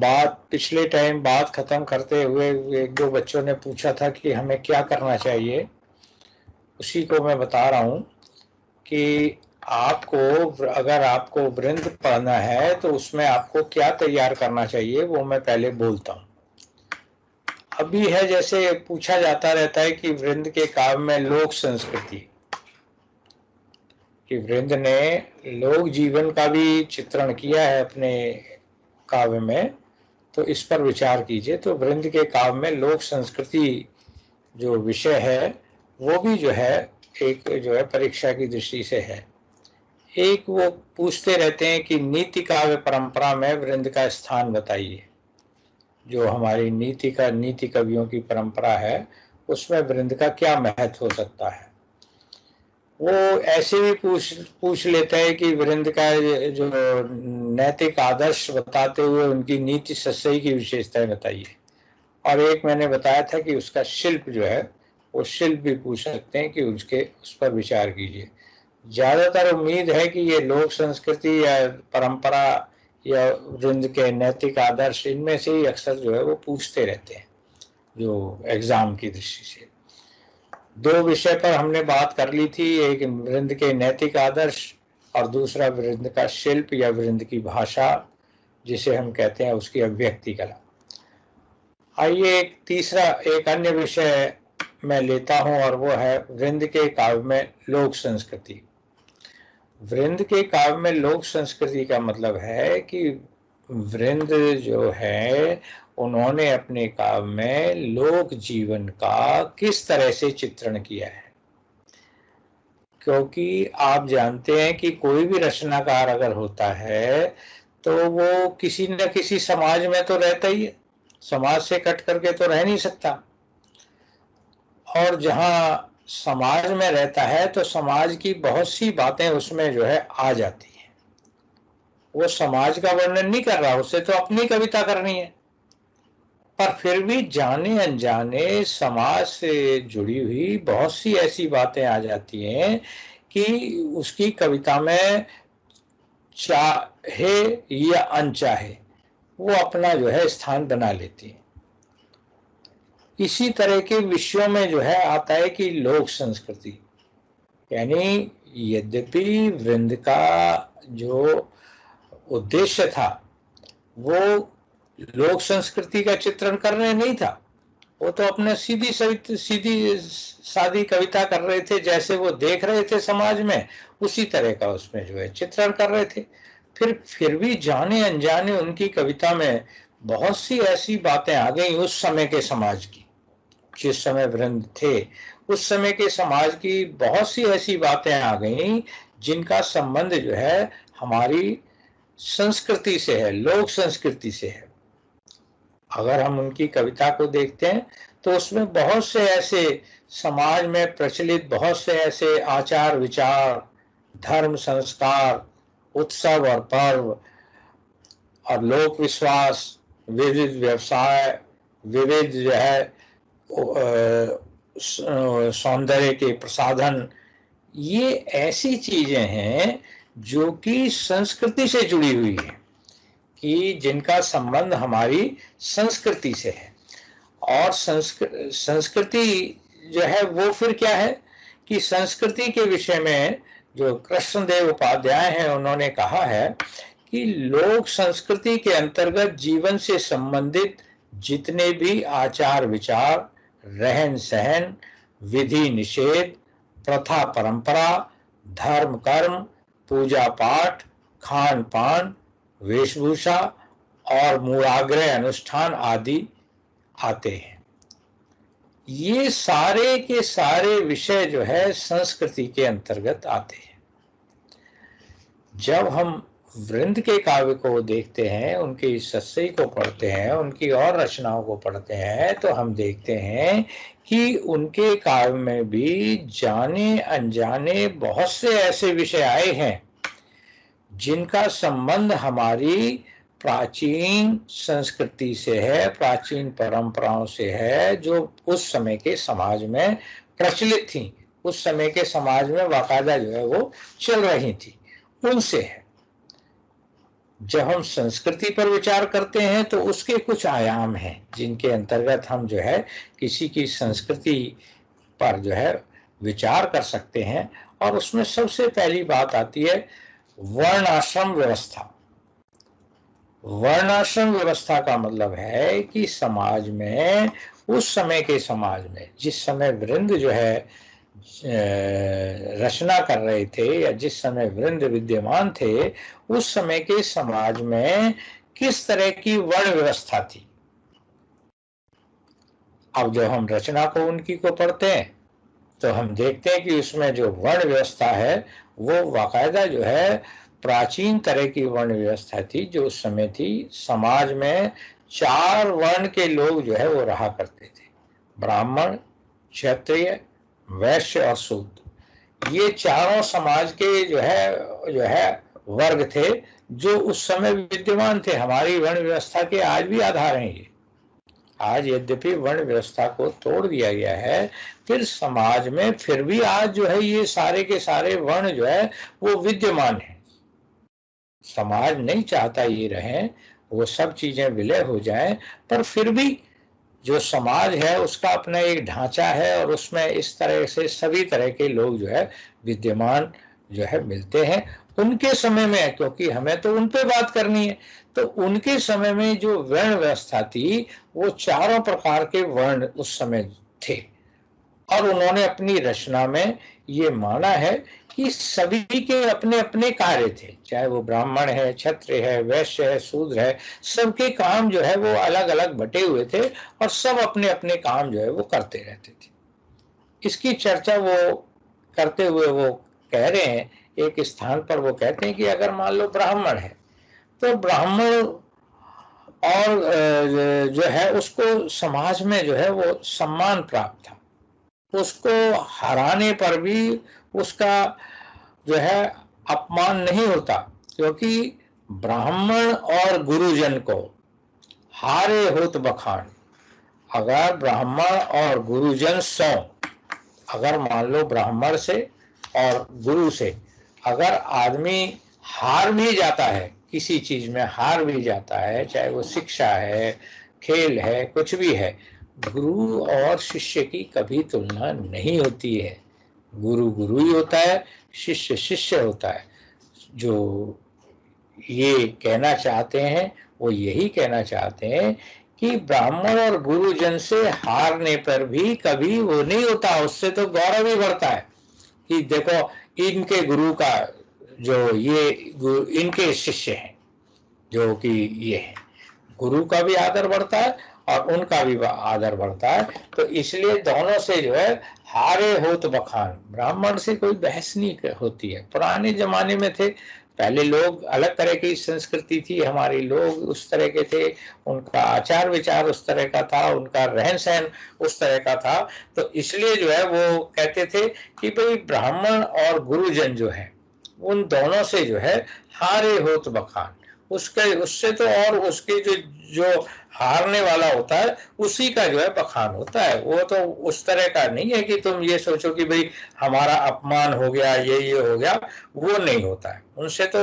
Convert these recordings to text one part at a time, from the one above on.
पिछले टाइम बात खत्म करते हुए एक दो बच्चों ने पूछा था कि हमें क्या करना चाहिए। उसी को मैं बता रहा हूँ कि अगर आपको वृंद पढ़ना है तो उसमें आपको क्या तैयार करना चाहिए, वो मैं पहले बोलता हूँ। अभी है जैसे पूछा जाता रहता है कि वृंद के काव्य में लोक संस्कृति, कि वृंद ने लोक जीवन का भी चित्रण किया है अपने काव्य में, तो इस पर विचार कीजिए। तो वृंद के काव्य में लोक संस्कृति जो विषय है वो भी जो है एक जो है परीक्षा की दृष्टि से है। एक वो पूछते रहते हैं कि नीति काव्य परंपरा में वृंद का स्थान बताइए। जो हमारी नीति कवियों की परंपरा है उसमें वृंद का क्या महत्व हो सकता है। वो ऐसे भी पूछ लेते हैं कि वृंद का जो नैतिक आदर्श बताते हुए उनकी नीति सच्चाई की विशेषताएं बताइए। और एक मैंने बताया था कि उसका शिल्प जो है वो शिल्प भी पूछ सकते हैं कि उस पर विचार कीजिए। ज्यादातर उम्मीद है कि ये लोक संस्कृति या परंपरा या वृंद के नैतिक आदर्श, इनमें से ही अक्सर जो है वो पूछते रहते हैं जो एग्जाम की दृष्टि से। दो विषय पर हमने बात कर ली थी, एक वृंद के नैतिक आदर्श और दूसरा वृंद का शिल्प या वृंद की भाषा, जिसे हम कहते हैं उसकी अभिव्यक्ति कला। आइए एक अन्य विषय मैं लेता हूं और वो है वृंद के काव्य में लोक संस्कृति। वृंद के काव्य में लोक संस्कृति का मतलब है कि वृंद जो है उन्होंने अपने काव्य में लोक जीवन का किस तरह से चित्रण किया है। क्योंकि आप जानते हैं कि कोई भी रचनाकार अगर होता है तो वो किसी न किसी समाज में तो रहता ही है, समाज से कट करके तो रह नहीं सकता। और जहां समाज में रहता है तो समाज की बहुत सी बातें उसमें जो है आ जाती हैं। वो समाज का वर्णन नहीं कर रहा, उसे तो अपनी कविता करनी है, पर फिर भी जाने अनजाने समाज से जुड़ी हुई बहुत सी ऐसी बातें आ जाती हैं कि उसकी कविता में चाहे या अनचाहे वो अपना जो है स्थान बना लेती है। इसी तरह के विषयों में जो है आता है कि लोक संस्कृति, यानी यद्यपि वृंद का जो उद्देश्य था वो लोक संस्कृति का चित्रण करने नहीं था, वो तो अपने सीधी सादी कविता कर रहे थे, जैसे वो देख रहे थे समाज में उसी तरह का उसमें जो है चित्रण कर रहे थे। फिर भी जाने अनजाने उनकी कविता में बहुत सी ऐसी बातें आ गई उस समय के समाज की, जिस समय वृंद थे उस समय के समाज की बहुत सी ऐसी बातें आ गई जिनका संबंध जो है हमारी संस्कृति से है, लोक संस्कृति से है। अगर हम उनकी कविता को देखते हैं तो उसमें बहुत से ऐसे समाज में प्रचलित बहुत से ऐसे आचार विचार, धर्म संस्कार, उत्सव और पर्व और लोक विश्वास, विविध व्यवसाय, विविध जो है सौंदर्य के प्रसाधन, ये ऐसी चीजें हैं जो कि संस्कृति से जुड़ी हुई है, कि जिनका संबंध हमारी संस्कृति से है। और संस्कृति जो है वो फिर क्या है कि संस्कृति के विषय में जो कृष्णदेव उपाध्याय हैं उन्होंने कहा है कि लोक संस्कृति के अंतर्गत जीवन से संबंधित जितने भी आचार विचार, रहन सहन, विधि निषेध, प्रथा परंपरा, धर्म कर्म, पूजा पाठ, खान पान, वेशभूषा और मूढ़ाग्रह अनुष्ठान आदि आते हैं। ये सारे के सारे विषय जो है संस्कृति के अंतर्गत आते हैं। जब हम वृंद के काव्य को देखते हैं, उनकी सस्सई को पढ़ते हैं, उनकी और रचनाओं को पढ़ते हैं, तो हम देखते हैं कि उनके काव्य में भी जाने अनजाने बहुत से ऐसे विषय आए हैं जिनका संबंध हमारी प्राचीन संस्कृति से है, प्राचीन परंपराओं से है, जो उस समय के समाज में प्रचलित थी, उस समय के समाज में बाकायदा जो है वो चल रही थी, उनसे है। जब हम संस्कृति पर विचार करते हैं तो उसके कुछ आयाम हैं जिनके अंतर्गत हम जो है किसी की संस्कृति पर जो है विचार कर सकते हैं। और उसमें सबसे पहली बात आती है वर्ण आश्रम व्यवस्था। वर्णाश्रम व्यवस्था का मतलब है कि समाज में, उस समय के समाज में, जिस समय वृंद जो है रचना कर रहे थे या जिस समय वृंद विद्यमान थे, उस समय के समाज में किस तरह की वर्ण व्यवस्था थी। अब जब हम रचना को उनकी को पढ़ते हैं तो हम देखते हैं कि उसमें जो वर्ण व्यवस्था है वो बाकायदा जो है प्राचीन तरह की वर्ण व्यवस्था थी जो उस समय थी। समाज में 4 वर्ण के लोग जो है वो रहा करते थे, ब्राह्मण, क्षत्रिय, वैश्य और शूद्र। ये चारों समाज के जो है वर्ग थे जो उस समय विद्यमान थे। हमारी वर्ण व्यवस्था के आज भी आधार हैं ये। आज यद्यपि वर्ण व्यवस्था को तोड़ दिया गया है, फिर समाज में फिर भी आज जो है ये सारे के सारे वर्ण जो है वो विद्यमान है। समाज नहीं चाहता ये रहें, वो सब चीजें विलय हो जाएं, पर फिर भी जो समाज है उसका अपना एक ढांचा है और उसमें इस तरह से सभी तरह के लोग जो है विद्यमान जो है मिलते हैं। उनके समय में, क्योंकि हमें तो उन पे बात करनी है, तो उनके समय में जो वर्ण व्यवस्था थी वो चारों प्रकार के वर्ण उस समय थे। और उन्होंने अपनी रचना में ये माना है कि सभी के अपने अपने कार्य थे, चाहे वो ब्राह्मण है, क्षत्रिय है, वैश्य है, शूद्र है, सबके काम जो है वो अलग अलग बटे हुए थे और सब अपने अपने काम जो है वो करते रहते थे। इसकी चर्चा वो करते हुए वो कह रहे हैं, एक स्थान पर वो कहते हैं कि अगर मान लो ब्राह्मण है तो ब्राह्मण और जो है उसको समाज में जो है वो सम्मान प्राप्त था, उसको हराने पर भी उसका जो है अपमान नहीं होता, क्योंकि ब्राह्मण और गुरुजन को हारे होत बखान। अगर ब्राह्मण और गुरुजन 100, अगर मान लो ब्राह्मण से और गुरु से अगर आदमी हार भी जाता है, किसी चीज में हार भी जाता है, चाहे वो शिक्षा है, खेल है, कुछ भी है, गुरु और शिष्य की कभी तुलना नहीं होती है। गुरु गुरु ही होता है, शिष्य शिष्य होता है। जो ये कहना चाहते हैं वो यही कहना चाहते हैं कि ब्राह्मण और गुरुजन से हारने पर भी कभी वो नहीं होता, उससे तो गौरव ही बढ़ता है कि देखो इनके गुरु का जो ये इनके शिष्य हैं जो कि ये है, गुरु का भी आदर बढ़ता है और उनका भी आदर बढ़ता है। तो इसलिए दोनों से जो है हारे होत बखान, ब्राह्मण से कोई बहस नहीं होती है। पुराने जमाने में थे, पहले लोग अलग तरह की संस्कृति थी, हमारे लोग उस तरह के थे, उनका आचार विचार उस तरह का था, उनका रहन सहन उस तरह का था। तो इसलिए जो है वो कहते थे कि भाई ब्राह्मण और गुरुजन जो है उन दोनों से जो है हारे होत बखान, उसके उससे तो और उसके जो हारने वाला होता है उसी का जो है बखान होता है। वो तो उस तरह का नहीं है कि तुम ये सोचो कि भाई हमारा अपमान हो गया, ये हो गया, वो नहीं होता है। उनसे तो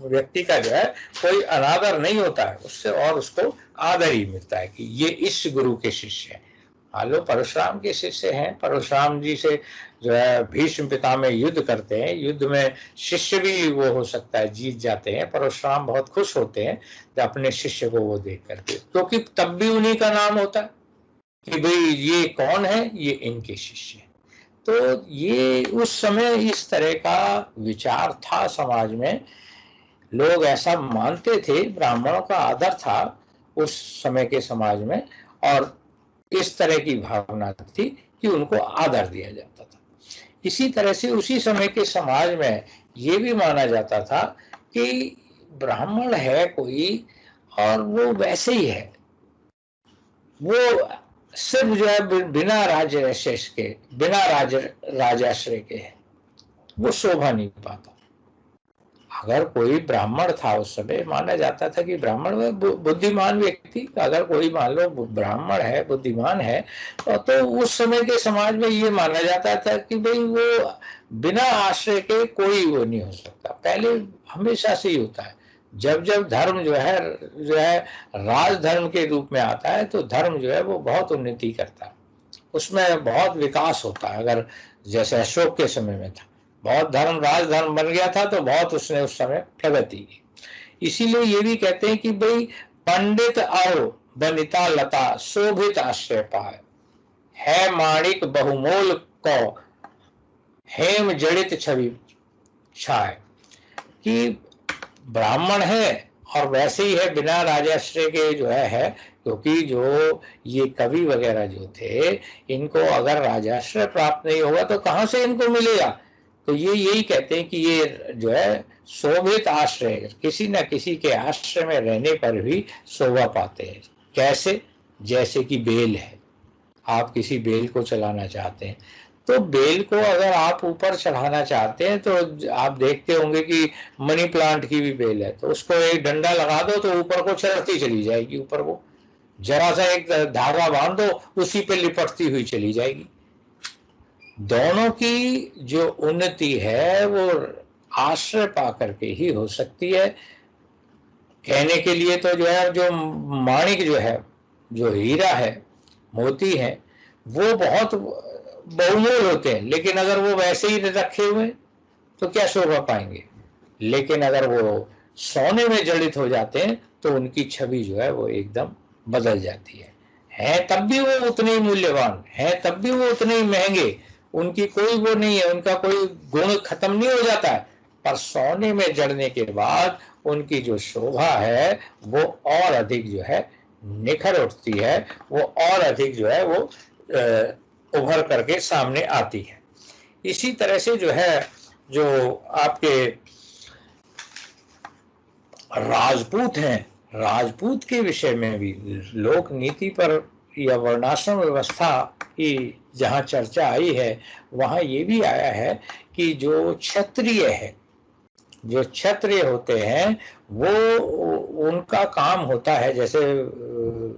व्यक्ति का जो है कोई अनादर नहीं होता है, उससे और उसको आदर ही मिलता है कि ये इस गुरु के शिष्य है। मान लो परशुराम के शिष्य हैं, परशुराम जी से जो है भीष्म पितामह युद्ध करते हैं, युद्ध में शिष्य भी वो हो सकता है जीत जाते हैं, परशुराम बहुत खुश होते हैं जब अपने शिष्य को वो देख करके, क्योंकि तब भी उन्हीं का नाम होता है कि भाई ये कौन है, ये इनके शिष्य है। तो ये उस समय इस तरह का विचार था समाज में, लोग ऐसा मानते थे, ब्राह्मणों का आदर था उस समय के समाज में और इस तरह की भावना थी कि उनको आदर दिया जाता था। इसी तरह से उसी समय के समाज में ये भी माना जाता था कि ब्राह्मण है कोई और वो वैसे ही है, वो सिर्फ जो है बिना राजाश्रय के, बिना राजाश्रय के है, वो शोभा नहीं पाता। अगर कोई ब्राह्मण था उस समय, माना जाता था कि ब्राह्मण बुद्धिमान व्यक्ति, अगर कोई मान लो ब्राह्मण है, बुद्धिमान है, तो उस समय के समाज में ये माना जाता था कि भाई वो बिना आश्रय के कोई वो नहीं हो सकता। पहले हमेशा से ही होता है, जब जब धर्म जो है राजधर्म के रूप में आता है तो धर्म जो है वो बहुत उन्नति करता है, उसमें बहुत विकास होता है। अगर जैसे अशोक के समय में था, बहुत धर्म राजधर्म बन गया था तो बहुत उसने उस समय प्रगति की। इसीलिए ये भी कहते हैं कि भाई पंडित और बनिता लता शोभित आश्रय पाए, है माणिक बहुमोल को हेम जड़ित छवि छाए। कि ब्राह्मण है और वैसे ही है बिना राजाश्रय के जो है क्योंकि जो ये कवि वगैरह जो थे इनको अगर राजाश्रय प्राप्त नहीं होगा तो कहाँ से इनको मिलेगा। तो ये यही कहते हैं कि ये जो है शोभित आश्रय, किसी न किसी के आश्रय में रहने पर भी शोभा पाते हैं। कैसे? जैसे कि बेल है, आप किसी बेल को चलाना चाहते हैं तो बेल को अगर आप ऊपर चढ़ाना चाहते हैं तो आप देखते होंगे कि मनी प्लांट की भी बेल है तो उसको एक डंडा लगा दो तो ऊपर को चढ़ती चली जाएगी, ऊपर को जरा सा एक धागा बांध दो उसी पे लिपटती हुई चली जाएगी। दोनों की जो उन्नति है वो आश्रय पा करके ही हो सकती है। कहने के लिए तो जो है जो माणिक जो है, जो हीरा है, मोती है, वो बहुत बहुमूल्य होते हैं, लेकिन अगर वो वैसे ही रखे हुए तो क्या शोभा पाएंगे। लेकिन अगर वो सोने में जड़ित हो जाते हैं तो उनकी छवि जो है वो एकदम बदल जाती है तब भी वो उतने ही मूल्यवान है, तब भी वो उतने ही महंगे, उनकी कोई वो नहीं है, उनका कोई गुण खत्म नहीं हो जाता है, पर सोने में जड़ने के बाद उनकी जो शोभा है वो और अधिक जो है निखर उठती है, वो और अधिक जो है वो उभर करके सामने आती है। इसी तरह से जो है जो आपके राजपूत हैं, राजपूत के विषय में भी लोक नीति पर या वर्णाश्रम व्यवस्था की जहाँ चर्चा आई है वहाँ ये भी आया है कि जो क्षत्रिय है, जो क्षत्रिय होते हैं वो उनका काम होता है, जैसे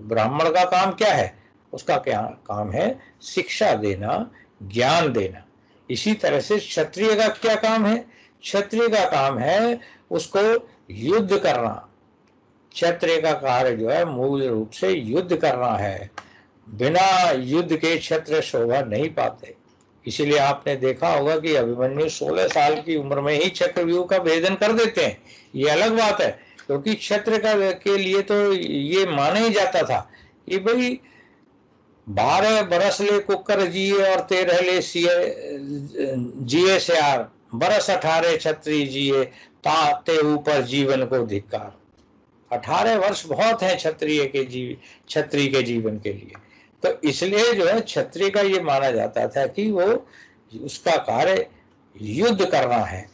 ब्राह्मण का काम क्या है, उसका क्या काम है, शिक्षा देना, ज्ञान देना। इसी तरह से क्षत्रिय का क्या काम है, क्षत्रिय का काम है उसको युद्ध करना। क्षत्रिय का कार्य जो है मूल रूप से युद्ध करना है, बिना युद्ध के क्षत्रिय शोभा नहीं पाते। इसीलिए आपने देखा होगा कि अभिमन्यु 16 साल की उम्र में ही चक्रव्यूह का भेदन कर देते हैं। ये अलग बात है क्योंकि क्षत्रिय के लिए तो ये माना ही जाता था कि भाई 12 बरस ले कुकर जिए और 13 ले जिए सियार, बरस 18 क्षत्रिय जिए ताते ऊपर जीवन को धिक्कार। 18 वर्ष बहुत है क्षत्रिय के जीवन के लिए। तो इसलिए जो है क्षत्रिय का ये माना जाता था कि वो उसका कार्य युद्ध करना है।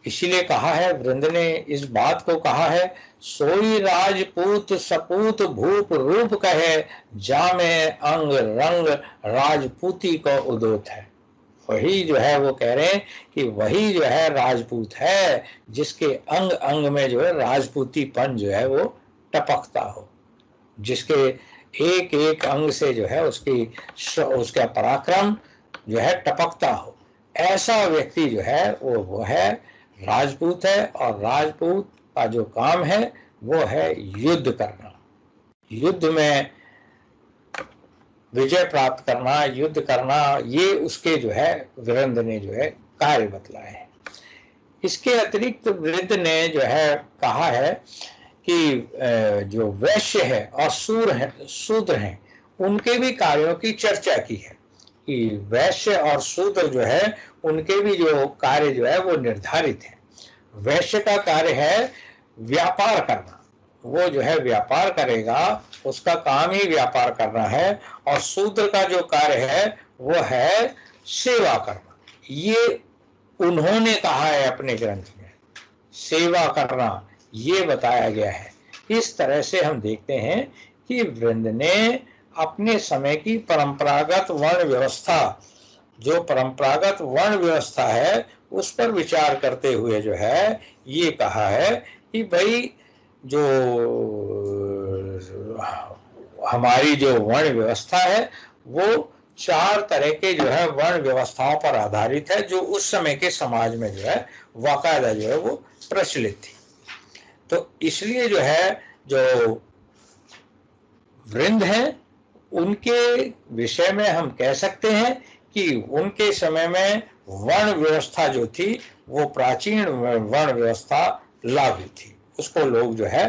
इसीलिए कहा है, वृंद ने इस बात को कहा है, सोई राजपूत सपूत भूप रूप कहे, जामे अंग रंग राजपूती को उदोत है। वही जो है वो कह रहे हैं कि वही जो है राजपूत है जिसके अंग अंग में जो है राजपूतीपन जो है वो टपकता हो, जिसके एक एक अंग से जो है उसका पराक्रम जो है टपकता हो। ऐसा व्यक्ति जो है वो है राजपूत है। और राजपूत का जो काम है वो है युद्ध करना, युद्ध में विजय प्राप्त करना, युद्ध करना, ये उसके जो है वृंद ने जो है कार्य बतलाए हैं। इसके अतिरिक्त वृंद ने जो है कहा है कि जो वैश्य है और शूद्र हैं उनके भी कार्यों की चर्चा की है कि वैश्य और शूद्र जो है उनके भी जो कार्य जो है वो निर्धारित है। वैश्य का कार्य है व्यापार करना, वो जो है व्यापार करेगा, उसका काम ही व्यापार करना है। और शूद्र का जो कार्य है वो है सेवा करना। ये उन्होंने कहा है अपने ग्रंथ में, सेवा करना ये बताया गया है। इस तरह से हम देखते हैं कि वृंद ने अपने समय की परंपरागत वर्ण व्यवस्था, जो परंपरागत वर्ण व्यवस्था है उस पर विचार करते हुए जो है ये कहा है कि भाई जो हमारी जो वर्ण व्यवस्था है वो 4 तरह के जो है वर्ण व्यवस्थाओं पर आधारित है, जो उस समय के समाज में जो है वाकायदा जो है वो प्रचलित थी। तो इसलिए जो है, जो वृंद हैं, उनके विषय में हम कह सकते हैं कि उनके समय में वर्ण व्यवस्था जो थी वो प्राचीन वर्ण व्यवस्था लागू थी, उसको लोग जो है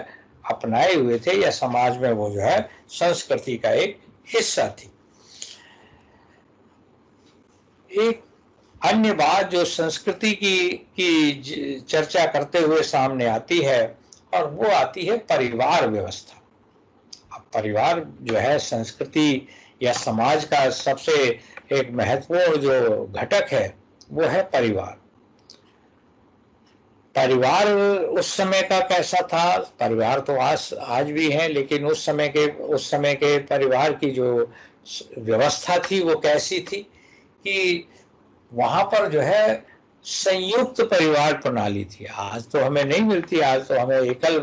अपनाए हुए थे, या समाज में वो जो है संस्कृति का एक हिस्सा थी। एक अन्य बात जो संस्कृति की चर्चा करते हुए सामने आती है, और वो आती है परिवार व्यवस्था। अब परिवार जो है संस्कृति या समाज का सबसे एक महत्वपूर्ण जो घटक है वो है परिवार। परिवार उस समय का कैसा था, परिवार तो आज भी है, लेकिन उस समय के परिवार की जो व्यवस्था थी वो कैसी थी कि वहां पर जो है संयुक्त परिवार प्रणाली थी। आज तो हमें नहीं मिलती, आज तो हमें एकल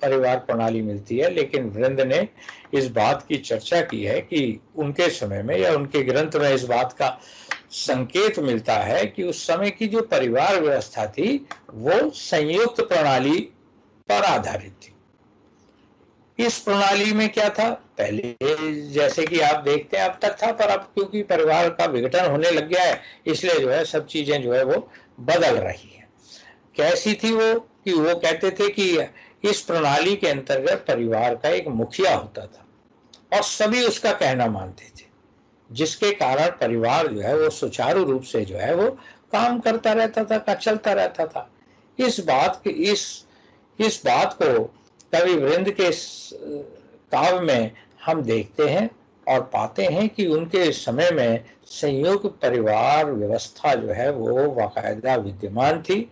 परिवार प्रणाली मिलती है, लेकिन वृंद ने इस बात की चर्चा की है कि उनके समय में या उनके ग्रंथ में इस बात का संकेत मिलता है कि उस समय की जो परिवार व्यवस्था थी वो संयुक्त प्रणाली पर आधारित थी। इस प्रणाली में क्या था, पहले जैसे कि आप देखते हैं अब तक था, पर अब क्योंकि परिवार का विघटन होने लग गया है, इसलिए जो है सब चीजें जो है वो बदल रही है। कैसी थी वो, कि वो कहते थे कि इस प्रणाली के अंतर्गत परिवार का एक मुखिया होता था और सभी उसका कहना मानते थे, जिसके कारण परिवार जो है वो सुचारू रूप से जो है वो काम करता रहता था, चलता रहता था। इस बात को कवि वृंद के काव्य में हम देखते हैं और पाते हैं कि उनके समय में संयुक्त परिवार व्यवस्था जो है वो बाकायदा विद्यमान थी,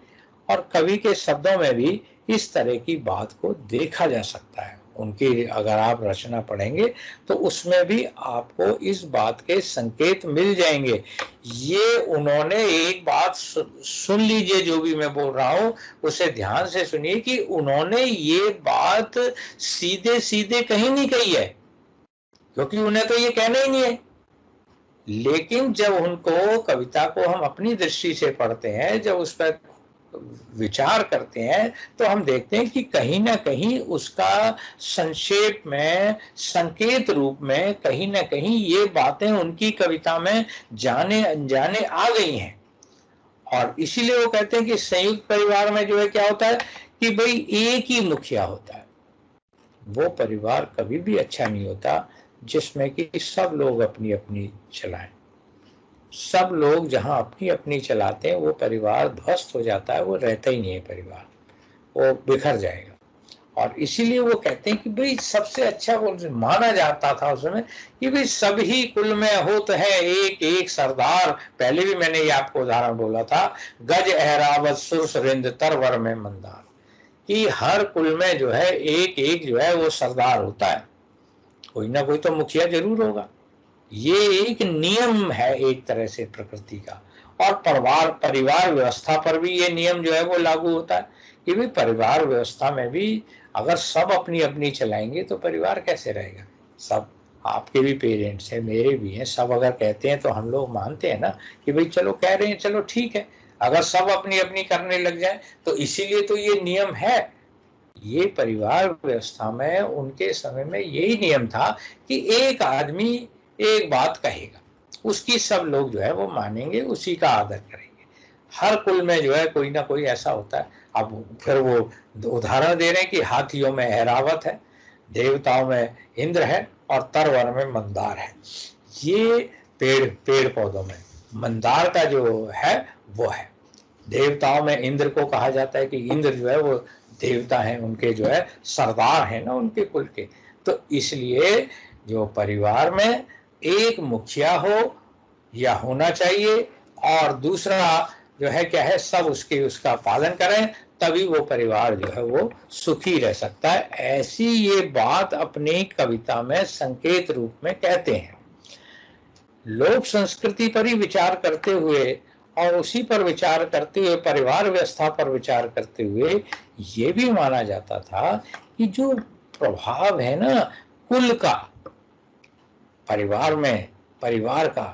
और कवि के शब्दों में भी इस तरह की बात को देखा जा सकता है। उनकी अगर आप रचना पढ़ेंगे तो उसमें भी आपको इस बात के संकेत मिल जाएंगे। ये उन्होंने एक बात सुन लीजिए, जो भी मैं बोल रहा हूं उसे ध्यान से सुनिए, कि उन्होंने ये बात सीधे सीधे कहीं नहीं कही है, क्योंकि उन्हें तो ये कहना ही नहीं है। लेकिन जब उनको कविता को हम अपनी दृष्टि से पढ़ते हैं, जब उस पर विचार करते हैं, तो हम देखते हैं कि कहीं ना कहीं उसका संक्षेप में, संकेत रूप में कहीं ना कहीं ये बातें उनकी कविता में जाने अनजाने आ गई हैं। और इसीलिए वो कहते हैं कि संयुक्त परिवार में जो है क्या होता है कि भाई एक ही मुखिया होता है। वो परिवार कभी भी अच्छा नहीं होता जिसमें कि सब लोग अपनी अपनी चलाएं। सब लोग जहां अपनी अपनी चलाते हैं वो परिवार ध्वस्त हो जाता है, वो रहता ही नहीं है परिवार, वो बिखर जाएगा। और इसीलिए वो कहते हैं कि भाई सबसे अच्छा वो माना जाता था उस समय कि भाई सभी कुल में होत है एक एक सरदार। पहले भी मैंने ये आपको उदाहरण बोला था, गज एहरावत सुरस रिंद तरवर में मंदार, कि हर कुल में जो है एक एक जो है वो सरदार होता है, कोई ना कोई तो मुखिया जरूर होगा। ये एक नियम है एक तरह से प्रकृति का। और परिवार व्यवस्था पर भी ये नियम जो है वो लागू होता है कि भी परिवार व्यवस्था में भी अगर सब अपनी अपनी चलाएंगे तो परिवार कैसे रहेगा। सब, आपके भी पेरेंट्स हैं, मेरे भी हैं, सब अगर कहते हैं तो हम लोग मानते हैं ना कि भाई चलो कह रहे हैं चलो ठीक है। अगर सब अपनी अपनी करने लग जाए तो इसीलिए तो ये नियम है। ये परिवार व्यवस्था में उनके समय में यही नियम था कि एक आदमी एक बात कहेगा, उसकी सब लोग जो है वो मानेंगे, उसी का आदर करेंगे। हर कुल में जो है कोई ना कोई ऐसा होता है। अब फिर वो उदाहरण दे रहे हैं कि हाथियों में ऐरावत है, देवताओं में इंद्र है और तरवर में मंदार है। ये पेड़ पौधों में मंदार का जो है वो है। देवताओं में इंद्र को कहा जाता है कि इंद्र जो है वो देवता हैं, उनके जो है सरदार हैं ना उनके कुल के। तो इसलिए जो परिवार में एक मुखिया हो या होना चाहिए, और दूसरा जो है क्या है, सब उसका पालन करें, तभी वो परिवार जो है वो सुखी रह सकता है। ऐसी ये बात अपनी कविता में संकेत रूप में कहते हैं। लोक संस्कृति पर ही विचार करते हुए और उसी पर विचार करते हुए, परिवार व्यवस्था पर विचार करते हुए, ये भी माना जाता था कि जो प्रभाव है ना कुल का, परिवार में, परिवार का,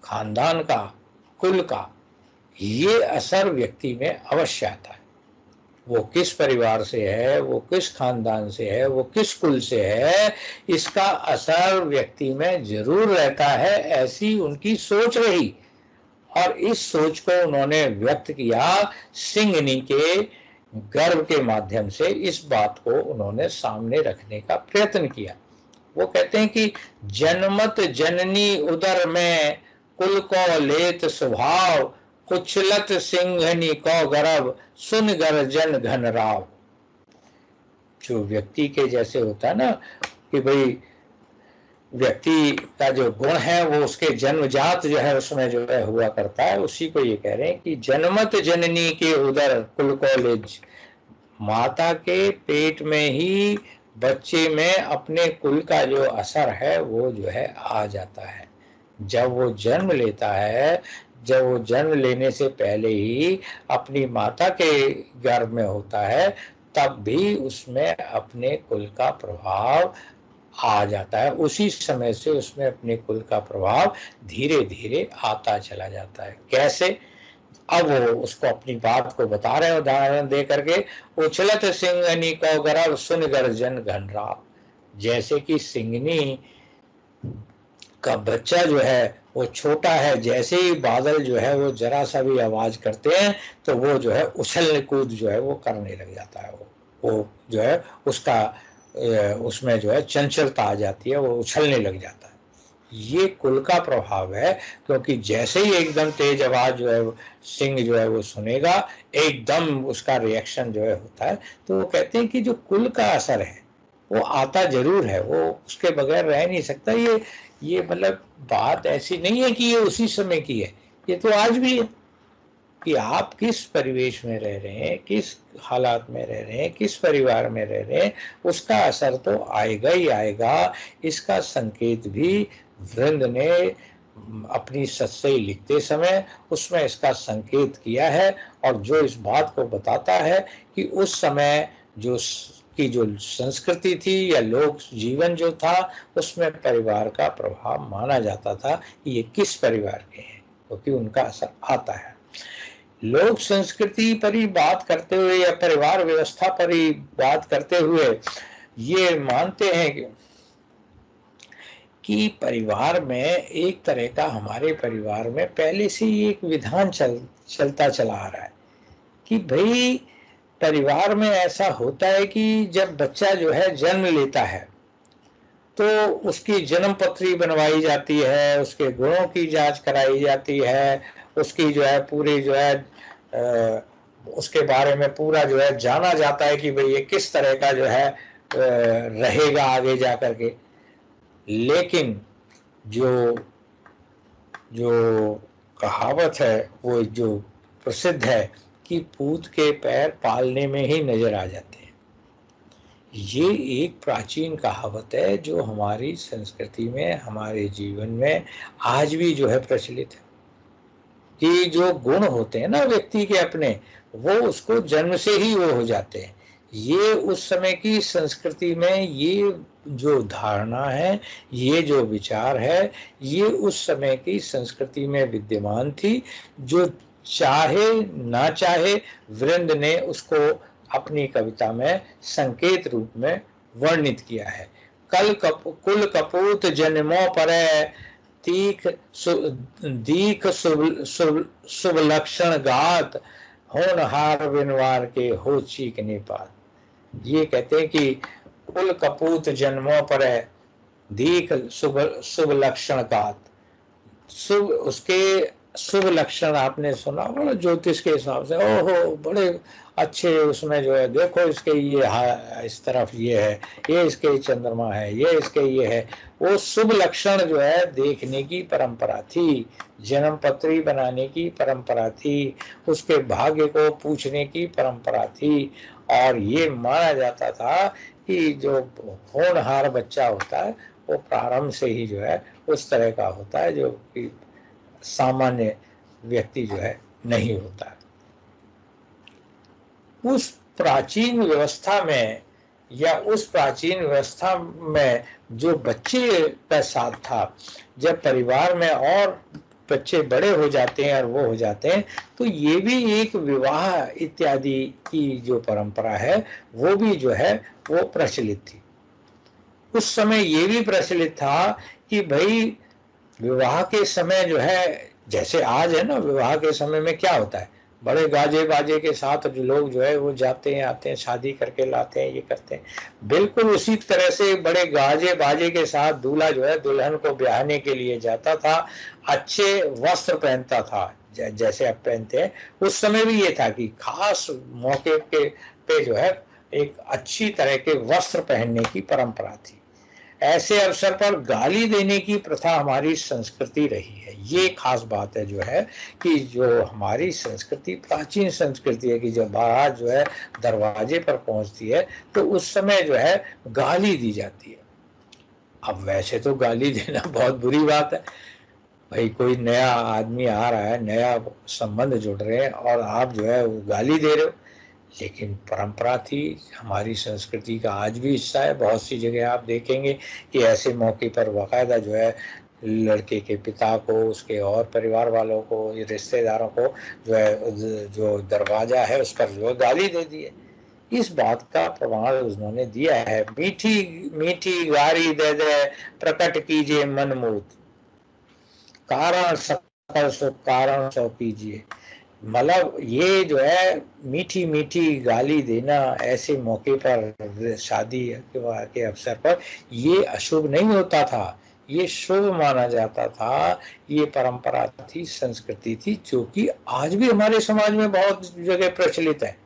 खानदान का, कुल का, ये असर व्यक्ति में अवश्य आता है। वो किस परिवार से है, वो किस खानदान से है, वो किस कुल से है, इसका असर व्यक्ति में जरूर रहता है, ऐसी उनकी सोच रही। और इस सोच को उन्होंने व्यक्त किया सिंघनी के गर्भ के माध्यम से, इस बात को उन्होंने सामने रखने का प्रयत्न किया। वो कहते हैं कि जन्मत जननी उदर में कुल को लेत स्वभाव, उछलत सिंघनी को गर्भ सुन गर्जन घन राव। जो व्यक्ति के जैसे होता है ना कि भाई व्यक्ति का जो गुण है वो उसके जन्मजात जो है उसमें जो है हुआ करता है, उसी को ये कह रहे हैं कि जन्मत जननी के उदर कुल को लेज, माता के पेट में ही बच्चे में अपने कुल का जो असर है वो जो है आ जाता है। जब वो जन्म लेता है, जब वो जन्म लेने से पहले ही अपनी माता के गर्भ में होता है, तब भी उसमें अपने कुल का प्रभाव आ जाता है। उसी समय से उसमें अपने कुल का प्रभाव धीरे धीरे आता चला जाता है। कैसे? अब वो उसको अपनी बात को बता रहे हैं उदाहरण दे करके। उछलत सिंघनी को गर्भ सुन गर्जन घन राव। जैसे कि सिंघनी का बच्चा जो है वो छोटा है, जैसे ही बादल जो है वो जरा सा भी आवाज करते हैं तो वो जो है उछल कूद जो है वो करने लग जाता है। वो जो है उसका उसमें जो है चंचलता आ जाती है, वो उछलने लग जाता है। ये कुल का प्रभाव है, क्योंकि जैसे ही एकदम तेज आवाज जो है सिंह जो है वो सुनेगा, एकदम उसका रिएक्शन जो है होता है। तो वो कहते हैं कि जो कुल का असर है वो आता जरूर है, वो उसके बगैर रह नहीं सकता। ये मतलब बात ऐसी नहीं है कि ये उसी समय की है, ये तो आज भी है कि आप किस परिवेश में रह रहे हैं, किस हालात में रह रहे हैं, किस परिवार में रह रहे हैं, उसका असर तो आएगा ही आएगा। इसका संकेत भी वृंद ने अपनी सत्सई लिखते समय उसमें इसका संकेत किया है, और जो इस बात को बताता है कि उस समय जो संस्कृति थी या लोक जीवन जो था उसमें परिवार का प्रभाव माना जाता था कि ये किस परिवार के हैं, क्योंकि उनका असर आता है। लोक संस्कृति पर ही बात करते हुए या परिवार व्यवस्था पर ही बात करते हुए ये मानते हैं कि परिवार में एक तरह का, हमारे परिवार में पहले से ही एक विधान चलता चला आ रहा है कि भाई परिवार में ऐसा होता है कि जब बच्चा जो है जन्म लेता है तो उसकी जन्म पत्री बनवाई जाती है, उसके गुणों की जांच कराई जाती है, उसकी जो है पूरी जो है उसके बारे में पूरा जो है जाना जाता है कि भाई ये किस तरह का जो है रहेगा आगे जा करके। लेकिन जो कहावत है वो जो प्रसिद्ध है कि पूत के पैर पालने में ही नजर आ जाते हैं, ये एक प्राचीन कहावत है जो हमारी संस्कृति में, हमारे जीवन में आज भी जो है प्रचलित है कि जो गुण होते हैं ना व्यक्ति के अपने, वो उसको जन्म से ही वो हो जाते हैं। ये उस समय की संस्कृति में ये जो धारणा है, ये जो विचार है, ये उस समय की संस्कृति में विद्यमान थी। जो चाहे ना चाहे वृंद ने उसको अपनी कविता में संकेत रूप में वर्णित किया है। कुल कपूत जन्मों पर दीख शुभ लक्षण गात, होनहार बिनवार के हो चीकने पात। ये कहते हैं कि कुल कपूत जन्मों पर दीख शुभ लक्षण गात। शुभ, उसके शुभ लक्षण आपने सुना बड़ा ज्योतिष के हिसाब से, ओहो बड़े अच्छे उसमें जो है देखो इसके ये इस तरफ ये है, ये इसके चंद्रमा है, ये इसके ये है। वो शुभ लक्षण जो है देखने की परंपरा थी, जन्म पत्री बनाने की परंपरा थी, उसके भाग्य को पूछने की परंपरा थी। और ये माना जाता था कि जो होनहार बच्चा होता है वो प्रारंभ से ही जो है उस तरह का होता है जो कि सामान्य व्यक्ति जो है नहीं होता है। उस प्राचीन व्यवस्था में या उस प्राचीन व्यवस्था में जो बच्चे का साथ था, जब परिवार में और बच्चे बड़े हो जाते हैं और वो हो जाते हैं, तो ये भी एक विवाह इत्यादि की जो परंपरा है वो भी जो है वो प्रचलित थी। उस समय ये भी प्रचलित था कि भाई विवाह के समय जो है, जैसे आज है ना, विवाह के समय में क्या होता है, बड़े गाजे बाजे के साथ जो लोग जो है वो जाते हैं आते हैं, शादी करके लाते हैं, ये करते हैं। बिल्कुल उसी तरह से बड़े गाजे बाजे के साथ दूल्हा जो है दुल्हन को ब्याहने के लिए जाता था, अच्छे वस्त्र पहनता था जैसे आप पहनते हैं। उस समय भी ये था कि खास मौके पे जो है एक अच्छी तरह के वस्त्र पहनने की परंपरा थी। ऐसे अवसर पर गाली देने की प्रथा हमारी संस्कृति रही है। ये खास बात है जो है कि जो हमारी संस्कृति प्राचीन संस्कृति है कि जब बारात जो है दरवाजे पर पहुंचती है तो उस समय जो है गाली दी जाती है। अब वैसे तो गाली देना बहुत बुरी बात है, भाई कोई नया आदमी आ रहा है, नया संबंध जुड़ रहे हैं और आप जो है वो गाली दे रहे हो, लेकिन परंपरा थी, हमारी संस्कृति का आज भी हिस्सा है। बहुत सी जगह आप देखेंगे कि ऐसे मौके पर बाकायदा जो है लड़के के पिता को, उसके और परिवार वालों को, रिश्तेदारों को जो है जो दरवाजा है उस पर जो गाली दे दी है। इस बात का प्रमाण उन्होंने दिया है, मीठी मीठी गारी दे दे प्रकट कीजिए मनमूत, कारण सकल सुख कारण सो कीजिए। मतलब ये जो है मीठी मीठी गाली देना ऐसे मौके पर, शादी के अवसर पर, ये अशुभ नहीं होता था, ये शुभ माना जाता था। ये परंपरा थी, संस्कृति थी, जो कि आज भी हमारे समाज में बहुत जगह प्रचलित है।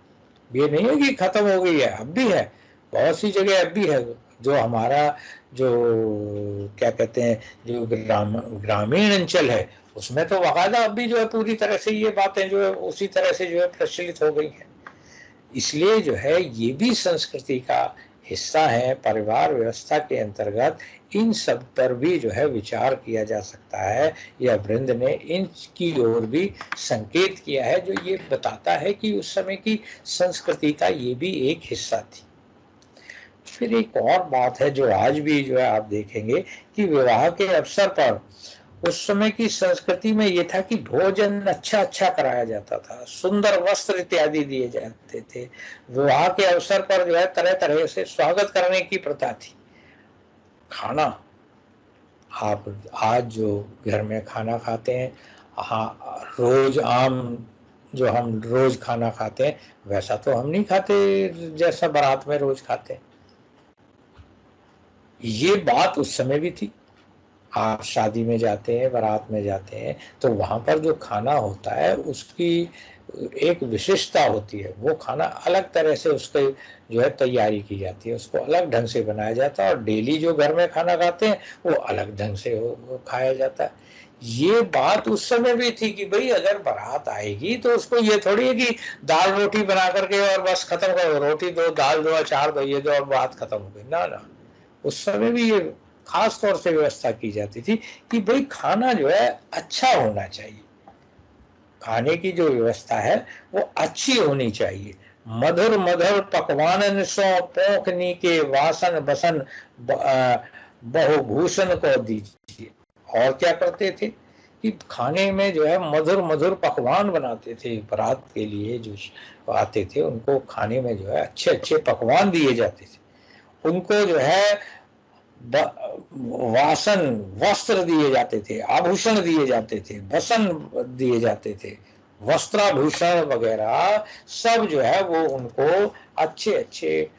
ये नहीं है कि खत्म हो गई है, अब भी है, बहुत सी जगह अब भी है। जो हमारा जो क्या कहते हैं जो ग्रामीण अंचल है उसमें तो बाकायदा अब भी जो है पूरी तरह से ये बातें जो है उसी तरह से जो है प्रचलित हो गई हैं। इसलिए जो है ये भी संस्कृति का हिस्सा है। परिवार व्यवस्था के अंतर्गत इन सब पर भी जो है विचार किया जा सकता है, या वृंद ने इनकी ओर भी संकेत किया है, जो ये बताता है कि उस समय की संस्कृति का ये भी एक हिस्सा थी। फिर एक और बात है जो आज भी जो है आप देखेंगे कि विवाह के अवसर पर उस समय की संस्कृति में ये था कि भोजन अच्छा अच्छा कराया जाता था, सुंदर वस्त्र इत्यादि दिए जाते थे। विवाह के अवसर पर जो है तरह तरह से स्वागत करने की प्रथा थी। खाना, आप आज जो घर में खाना खाते हैं, हाँ रोज आम जो हम रोज खाना खाते हैं वैसा तो हम नहीं खाते जैसा बारात में रोज खाते हैं। ये बात उस समय भी थी। आप शादी में जाते हैं, बारात में जाते हैं, तो वहां पर जो खाना होता है उसकी एक विशिष्टता होती है। वो खाना अलग तरह से उसके जो है तैयारी की जाती है, उसको अलग ढंग से बनाया जाता है, और डेली जो घर में खाना खाते हैं वो अलग ढंग से वो खाया जाता है। ये बात उस समय भी थी कि भाई अगर बारात आएगी तो उसको ये थोड़ी है कि दाल रोटी बना करके और बस खत्म करो, रोटी दो, दाल दो, अचार दो, ये दो और बात खत्म हो गई। ना ना, उस समय भी ये खास तौर से व्यवस्था की जाती थी कि भाई खाना जो है अच्छा होना चाहिए, खाने की जो व्यवस्था है वो अच्छी होनी चाहिए। मधुर मधुर पकवानन सो पोखनी के वासन बसन बहुभूषण को दीजिए। और क्या करते थे कि खाने में जो है मधुर मधुर पकवान बनाते थे, बारात के लिए जो आते थे उनको खाने में जो है अच्छे अच्छे पकवान दिए जाते थे। उनको जो है वासन वस्त्र दिए जाते थे, आभूषण दिए जाते थे, बसन दिए जाते थे, वस्त्राभूषण वगैरह सब जो है वो उनको अच्छे अच्छे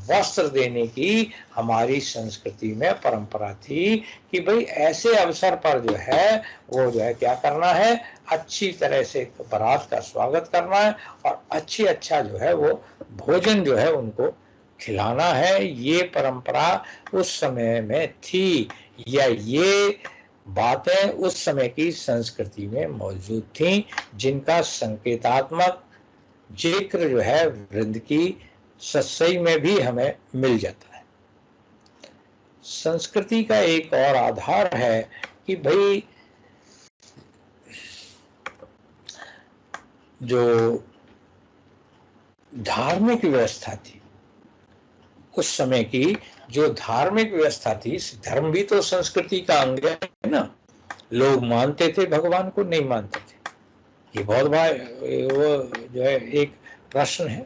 वस्त्र देने की हमारी संस्कृति में परंपरा थी कि भाई ऐसे अवसर पर जो है वो जो है क्या करना है, अच्छी तरह से बारात का स्वागत करना है और अच्छी अच्छा जो है वो भोजन जो है उनको खिलाना है। ये परंपरा उस समय में थी, या ये बातें उस समय की संस्कृति में मौजूद थी, जिनका संकेतात्मक जिक्र जो है वृंद की सत्सई में भी हमें मिल जाता है। संस्कृति का एक और आधार है कि भाई जो धार्मिक व्यवस्था थी उस समय की, जो धार्मिक व्यवस्था थी, धर्म भी तो संस्कृति का अंग है ना, लोग मानते थे भगवान को, नहीं मानते थे? ये बहुत बड़ा वो जो है एक प्रश्न है।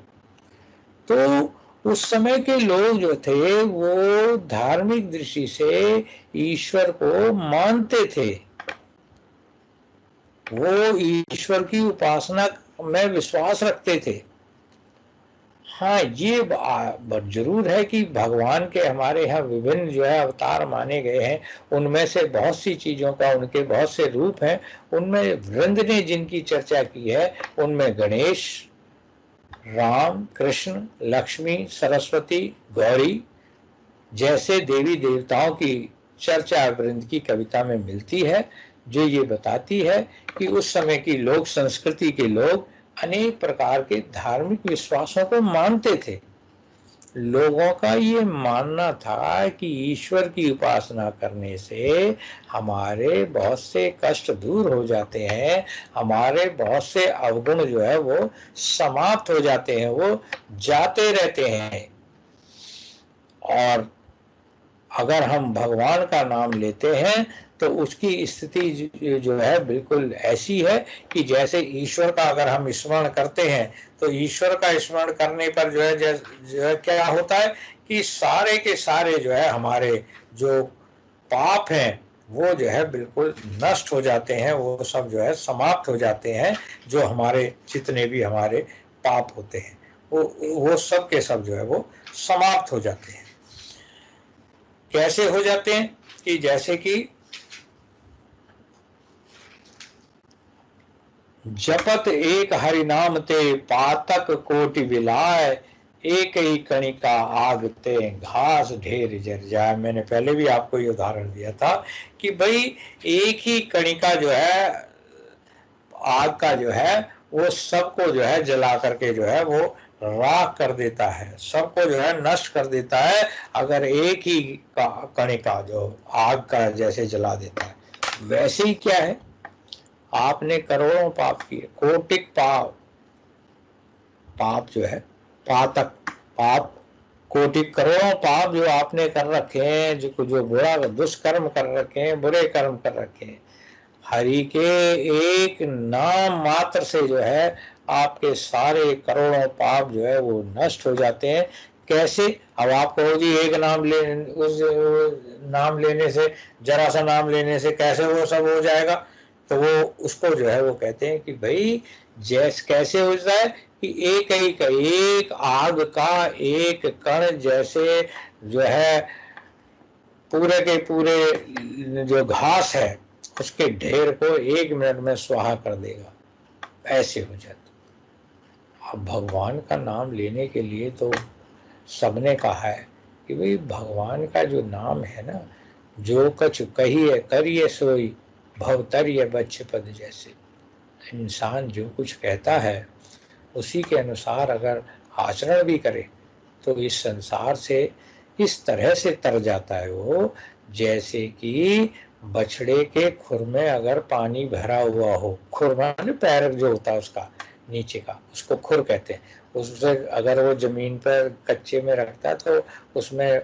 तो उस समय के लोग जो थे वो धार्मिक दृष्टि से ईश्वर को मानते थे, वो ईश्वर की उपासना में विश्वास रखते थे। हाँ, ये जरूर है कि भगवान के हमारे यहाँ विभिन्न जो है अवतार माने गए हैं, उनमें से बहुत सी चीजों का उनके बहुत से रूप हैं। उनमें वृंद ने जिनकी चर्चा की है उनमें गणेश, राम, कृष्ण, लक्ष्मी, सरस्वती, गौरी जैसे देवी देवताओं की चर्चा वृंद की कविता में मिलती है, जो ये बताती है कि उस समय की लोक संस्कृति के लोग अनेक प्रकार के धार्मिक विश्वासों को मानते थे। लोगों का ये मानना था कि ईश्वर की उपासना करने से हमारे बहुत से कष्ट दूर हो जाते हैं, हमारे बहुत से अवगुण जो है वो समाप्त हो जाते हैं, वो जाते रहते हैं। और अगर हम भगवान का नाम लेते हैं तो उसकी स्थिति जो है बिल्कुल ऐसी है कि जैसे ईश्वर का अगर हम स्मरण करते हैं तो ईश्वर का स्मरण करने पर जो है क्या होता है कि सारे के सारे जो है हमारे जो पाप हैं वो जो है बिल्कुल नष्ट हो जाते हैं, वो सब जो है समाप्त हो जाते हैं। जो हमारे जितने भी हमारे पाप होते हैं वो सब के सब जो है वो समाप्त हो जाते हैं। कैसे हो जाते हैं कि जैसे कि जपत एक हरि नाम ते पातक कोटि विलाय, एक ही कणिका आग ते घास ढेर जर जाए। मैंने पहले भी आपको ये उदाहरण दिया था कि भाई एक ही कणिका जो है आग का जो है वो सबको जो है जला करके जो है वो राख कर देता है, सबको जो है नष्ट कर देता है। अगर एक ही कणिका जो आग का जैसे जला देता है, वैसे ही क्या है, आपने करोड़ों पाप किए, कोटिक पाप जो है पातक पाप, कोटिक करोड़ों पाप जो आपने कर रखे हैं, जो बुरा दुष्कर्म कर रखे हैं, बुरे कर्म कर रखे हैं, हरि के एक नाम मात्र से जो है आपके सारे करोड़ों पाप जो है वो नष्ट हो जाते हैं। कैसे? अब आप कहो जी एक नाम ले, उस नाम लेने से, जरा सा नाम लेने से कैसे वो सब हो जाएगा? तो वो उसको जो है वो कहते हैं कि भाई जैसे कैसे हो जाए कि एक आग का एक कण जैसे जो है पूरे के पूरे जो घास है उसके ढेर को 1 मिनट में स्वाहा कर देगा, ऐसे हो जाता। अब भगवान का नाम लेने के लिए तो सबने कहा है कि भाई भगवान का जो नाम है ना, जो कछु कहिए करिए सोई भवतरिय बच्चे पद जैसे। इंसान जो कुछ कहता है उसी के अनुसार अगर आचरण भी करे तो इस संसार से इस तरह से तर जाता है वो, जैसे कि बछड़े के खुर में अगर पानी भरा हुआ हो, खुर माने पैर जो होता है उसका नीचे का, उसको खुर कहते हैं। उससे अगर वो जमीन पर कच्चे में रखता है तो उसमें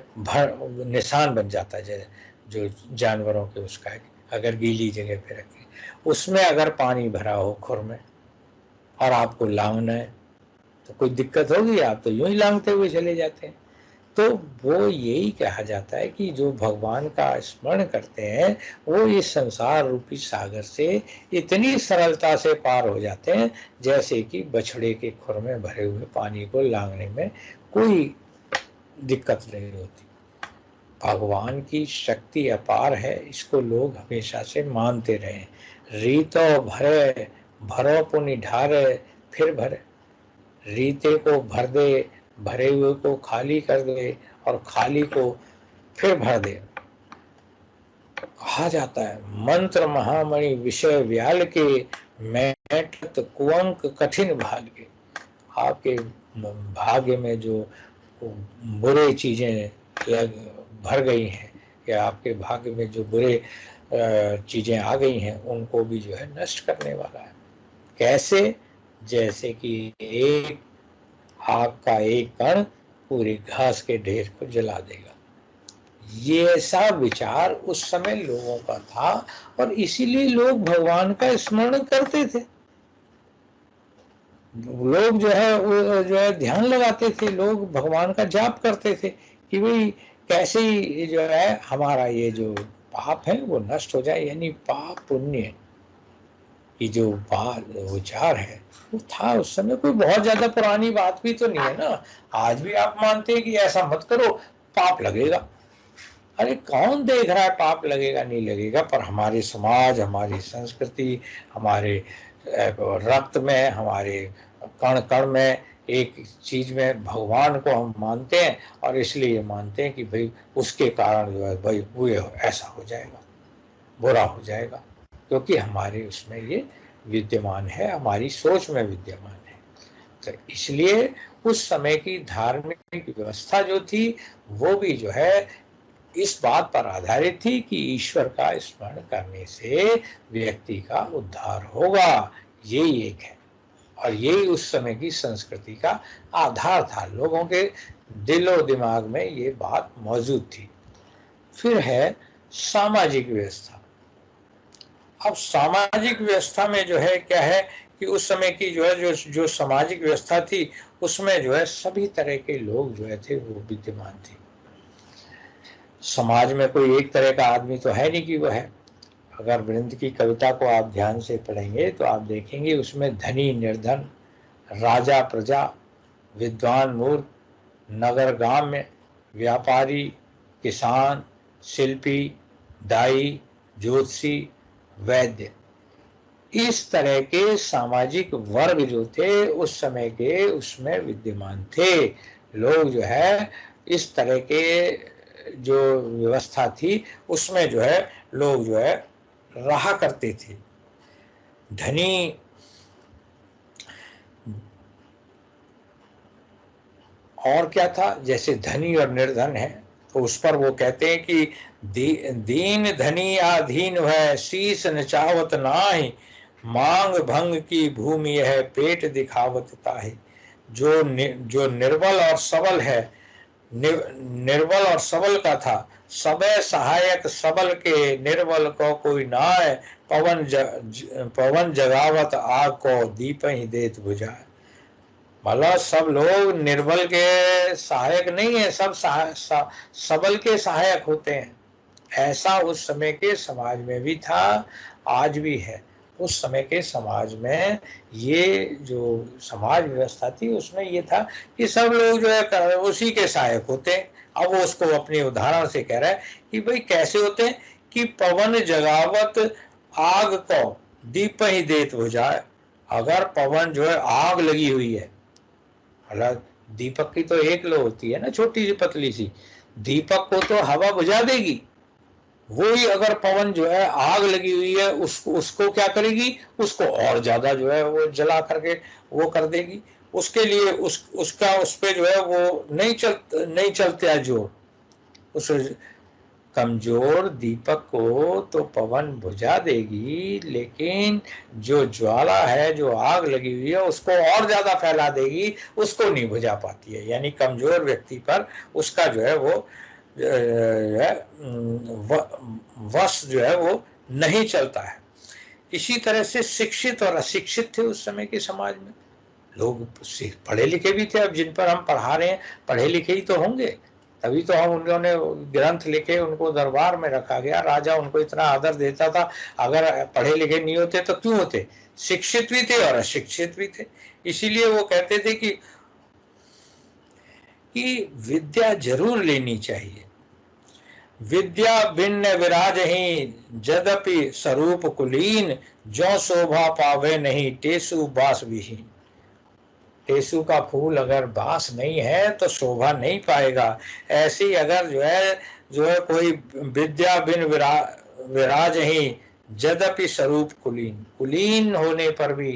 निशान बन जाता है, जो जानवरों के उसका है। अगर गीली जगह पे रखे, उसमें अगर पानी भरा हो खुर में और आपको लांघना है तो कोई दिक्कत होगी? आप तो यूं ही लांघते हुए चले जाते हैं। तो वो यही कहा जाता है कि जो भगवान का स्मरण करते हैं वो इस संसार रूपी सागर से इतनी सरलता से पार हो जाते हैं जैसे कि बछड़े के खुर में भरे हुए पानी को लांघने में कोई दिक्कत नहीं होती। भगवान की शक्ति अपार है, इसको लोग हमेशा से मानते रहे। रीतो भरे भरो पुनि ढारे फिर भरे, रीते को भर दे, भरे हुए को खाली कर दे और खाली को फिर भर दे। कहा जाता है मंत्र महामणि विषय व्याल के, मैटत कुअंक कठिन भाग के। आपके भाग्य में जो बुरे चीजें भर गई हैं या आपके भाग्य में जो बुरे चीजें आ गई हैं उनको भी जो है नष्ट करने वाला है। कैसे? जैसे कि एक आग का एक कण पूरी घास के ढेर को जला देगा। ये ऐसा विचार उस समय लोगों का था और इसीलिए लोग भगवान का स्मरण करते थे। लोग जो है वो जो है ध्यान लगाते थे, लोग भगवान का जाप करते थे कि भाई कैसे ही जो है हमारा ये जो पाप है वो नष्ट हो जाए। यानी पाप पुण्य की जो बात विचार है वो था उस समय। कोई बहुत ज्यादा पुरानी बात भी तो नहीं है ना। आज भी आप मानते हैं कि ऐसा मत करो, पाप लगेगा। अरे कौन देख रहा है पाप लगेगा नहीं लगेगा, पर हमारे समाज, हमारी संस्कृति, हमारे रक्त में, हमारे कण कण में एक चीज में भगवान को हम मानते हैं और इसलिए मानते हैं कि भाई उसके कारण जो है भाई वो ऐसा हो जाएगा, बुरा हो जाएगा, क्योंकि हमारे उसमें ये विद्यमान है, हमारी सोच में विद्यमान है। तो इसलिए उस समय की धार्मिक व्यवस्था जो थी वो भी जो है इस बात पर आधारित थी कि ईश्वर का स्मरण करने से व्यक्ति का उद्धार होगा। यही एक है और यही उस समय की संस्कृति का आधार था। लोगों के दिलो दिमाग में ये बात मौजूद थी। फिर है सामाजिक व्यवस्था। अब सामाजिक व्यवस्था में जो है क्या है कि उस समय की जो है जो सामाजिक व्यवस्था थी उसमें जो है सभी तरह के लोग जो है थे वो विद्यमान थे। समाज में कोई एक तरह का आदमी तो है नहीं कि वो है। अगर वृंद की कविता को आप ध्यान से पढ़ेंगे तो आप देखेंगे उसमें धनी निर्धन, राजा प्रजा, विद्वान मूर्ख, नगर ग्राम्य, व्यापारी, किसान, शिल्पी, दाई, ज्योतिषी, वैद्य, इस तरह के सामाजिक वर्ग जो थे उस समय के उसमें विद्यमान थे। लोग जो है इस तरह के जो व्यवस्था थी उसमें जो है लोग जो है रहा करते थे। धनी और क्या था, जैसे धनी और निर्धन है तो उस पर वो कहते हैं कि दीन धनी आधीन है, शीश नचावत नाहि, मांग भंग की भूमि है, पेट दिखावत ताहि। जो निर्बल और सबल है, निर्बल और सबल का था, सबे सहायक सबल के, निर्बल को कोई नाय, पवन जगावत आग को, दीप ही देत बुझाए। मतलब सब लोग निर्बल के सहायक नहीं है, सब सबल के सहायक होते हैं। ऐसा उस समय के समाज में भी था, आज भी है। उस समय के समाज में ये जो समाज व्यवस्था थी उसमें ये था कि सब लोग जो है उसी के सहायक होते हैं। अब वो उसको अपने उदाहरण से कह रहा है कि भाई कैसे होते हैं कि पवन जगावत आग को, दीप ही देत बुझाए। अगर पवन जो है आग लगी हुई है, हालांकि दीपक की तो एक लो होती है ना, छोटी सी पतली सी, दीपक को तो हवा बुझा देगी। वही अगर पवन जो है आग लगी हुई है उसको क्या करेगी, उसको और ज्यादा जो है वो जला करके वो कर देगी। उसके लिए उसका उस पे जो है वो नहीं चलते है जो उस कमजोर दीपक को तो पवन बुझा देगी, लेकिन जो ज्वाला है, जो आग लगी हुई है, उसको और ज्यादा फैला देगी, उसको नहीं बुझा पाती है। यानी कमजोर व्यक्ति पर उसका जो है वो वश जो है वो नहीं चलता है। इसी तरह से शिक्षित और अशिक्षित थे उस समय के समाज में। लोग पढ़े लिखे भी थे, अब जिन पर हम पढ़ा रहे हैं पढ़े लिखे ही तो होंगे, तभी तो हम उन्होंने ग्रंथ लिखे, उनको दरबार में रखा गया, राजा उनको इतना आदर देता था। अगर पढ़े लिखे नहीं होते तो क्यों होते, शिक्षित भी थे और अशिक्षित भी थे। इसीलिए वो कहते थे कि विद्या जरूर लेनी चाहिए। विद्या भिन्न विराज ही, जदपि स्वरूप कुलीन, जो शोभा पावे नहीं, टेसु बास विहीन। टेसु का फूल अगर बास नहीं है तो शोभा नहीं पाएगा। ऐसी अगर जो है कोई विद्या बिन विराज ही, जदपि स्वरूप कुलीन, कुलीन होने पर भी,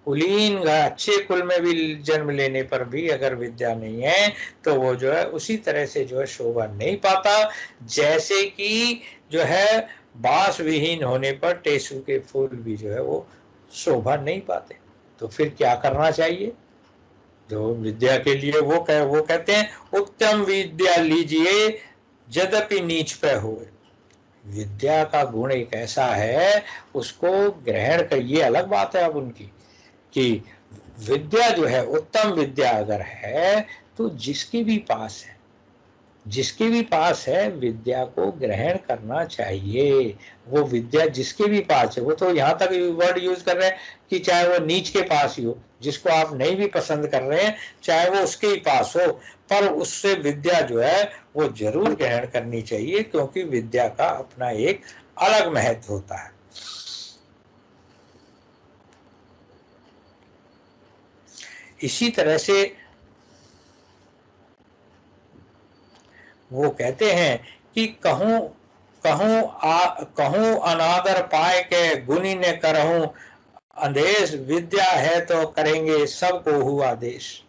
कुलीन अच्छे कुल में भी जन्म लेने पर भी अगर विद्या नहीं है तो वो जो है उसी तरह से जो है शोभा नहीं पाता, जैसे कि जो है बास विहीन होने पर टेसु के फूल भी जो है वो शोभा नहीं पाते। तो फिर क्या करना चाहिए, जो विद्या के लिए वो कहते हैं उत्तम विद्या लीजिए, यद्यपि नीच पे होए। विद्या का गुण एक ऐसा है, उसको ग्रहण कर, ये अलग बात है अब उनकी, कि विद्या जो है, उत्तम विद्या अगर है तो जिसके भी पास है, जिसके भी पास है विद्या को ग्रहण करना चाहिए। वो विद्या जिसके भी पास है, वो तो यहाँ तक वर्ड यूज कर रहे हैं कि चाहे वो नीच के पास ही हो, जिसको आप नहीं भी पसंद कर रहे हैं, चाहे वो उसके ही पास हो, पर उससे विद्या जो है वो जरूर ग्रहण करनी चाहिए, क्योंकि विद्या का अपना एक अलग महत्व होता है। इसी तरह से वो कहते हैं कि कहूं कहूं अनादर पाए के गुनी ने करहूं आदेश, विद्या है तो करेंगे सबको हुआ आदेश।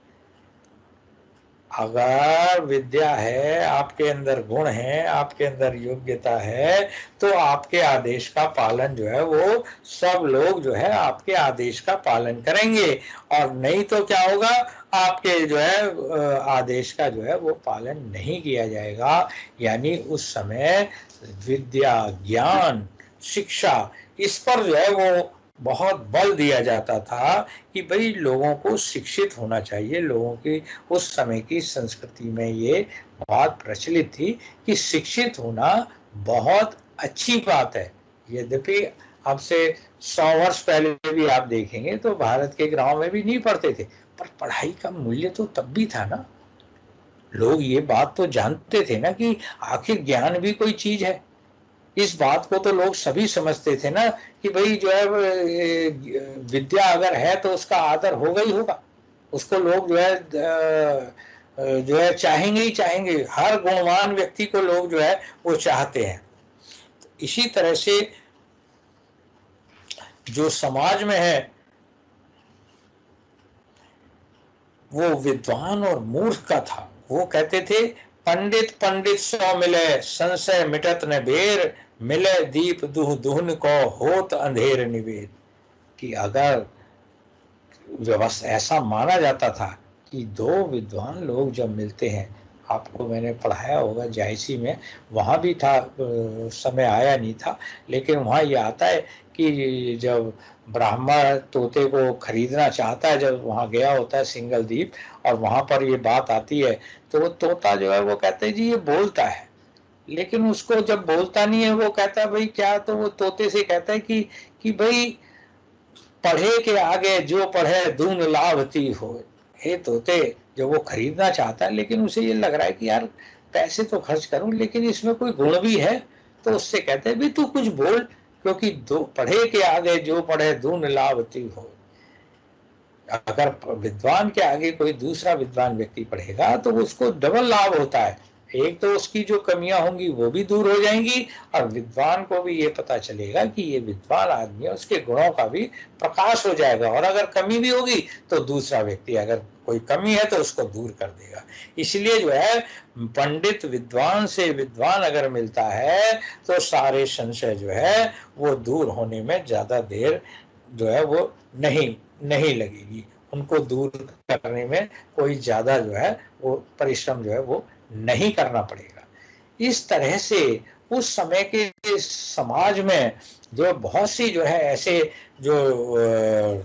अगर विद्या है, आपके अंदर गुण है, आपके अंदर योग्यता है, तो आपके आदेश का पालन जो है वो सब लोग जो है आपके आदेश का पालन करेंगे, और नहीं तो क्या होगा, आपके जो है आदेश का जो है वो पालन नहीं किया जाएगा। यानी उस समय विद्या, ज्ञान, शिक्षा, इस पर जो है वो बहुत बल दिया जाता था कि भाई लोगों को शिक्षित होना चाहिए। लोगों की उस समय की संस्कृति में ये बात प्रचलित थी कि शिक्षित होना बहुत अच्छी बात है। यद्यपि अब से 100 वर्ष पहले भी आप देखेंगे तो भारत के गांव में भी नहीं पढ़ते थे, पर पढ़ाई का मूल्य तो तब भी था ना। लोग ये बात तो जानते थे ना कि आखिर ज्ञान भी कोई चीज है। इस बात को तो लोग सभी समझते थे ना कि भाई जो है विद्या अगर है तो उसका आदर होगा ही होगा, उसको लोग जो है चाहेंगे ही चाहेंगे। हर गुणवान व्यक्ति को लोग जो है वो चाहते हैं। इसी तरह से जो समाज में है वो विद्वान और मूर्ख का था। वो कहते थे पंडित पंडित सौ मिले, संशय मिटत न बेर, मिले दीप दुह दुहन को होत अंधेर निवेद। कि अगर व्यवस्था ऐसा माना जाता था कि दो विद्वान लोग जब मिलते हैं, आपको मैंने पढ़ाया होगा जायसी में, वहाँ भी था, समय आया नहीं था, लेकिन वहाँ ये आता है कि जब ब्राह्मण तोते को खरीदना चाहता है, जब वहाँ गया होता है सिंगल द्वीप, और वहाँ पर ये बात आती है, तो वो तोता जो है वो कहते हैं जी ये बोलता है, लेकिन उसको जब बोलता नहीं है वो कहता है भाई क्या, तो वो तोते से कहता है कि भाई पढ़े के आगे जो पढ़े दून लाभती हो। हे तोते, जो वो खरीदना चाहता है लेकिन उसे ये लग रहा है कि यार पैसे तो खर्च करूं लेकिन इसमें कोई गुण भी है, तो उससे कहते हैं भी तू कुछ बोल, क्योंकि दो पढ़े के आगे जो पढ़े दून लाभती हो। अगर विद्वान के आगे कोई दूसरा विद्वान व्यक्ति पढ़ेगा तो उसको डबल लाभ होता है। एक तो उसकी जो कमियां होंगी वो भी दूर हो जाएंगी, और विद्वान को भी ये पता चलेगा कि ये विद्वान आदमी है, उसके गुणों का भी प्रकाश हो जाएगा। और अगर कमी भी होगी तो दूसरा व्यक्ति अगर कोई कमी है तो उसको दूर कर देगा। इसलिए जो है पंडित विद्वान से विद्वान अगर मिलता है तो सारे संशय जो है वो दूर होने में ज्यादा देर जो है वो नहीं लगेगी। उनको दूर करने में कोई ज्यादा जो है वो परिश्रम जो है वो नहीं करना पड़ेगा। इस तरह से उस समय के समाज में जो बहुत सी जो है ऐसे जो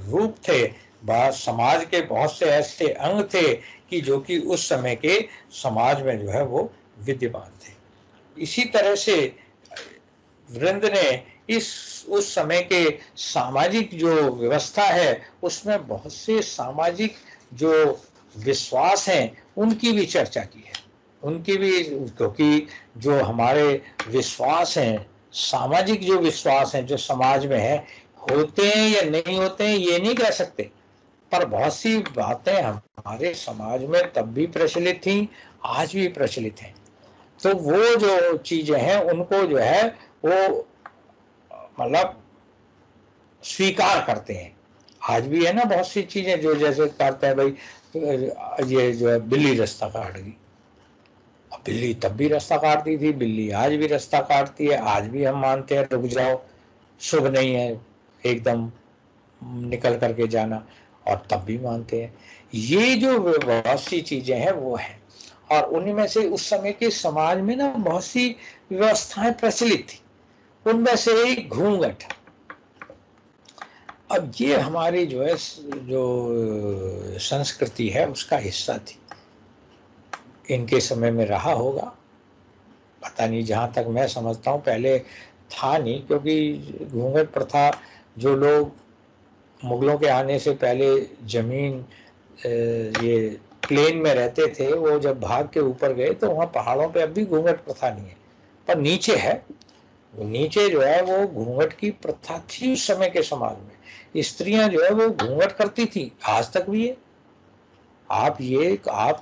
रूप थे, समाज के बहुत से ऐसे अंग थे कि जो कि उस समय के समाज में जो है वो विद्यमान थे। इसी तरह से वृंद ने उस समय के सामाजिक जो व्यवस्था है उसमें बहुत से सामाजिक जो विश्वास हैं उनकी भी चर्चा की है। उनकी भी, क्योंकि जो हमारे विश्वास हैं, सामाजिक जो विश्वास हैं जो समाज में है, होते हैं या नहीं होते हैं ये नहीं कह सकते, पर बहुत सी बातें हमारे समाज में तब भी प्रचलित थी, आज भी प्रचलित हैं। तो वो जो चीजें हैं उनको जो है वो मतलब स्वीकार करते हैं। आज भी है ना बहुत सी चीजें जो जैसे करते हैं भाई ये जो है बिल्ली रास्ता काट गई, बिल्ली तब भी रास्ता काटती थी, बिल्ली आज भी रास्ता काटती है, आज भी हम मानते हैं रुक जाओ, शुभ नहीं है एकदम निकल करके जाना, और तब भी मानते हैं। ये जो बहुत सी चीजें हैं वो है। और उन्हीं में से उस समय के समाज में ना बहुत सी व्यवस्थाएं प्रचलित थी, उनमें से एक घूंघट। अब ये हमारी जो है जो संस्कृति है उसका हिस्सा थी, इनके समय में रहा होगा, पता नहीं, जहाँ तक मैं समझता हूँ पहले था नहीं, क्योंकि घूंघट प्रथा जो लोग मुगलों के आने से पहले जमीन ये प्लेन में रहते थे, वो जब भाग के ऊपर गए तो वहाँ पहाड़ों पे अब भी घूंघट प्रथा नहीं है, पर नीचे है। वो नीचे जो है वो घूंघट की प्रथा थी उस समय के समाज में, स्त्रियां जो है वो घूंघट करती थी, आज तक भी है। आप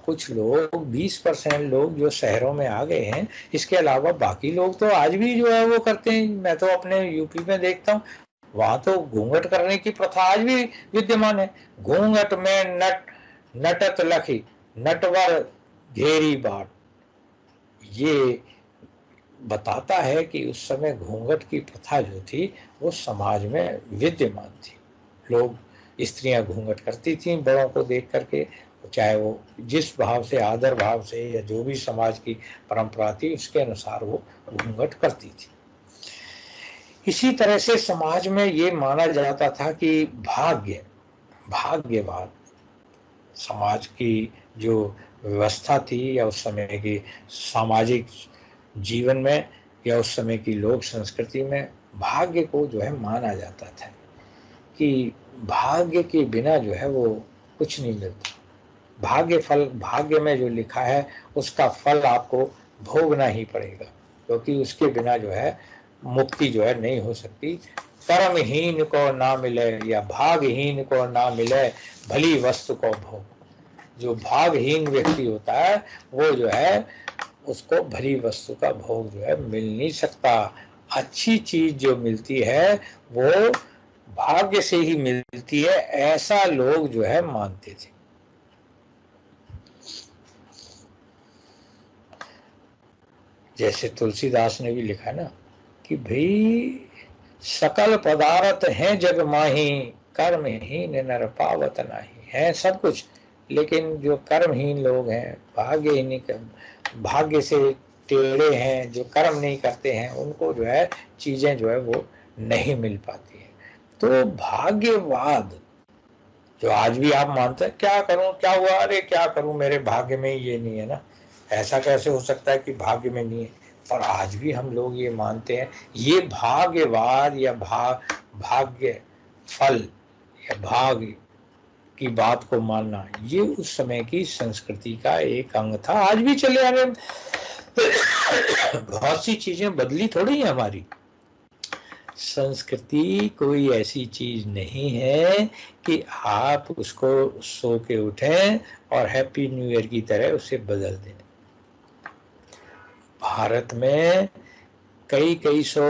कुछ लोग 20% लोग जो शहरों में आ गए हैं, इसके अलावा बाकी लोग तो आज भी जो है वो करते हैं। मैं तो अपने यूपी में देखता हूँ, वहां तो घूंघट करने की प्रथा आज भी विद्यमान है। घूंघट में नटत लखी नटवर घेरी बाट, ये बताता है कि उस समय घूंघट की प्रथा जो थी वो समाज में विद्यमान थी। लोग, स्त्रियां घूंघट करती थीं बड़ों को देख करके, चाहे वो जिस भाव से, आदर भाव से, या जो भी समाज की परंपरा थी उसके अनुसार वो घूंघट करती थी। इसी तरह से समाज में ये माना जाता था कि भाग्यवाद समाज की जो व्यवस्था थी, या उस समय की सामाजिक जीवन में, या उस समय की लोक संस्कृति में भाग्य को जो है माना जाता था कि भाग्य के बिना जो है वो कुछ नहीं मिलता। भाग्य में जो लिखा है उसका फल आपको भोगना ही पड़ेगा, क्योंकि उसके बिना जो है मुक्ति जो है नहीं हो सकती। कर्महीन को ना मिले या भागहीन को ना मिले भली वस्तु को भोग। जो भागहीन व्यक्ति होता है वो जो है उसको भली वस्तु का भोग जो है मिल नहीं सकता। अच्छी चीज जो मिलती है वो भाग्य से ही मिलती है, ऐसा लोग जो है मानते थे। जैसे तुलसीदास ने भी लिखा ना कि भाई सकल पदार्थ हैं जग माही, कर्महीन नर पावत नाही। है सब कुछ, लेकिन जो कर्महीन लोग हैं, भाग्य से टेढ़े हैं, जो कर्म नहीं करते हैं, उनको जो है चीजें जो है वो नहीं मिल पाती है। तो भाग्यवाद जो आज भी आप मानते हैं, क्या करूं, क्या हुआ, अरे क्या करूं, मेरे भाग्य में ये नहीं है ना, ऐसा कैसे हो सकता है कि भाग्य में नहीं है। और आज भी हम लोग ये मानते हैं। ये भाग्यवाद या भाग्य फल या भाग्य की बात को मानना, ये उस समय की संस्कृति का एक अंग था, आज भी चले आ रहे। बहुत सी चीजें बदली थोड़ी है हमारी। संस्कृति कोई ऐसी चीज नहीं है कि आप उसको सो के उठें और हैप्पी न्यू ईयर की तरह उसे बदल दें। भारत में कई सौ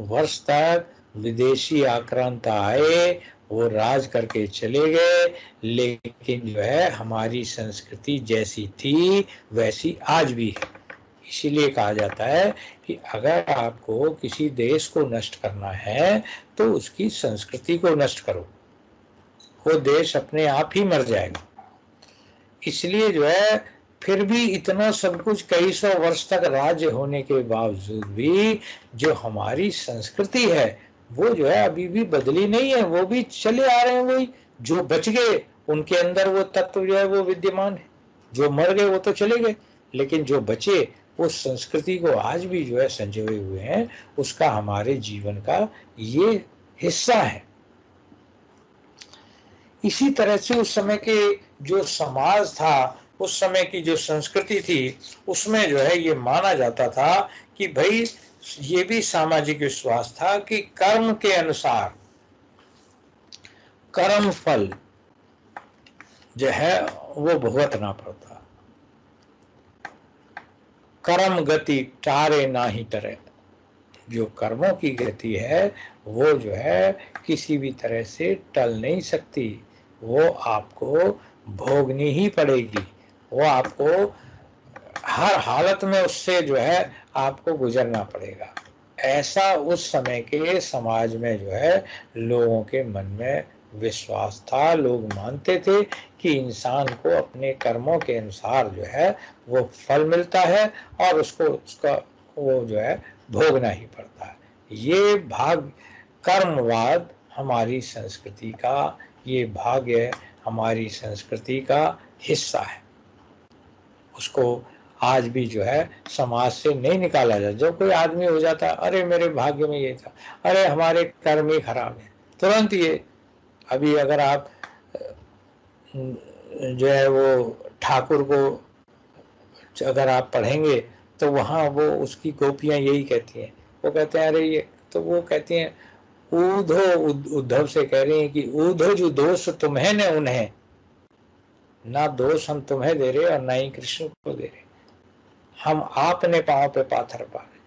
वर्ष तक विदेशी आक्रांत आए, वो राज करके चले गए, लेकिन जो है हमारी संस्कृति जैसी थी वैसी आज भी है। इसीलिए कहा जाता है कि अगर आपको किसी देश को नष्ट करना है तो उसकी संस्कृति को नष्ट करो, वो देश अपने आप ही मर जाएगा। इसलिए जो है फिर भी इतना सब कुछ कई सौ वर्ष तक राज्य होने के बावजूद भी जो हमारी संस्कृति है वो जो है अभी भी बदली नहीं है, वो भी चले आ रहे हैं। वही जो बच गए उनके अंदर वो तत्व जो है वो विद्यमान है। जो मर गए वो तो चले गए, लेकिन जो बचे उस संस्कृति को आज भी जो है संजोए हुए हैं, उसका हमारे जीवन का ये हिस्सा है। इसी तरह से उस समय के जो समाज था, उस समय की जो संस्कृति थी, उसमें जो है ये माना जाता था कि भाई ये भी सामाजिक विश्वास था कि कर्म के अनुसार कर्म फल जो है वो भुगतना पड़ता। कर्म गति टारे ना ही टरे, जो कर्मों की गति है वो जो है किसी भी तरह से टल नहीं सकती, वो आपको भोगनी ही पड़ेगी, वो आपको हर हालत में उससे जो है आपको गुजरना पड़ेगा। ऐसा उस समय के समाज में जो है लोगों के मन में विश्वास था, लोग मानते थे कि इंसान को अपने कर्मों के अनुसार जो है वो फल मिलता है और उसको उसका वो जो है भोगना ही पड़ता है। ये भाग कर्मवाद हमारी संस्कृति का, ये भाग्य हमारी संस्कृति का हिस्सा है। उसको आज भी जो है समाज से नहीं निकाला जाता। जब कोई आदमी हो जाता है, अरे मेरे भाग्य में ये था, अरे हमारे कर्म ही खराब है, तुरंत ये। अभी अगर आप जो है वो ठाकुर को अगर आप पढ़ेंगे तो वहाँ वो उसकी गोपियां यही कहती हैं, वो कहते हैं अरे ये, तो वो कहती हैं उद्धव से कह रही हैं कि ऊधो जो दोष तुम्हें न उन्हें, ना दोष हम तुम्हें दे रहे और ना ही कृष्ण को दे रहे, हम आपने पांव पे पाथर पा रहे,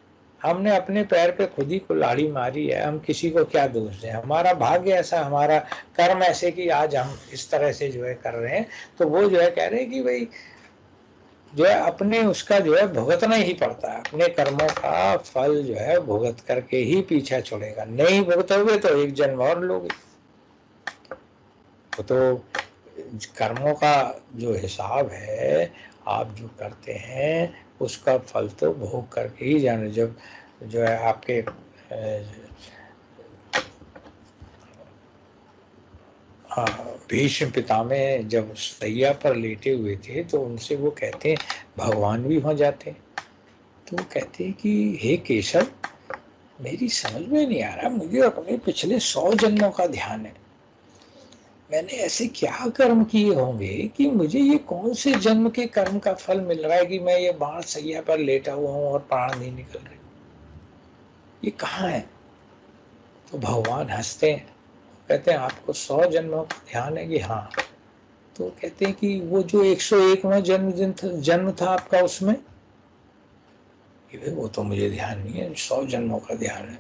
हमने अपने पैर पे खुद ही कुल्हाड़ी मारी है, हम किसी को क्या दोष दें। हमारा भाग्य ऐसा, हमारा कर्म ऐसे कि आज हम इस तरह से जो है कर रहे हैं। तो वो जो है कह रहे हैं कि भाई जो है अपने उसका जो है भुगतना ही पड़ता है, अपने कर्मों का फल जो है भुगत करके ही पीछा छोड़ेगा। नहीं भुगतोगे तो एक जन्म और लोगे। तो कर्मों का जो हिसाब है आप जो करते हैं उसका फल तो भोग करके ही जाने। जब जो है आपके भीष्म पितामह जब सैया पर लेटे हुए थे तो उनसे वो कहते हैं, भगवान भी वहां जाते हैं, तो वो कहते हैं कि हे केशव, मेरी समझ में नहीं आ रहा, मुझे अपने पिछले 100 जन्मों का ध्यान है, मैंने ऐसे क्या कर्म किए होंगे कि मुझे ये कौन से जन्म के कर्म का फल मिल रहा है कि मैं ये बाण सैया पर लेटा हुआ हूं और प्राण नहीं निकल रहे, ये कहाँ है। तो भगवान हंसते हैं, कहते हैं आपको 100 जन्मों का ध्यान है कि हाँ। तो कहते हैं कि वो जो 101वां जन्म था आपका, उसमें वो तो मुझे ध्यान नहीं है, 100 जन्मों का ध्यान है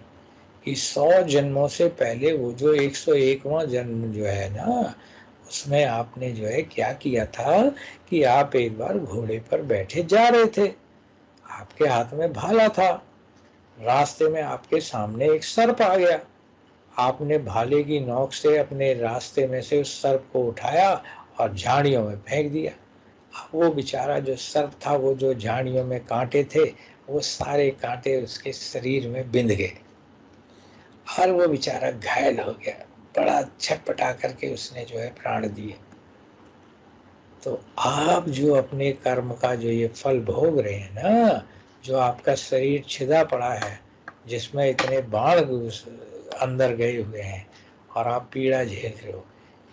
कि 100 जन्मों से पहले वो जो 101वां जन्म जो है ना, उसमें आपने जो है क्या किया था कि आप एक बार घोड़े पर बैठे जा रहे थे, आपके हाथ में भाला था, रास्ते में आपके सामने एक सर्प आ गया, आपने भाले की नोक से अपने रास्ते में से उस सर्प को उठाया और झाड़ियों में फेंक दिया। वो बेचारा जो सर्प था, वो जो झाड़ियों में कांटे थे, वो सारे कांटे उसके शरीर में बिंध गए और वो बेचारा घायल हो गया, बड़ा छटपटा करके उसने जो है प्राण दिए। तो आप जो अपने कर्म का जो ये फल भोग रहे हैं ना, जो आपका शरीर छिदा पड़ा है, जिसमें इतने बाण अंदर गए हुए हैं और आप पीड़ा झेल रहे हो,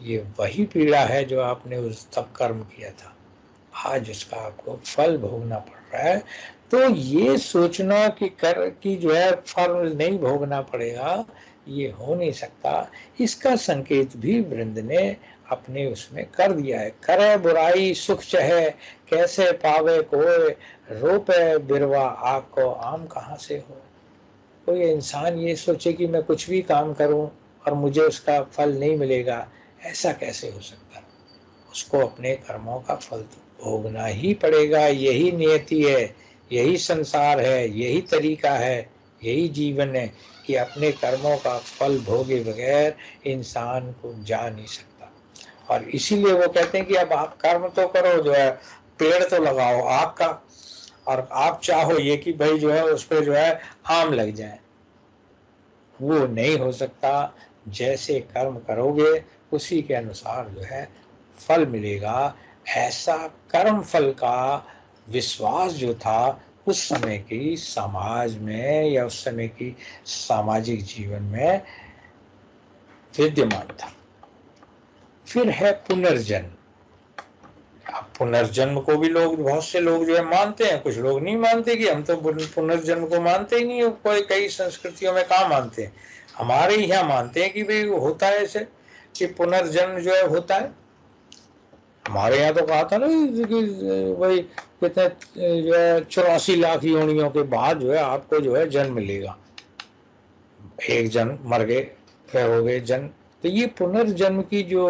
ये वही पीड़ा है जो आपने उस तब कर्म किया था, आज उसका आपको फल भोगना पड़ रहा है। तो ये सोचना कि जो है फल नहीं भोगना पड़ेगा, ये हो नहीं सकता। इसका संकेत भी वृंद ने अपने उसमें कर दिया है। करे बुराई सुख चहे, कैसे पावे कोई, रोपे बिरवा आपको आम कहाँ से हो। कोई इंसान ये सोचे कि मैं कुछ भी काम करूं और मुझे उसका फल नहीं मिलेगा, ऐसा कैसे हो सकता है। उसको अपने कर्मों का फल तो भोगना ही पड़ेगा। यही नियति है, यही संसार है, यही तरीका है, यही जीवन है कि अपने कर्मों का फल भोगे बगैर इंसान को जा नहीं सकता। और इसीलिए वो कहते हैं कि अब आप कर्म तो करो, जो है पेड़ तो लगाओ आग का, और आप चाहो ये कि भाई जो है उस पर जो है आम लग जाए, वो नहीं हो सकता। जैसे कर्म करोगे उसी के अनुसार जो है फल मिलेगा। ऐसा कर्म फल का विश्वास जो था उस समय की समाज में या उस समय की सामाजिक जीवन में विद्यमान था। फिर है पुनर्जन्म। अब पुनर्जन्म को भी लोग, बहुत से लोग जो है मानते हैं, कुछ लोग नहीं मानते कि हम तो पुनर्जन्म को मानते ही नहीं। कोई कई संस्कृतियों में कहाँ मानते हैं, हमारे यहाँ मानते हैं कि भाई होता है ऐसे कि पुनर्जन्म जो है होता है। हमारे यहाँ तो कहा था ना कि भाई कितने जो है 84 लाख योनियों के बाद जो है आपको जो है जन्म मिलेगा, एक जन्म मर गए फिर हो गए जन्म। तो ये पुनर्जन्म की जो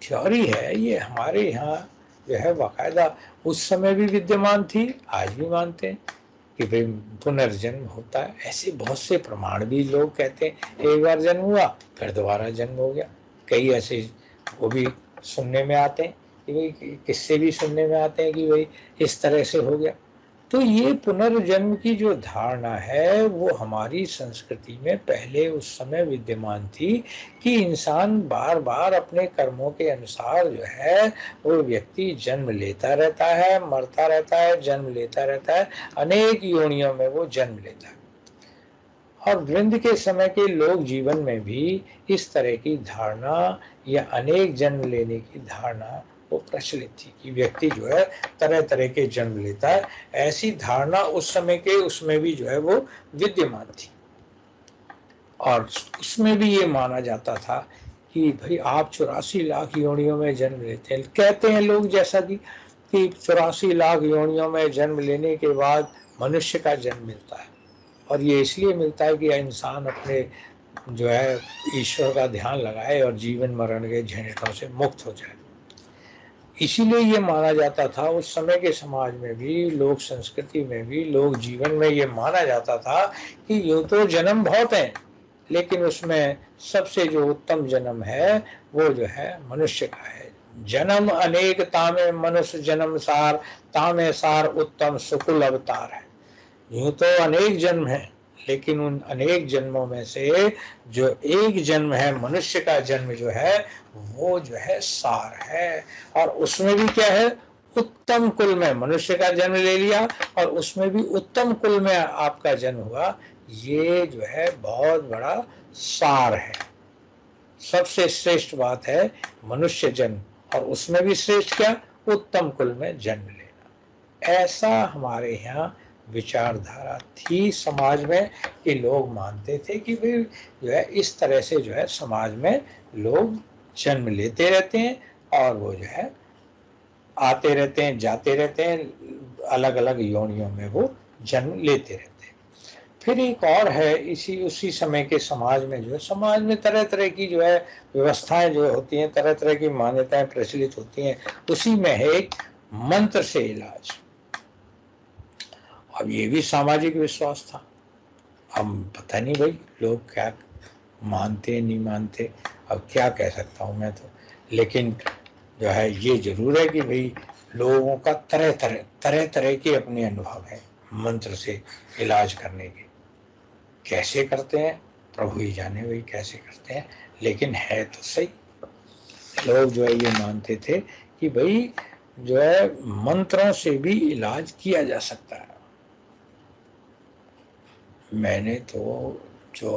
थ्योरी है, ये हमारे यहाँ जो है बाकायदा उस समय भी विद्यमान थी, आज भी मानते हैं कि भाई पुनर्जन्म होता है। ऐसे बहुत से प्रमाण भी लोग कहते हैं, एक बार जन्म हुआ फिर दोबारा जन्म हो गया। कई ऐसे वो भी सुनने में आते हैं कि भाई किस्से भी सुनने में आते हैं कि भाई इस तरह से हो गया। तो ये पुनर्जन्म की जो धारणा है वो हमारी संस्कृति में पहले उस समय विद्यमान थी कि इंसान बार बार अपने कर्मों के अनुसार जो है वो व्यक्ति जन्म लेता रहता है, मरता रहता है, जन्म लेता रहता है, अनेक योनियों में वो जन्म लेता है। और वृंद के समय के लोक जीवन में भी इस तरह की धारणा या अनेक जन्म लेने की धारणा वो प्रचलित थी कि व्यक्ति जो है तरह तरह के जन्म लेता है। ऐसी धारणा उस समय के उसमें भी जो है वो विद्यमान थी। और उसमें भी ये माना जाता था कि भाई आप 84 लाख योनियों में जन्म लेते हैं, कहते हैं लोग, जैसा कि 84 लाख योनियों में जन्म लेने के बाद मनुष्य का जन्म मिलता है। और ये इसलिए मिलता है कि इंसान अपने जो है ईश्वर का ध्यान लगाए और जीवन मरण के झंझटों से मुक्त हो जाए। इसीलिए ये माना जाता था उस समय के समाज में भी, लोक संस्कृति में भी, लोक जीवन में ये माना जाता था कि यूं तो जन्म बहुत हैं, लेकिन उसमें सबसे जो उत्तम जन्म है वो जो है मनुष्य का है। जन्म अनेक तामे मनुष्य जन्म सार, तामे सार उत्तम सुकुल अवतार है। यूं तो अनेक जन्म है, लेकिन उन अनेक जन्मों में से जो एक जन्म है मनुष्य का जन्म जो है वो जो है सार है। और उसमें भी क्या है, उत्तम कुल में मनुष्य का जन्म ले लिया और उसमें भी उत्तम कुल में आपका जन्म हुआ, ये जो है बहुत बड़ा सार है। सबसे श्रेष्ठ बात है मनुष्य जन्म, और उसमें भी श्रेष्ठ क्या, उत्तम कुल में जन्म लेना। ऐसा हमारे यहाँ विचारधारा थी समाज में कि लोग मानते थे कि भाई जो है इस तरह से जो है समाज में लोग जन्म लेते रहते हैं और वो जो है आते रहते हैं, जाते रहते हैं, अलग अलग योनियों में वो जन्म लेते रहते हैं। फिर एक और है, उसी समय के समाज में जो है, समाज में तरह तरह की जो है व्यवस्थाएं जो होती हैं, तरह तरह की मान्यताएं प्रचलित होती हैं। उसी में है एक मंत्र से इलाज। अब ये भी सामाजिक विश्वास था। अब पता नहीं भाई लोग क्या मानते नहीं मानते, अब क्या कह सकता हूँ मैं तो। लेकिन जो है ये जरूर है कि भाई लोगों का तरह तरह के अपने अनुभव है मंत्र से इलाज करने के। कैसे करते हैं प्रभु ही जाने भाई कैसे करते हैं, लेकिन है तो सही। लोग जो है ये मानते थे कि भाई जो है मंत्रों से भी इलाज किया जा सकता है। मैंने तो जो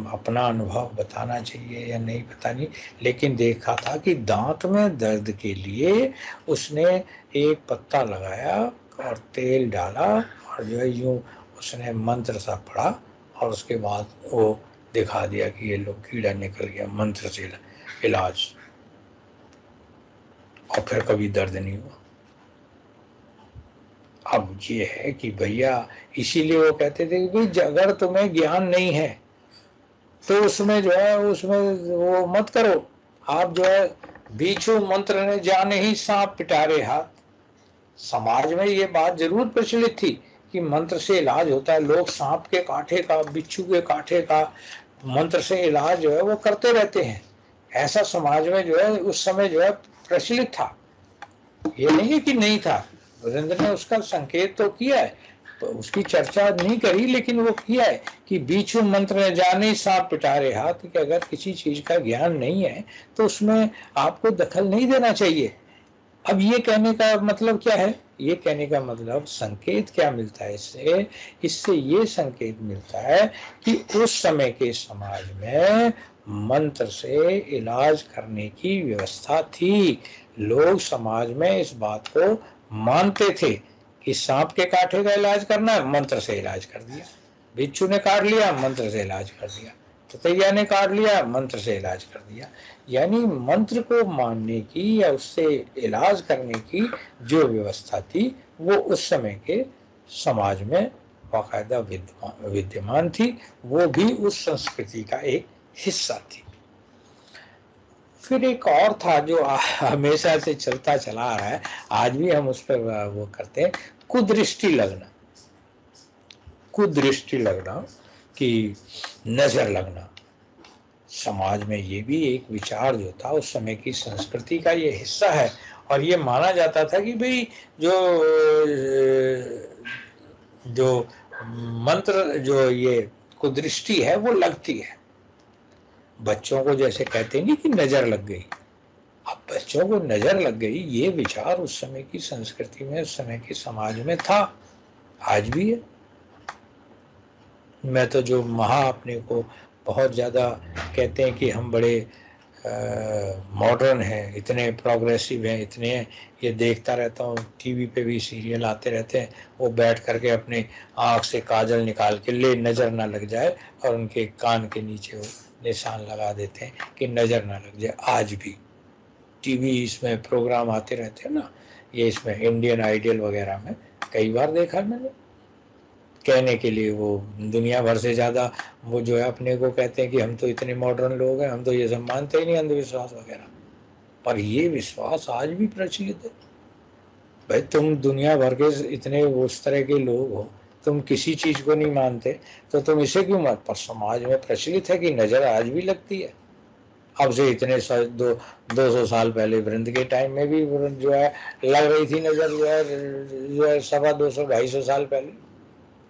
अपना अनुभव बताना चाहिए या नहीं पता नहीं, लेकिन देखा था कि दांत में दर्द के लिए उसने एक पत्ता लगाया और तेल डाला और जो है यूं उसने मंत्र सा पढ़ा और उसके बाद वो दिखा दिया कि ये लोग कीड़ा निकल गया, मंत्र से इलाज, और फिर कभी दर्द नहीं हुआ। अब ये है कि भैया इसीलिए वो कहते थे कि भाई अगर तुम्हें ज्ञान नहीं है तो उसमें जो है उसमें वो मत करो। आप जो है बीचू मंत्र ने जाने ही सांप पिटारे हाथ। समाज में ये बात जरूर प्रचलित थी कि मंत्र से इलाज होता है। लोग सांप के कांटे का, बिच्छू के कांटे का मंत्र से इलाज जो है वो करते रहते हैं। ऐसा समाज में जो है उस समय जो है प्रचलित था। ये नहीं है कि नहीं था, वीरेंद्र ने उसका संकेत तो किया है, तो उसकी चर्चा नहीं करी, लेकिन वो किया है कि बीचू मंत्र ने जाने सांप पिटारे हाथ, कि अगर किसी चीज का ज्ञान नहीं है तो उसमें आपको दखल नहीं देना चाहिए। अब ये कहने का मतलब क्या है, ये कहने का मतलब संकेत क्या मिलता है इससे, इससे ये संकेत मिलता है कि उस समय के समाज में मंत्र से इलाज करने की व्यवस्था थी। लोग समाज में इस बात को मानते थे कि सांप के कांटे का इलाज करना है, मंत्र से इलाज कर दिया। बिच्छू ने काट लिया, मंत्र से इलाज कर दिया। ततैया ने काट लिया, मंत्र से इलाज कर दिया। यानी मंत्र को मानने की या उससे इलाज करने की जो व्यवस्था थी वो उस समय के समाज में बाकायदा विद्यमान थी। वो भी उस संस्कृति का एक हिस्सा थी। फिर एक और था जो हमेशा से चलता चला आ रहा है, आज भी हम उस पर वो करते हैं, कुदृष्टि लगना। कुदृष्टि लगना कि नजर लगना। समाज में ये भी एक विचार जो था उस समय की संस्कृति का ये हिस्सा है। और ये माना जाता था कि भाई जो मंत्र जो ये कुदृष्टि है वो लगती है। बच्चों को जैसे कहते नहीं कि नजर लग गई, अब बच्चों को नजर लग गई, ये विचार उस समय की संस्कृति में, उस समय के समाज में था, आज भी है। मैं तो जो अपने को बहुत ज़्यादा कहते हैं कि हम बड़े मॉडर्न हैं, इतने प्रोग्रेसिव हैं, इतने ये देखता रहता हूँ, टीवी पे भी सीरियल आते रहते हैं, वो बैठ करके अपने आँख से काजल निकाल के ले नज़र ना लग जाए और उनके कान के नीचे वो निशान लगा देते हैं कि नज़र ना लग जाए। आज भी टीवी इसमें प्रोग्राम आते रहते हैं ना, ये इसमें इंडियन आइडल वगैरह में कई बार देखा मैंने। कहने के लिए वो दुनिया भर से ज़्यादा वो जो है अपने को कहते हैं कि हम तो इतने मॉडर्न लोग हैं, हम तो ये सब मानते ही नहीं, अंधविश्वास वगैरह। पर ये विश्वास आज भी प्रचलित है। भाई तुम दुनिया भर के इतने उस तरह के लोग हो, तुम किसी चीज़ को नहीं मानते तो तुम इसे क्यों मत, पर समाज में प्रचलित है कि नज़र आज भी लगती है। अब से इतने 200 साल पहले वृंद के टाइम में भी जो है लग रही थी नज़र, जो है 250-250 साल पहले,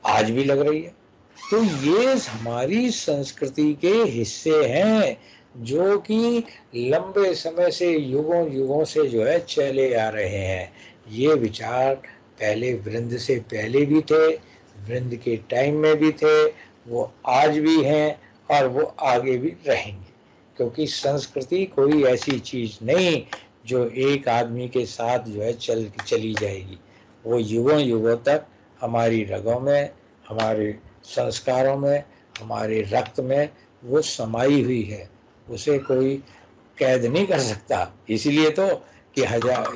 आज भी लग रही है। तो ये हमारी संस्कृति के हिस्से हैं जो कि लंबे समय से, युगों युगों से जो है चले आ रहे हैं। ये विचार पहले वृंद से पहले भी थे, वृंद के टाइम में भी थे, वो आज भी हैं और वो आगे भी रहेंगे। क्योंकि संस्कृति कोई ऐसी चीज नहीं जो एक आदमी के साथ जो है चली जाएगी। वो युगों युगों तक हमारी रगों में, हमारे संस्कारों में, हमारे रक्त में वो समाई हुई है, उसे कोई कैद नहीं कर सकता। इसीलिए तो कि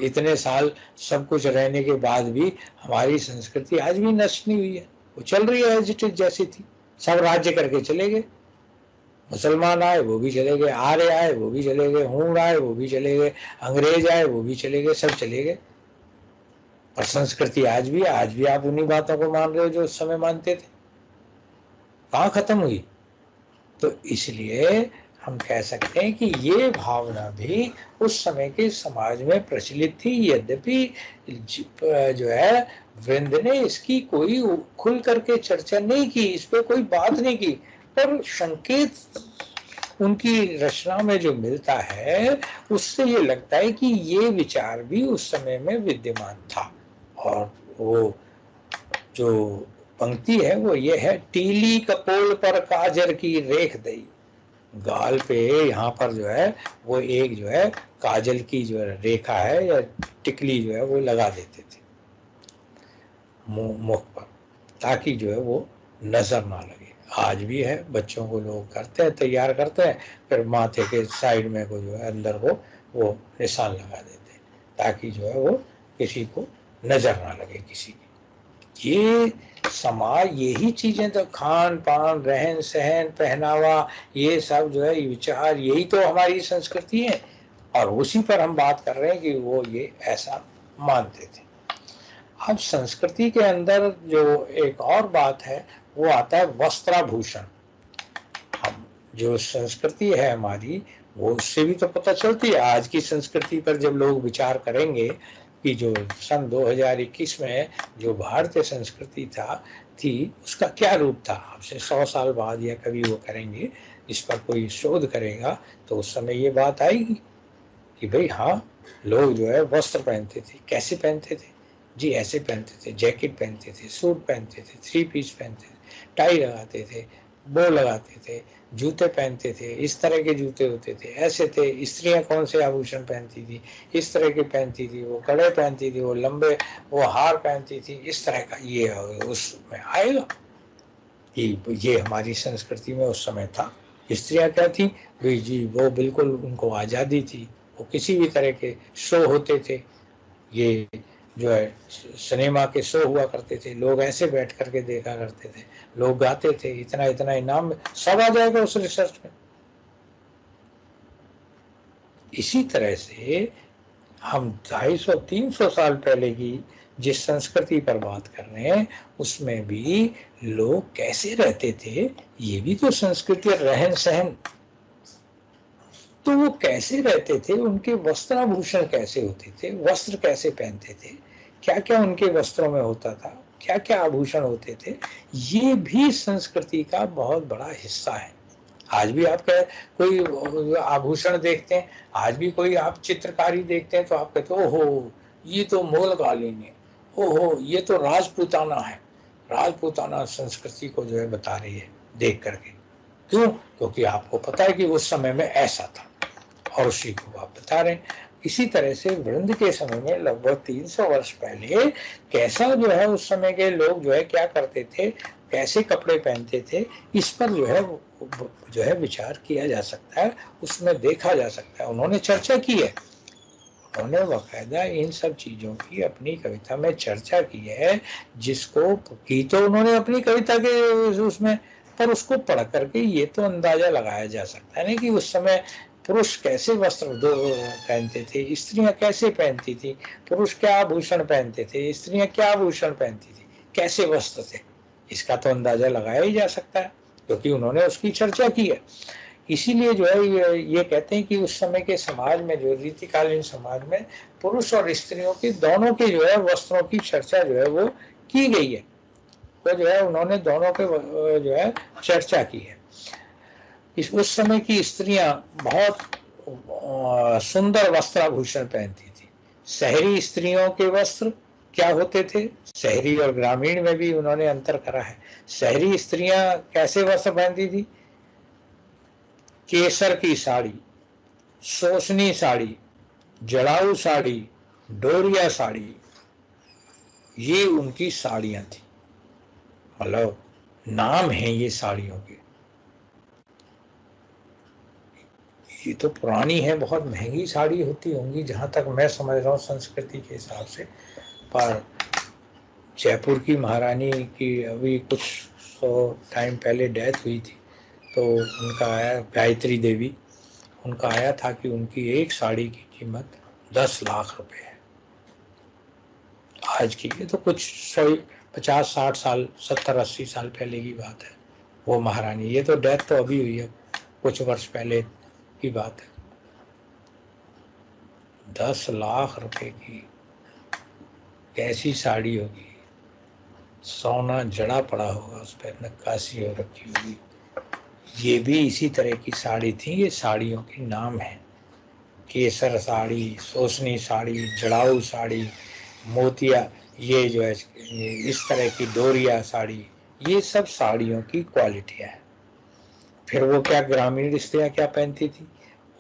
इतने साल सब कुछ रहने के बाद भी हमारी संस्कृति आज भी नष्ट नहीं हुई है, वो चल रही है एज इट इज जैसी थी। सब राज्य करके चले गए, मुसलमान आए वो भी चले गए, आर्य आए वो भी चले गए, हूण आए वो भी चले गए, अंग्रेज आए वो भी चले गए, सब चले गए। और संस्कृति आज भी आप उन्हीं बातों को मान रहे हो जो उस समय मानते थे, कहाँ खत्म हुई। तो इसलिए हम कह सकते हैं कि ये भावना भी उस समय के समाज में प्रचलित थी। यद्यपि जो है वृंद ने इसकी कोई खुल करके चर्चा नहीं की, इस पे कोई बात नहीं की, पर संकेत उनकी रचना में जो मिलता है उससे ये लगता है कि ये विचार भी उस समय में विद्यमान था। और वो जो पंक्ति है वो ये है, टीली कपोल पर काजर की रेख दई। गाल पे यहाँ पर जो है वो एक जो है काजल की जो रेखा है या टिकली जो है वो लगा देते थे मुख पर, ताकि जो है वो नजर ना लगे। आज भी है, बच्चों को लोग करते हैं, तैयार करते हैं, फिर माथे के साइड में को जो है अंदर को वो निशान लगा देते हैं ताकि जो है वो किसी को नजर ना लगे किसी की। ये समाज, यही चीजें तो खान पान, रहन सहन, पहनावा, ये सब जो है विचार, यही तो हमारी संस्कृति है। और उसी पर हम बात कर रहे हैं कि वो ये ऐसा मानते थे। अब संस्कृति के अंदर जो एक और बात है वो आता है वस्त्राभूषण। अब जो संस्कृति है हमारी वो उससे भी तो पता चलती है। आज की संस्कृति पर जब लोग विचार करेंगे कि जो सन 2021 में जो भारतीय संस्कृति थी उसका क्या रूप था, आपसे 100 साल बाद या कभी वो करेंगे, इस पर कोई शोध करेगा तो उस समय ये बात आएगी कि भाई हाँ, लोग जो है वस्त्र पहनते थे। कैसे पहनते थे जी? ऐसे पहनते थे, जैकेट पहनते थे, सूट पहनते थे, 3 पीस पहनते थे, टाई लगाते थे, बो लगाते थे, जूते पहनते थे, इस तरह के जूते होते थे, ऐसे थे। स्त्रियां कौन से आभूषण पहनती थी? इस तरह के पहनती थी, वो कड़े पहनती थी, वो लंबे वो हार पहनती थी, इस तरह का ये उसमें आएगा कि ये हमारी संस्कृति में उस समय था। स्त्रियां क्या थी भाई जी? वो बिल्कुल उनको आज़ादी थी, वो किसी भी तरह के शो होते थे, ये जो है सिनेमा के शो हुआ करते थे, लोग ऐसे बैठ करके देखा करते थे, लोग गाते थे, इतना इतना इनाम सब आ जाएगा उस रिसर्च में। इसी तरह से हम 250-300 साल पहले की जिस संस्कृति पर बात कर रहे हैं उसमें भी लोग कैसे रहते थे, ये भी तो संस्कृति, रहन सहन, तो वो कैसे रहते थे, उनके वस्त्राभूषण कैसे होते थे, वस्त्र कैसे पहनते थे, क्या क्या उनके वस्त्रों में होता था, क्या क्या आभूषण होते थे, ये भी संस्कृति का बहुत बड़ा हिस्सा है। आज भी आप कोई आभूषण देखते हैं, आज भी कोई आप चित्रकारी देखते हैं तो आप कहते हो ओहो ये तो मोलकालीन है, ओहो ये तो राजपूताना है, राजपूताना संस्कृति को जो है बता रही है देख करके। क्यों? क्योंकि आपको पता है कि उस समय में ऐसा था और उसी को आप बता रहे हैं। इसी तरह से वृंद के समय में लगभग 300 वर्ष पहले कैसा जो है उस समय के लोग जो है क्या करते थे, कैसे कपड़े पहनते थे, इस पर जो है विचार किया जा सकता है, उसमें देखा जा सकता है। उन्होंने चर्चा की है, उन्होंने बाकायदा इन सब चीजों की अपनी कविता में चर्चा की है, जिसको की तो उन्होंने अपनी कविता के उसमें, पर उसको पढ़ करके ये तो अंदाजा लगाया जा सकता है ना कि उस समय पुरुष कैसे वस्त्र पहनते थे, स्त्रियां कैसे पहनती थी, पुरुष क्या आभूषण पहनते थे, स्त्रियां क्या आभूषण पहनती थी, कैसे वस्त्र थे, इसका तो अंदाजा लगाया ही जा सकता है क्योंकि उन्होंने उसकी चर्चा की है। इसीलिए जो है ये कहते हैं कि उस समय के समाज में, जो रीतिकालीन समाज में पुरुष और स्त्रियों के दोनों के जो है वस्त्रों की चर्चा जो है वो की गई है, वो जो है उन्होंने दोनों के जो है चर्चा की है। उस समय की स्त्रियां बहुत सुंदर वस्त्राभूषण पहनती थी। शहरी स्त्रियों के वस्त्र क्या होते थे, शहरी और ग्रामीण में भी उन्होंने अंतर करा है। शहरी स्त्रियां कैसे वस्त्र पहनती थी, केसर की साड़ी, सोसनी साड़ी, जड़ाऊ साड़ी, डोरिया साड़ी, ये उनकी साड़ियां थी। मतलब नाम है ये साड़ियों के, ये तो पुरानी है, बहुत महंगी साड़ी होती होंगी जहां तक मैं समझ रहा हूँ संस्कृति के हिसाब से। पर जयपुर की महारानी की अभी कुछ 100 टाइम पहले डेथ हुई थी, तो उनका आया, गायत्री देवी, उनका आया था कि उनकी एक साड़ी की कीमत 10 लाख रुपए है आज की। ये तो कुछ 50-60 साल, 70-80 साल पहले की बात है वो महारानी। ये तो डेथ तो अभी हुई है, कुछ वर्ष पहले की बात है। 10 लाख रुपए की कैसी साड़ी होगी, सोना जड़ा पड़ा होगा, उस पर नक्काशी हो रखी होगी। ये भी इसी तरह की साड़ी थी। ये साड़ियों के नाम है, केसर साड़ी, सोसनी साड़ी, जड़ाऊ साड़ी, मोतिया, ये जो है इस तरह की डोरिया साड़ी, ये सब साड़ियों की क्वालिटियां हैं। फिर वो क्या ग्रामीण स्त्रियां क्या पहनती थी,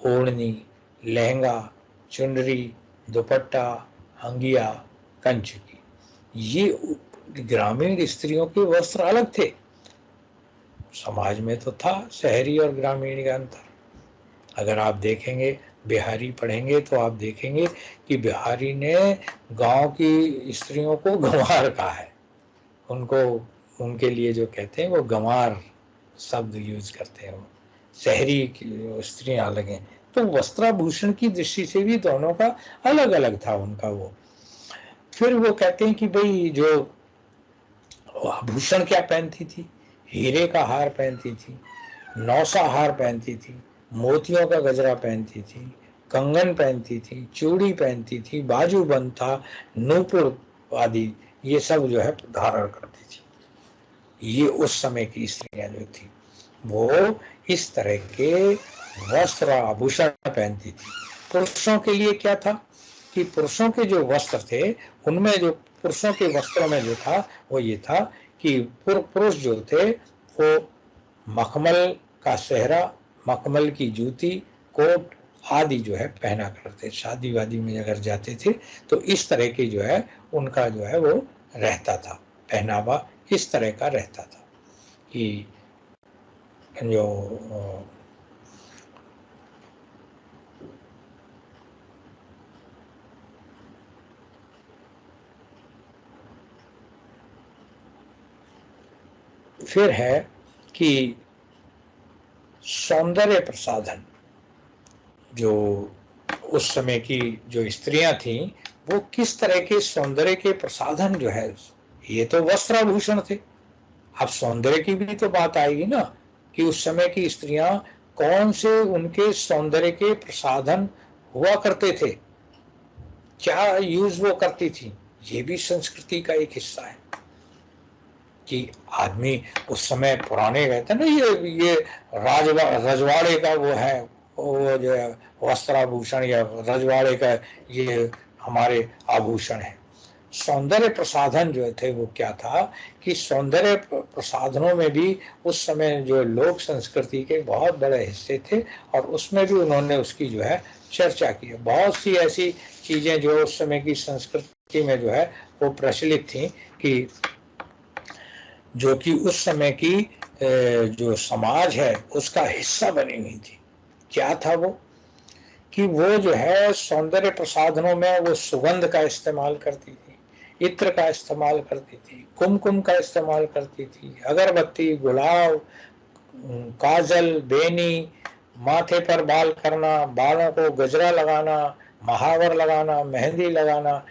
ओढ़नी, लहंगा, चुनरी, दुपट्टा, अंगिया, कंचुकी, ये ग्रामीण स्त्रियों के वस्त्र अलग थे। समाज में तो था शहरी और ग्रामीण का अंतर। अगर आप देखेंगे, बिहारी पढ़ेंगे तो आप देखेंगे कि बिहारी ने गांव की स्त्रियों को गंवार कहा है। उनको, उनके लिए जो कहते हैं वो गंवार शब्द यूज करते हैं। वो शहरी की स्त्रियां अलग हैं। तो वस्त्राभूषण की दृष्टि से भी दोनों का अलग अलग था उनका वो। फिर वो कहते हैं कि भाई जो आभूषण क्या पहनती थी, हीरे का हार पहनती थी, नौसा हार पहनती थी, मोतियों का गजरा पहनती थी, कंगन पहनती थी, चूड़ी पहनती थी, बाजूबंद था, नूपुर आदि ये सब जो है धारण करती थी। ये उस समय की स्त्रियां जो थी वो इस तरह के वस्त्र आभूषण पहनती थी। पुरुषों के लिए क्या था कि पुरुषों के जो वस्त्र थे उनमें, जो पुरुषों के वस्त्रों में जो था वो ये था कि पुरुष जो थे वो मखमल का सेहरा, मखमल की जूती, कोट आदि जो है पहना करते। शादी वादी में अगर जाते थे तो इस तरह के जो है उनका जो है वो रहता था, पहनावा इस तरह का रहता था कि जो फिर है कि सौंदर्य प्रसाधन, जो उस समय की जो स्त्रियां थीं वो किस तरह के सौंदर्य के प्रसाधन जो है, ये तो वस्त्राभूषण थे। अब सौंदर्य की भी तो बात आएगी ना कि उस समय की स्त्रियां कौन से उनके सौंदर्य के प्रसाधन हुआ करते थे, क्या यूज वो करती थी, ये भी संस्कृति का एक हिस्सा है। कि आदमी उस समय पुराने कहते हैं ना, ये रजवाड़े का वो है, वो जो है वस्त्राभूषण या रजवाड़े का ये हमारे आभूषण है। सौंदर्य प्रसाधन जो थे वो क्या था कि सौंदर्य प्रसाधनों में भी उस समय जो लोक संस्कृति के बहुत बड़े हिस्से थे, और उसमें भी उन्होंने उसकी जो है चर्चा की है। बहुत सी ऐसी चीजें जो उस समय की संस्कृति में जो है वो प्रचलित थी, कि जो कि उस समय की जो समाज है उसका हिस्सा बनी हुई थी। क्या था वो कि वो जो है सौंदर्य प्रसाधनों में वो सुगंध का इस्तेमाल करती थी, इत्र का इस्तेमाल करती थी, कुमकुम का इस्तेमाल करती थी, अगरबत्ती, गुलाब, काजल, बेनी, माथे पर बाल करना, बालों को गजरा लगाना, महावर लगाना, मेहंदी लगाना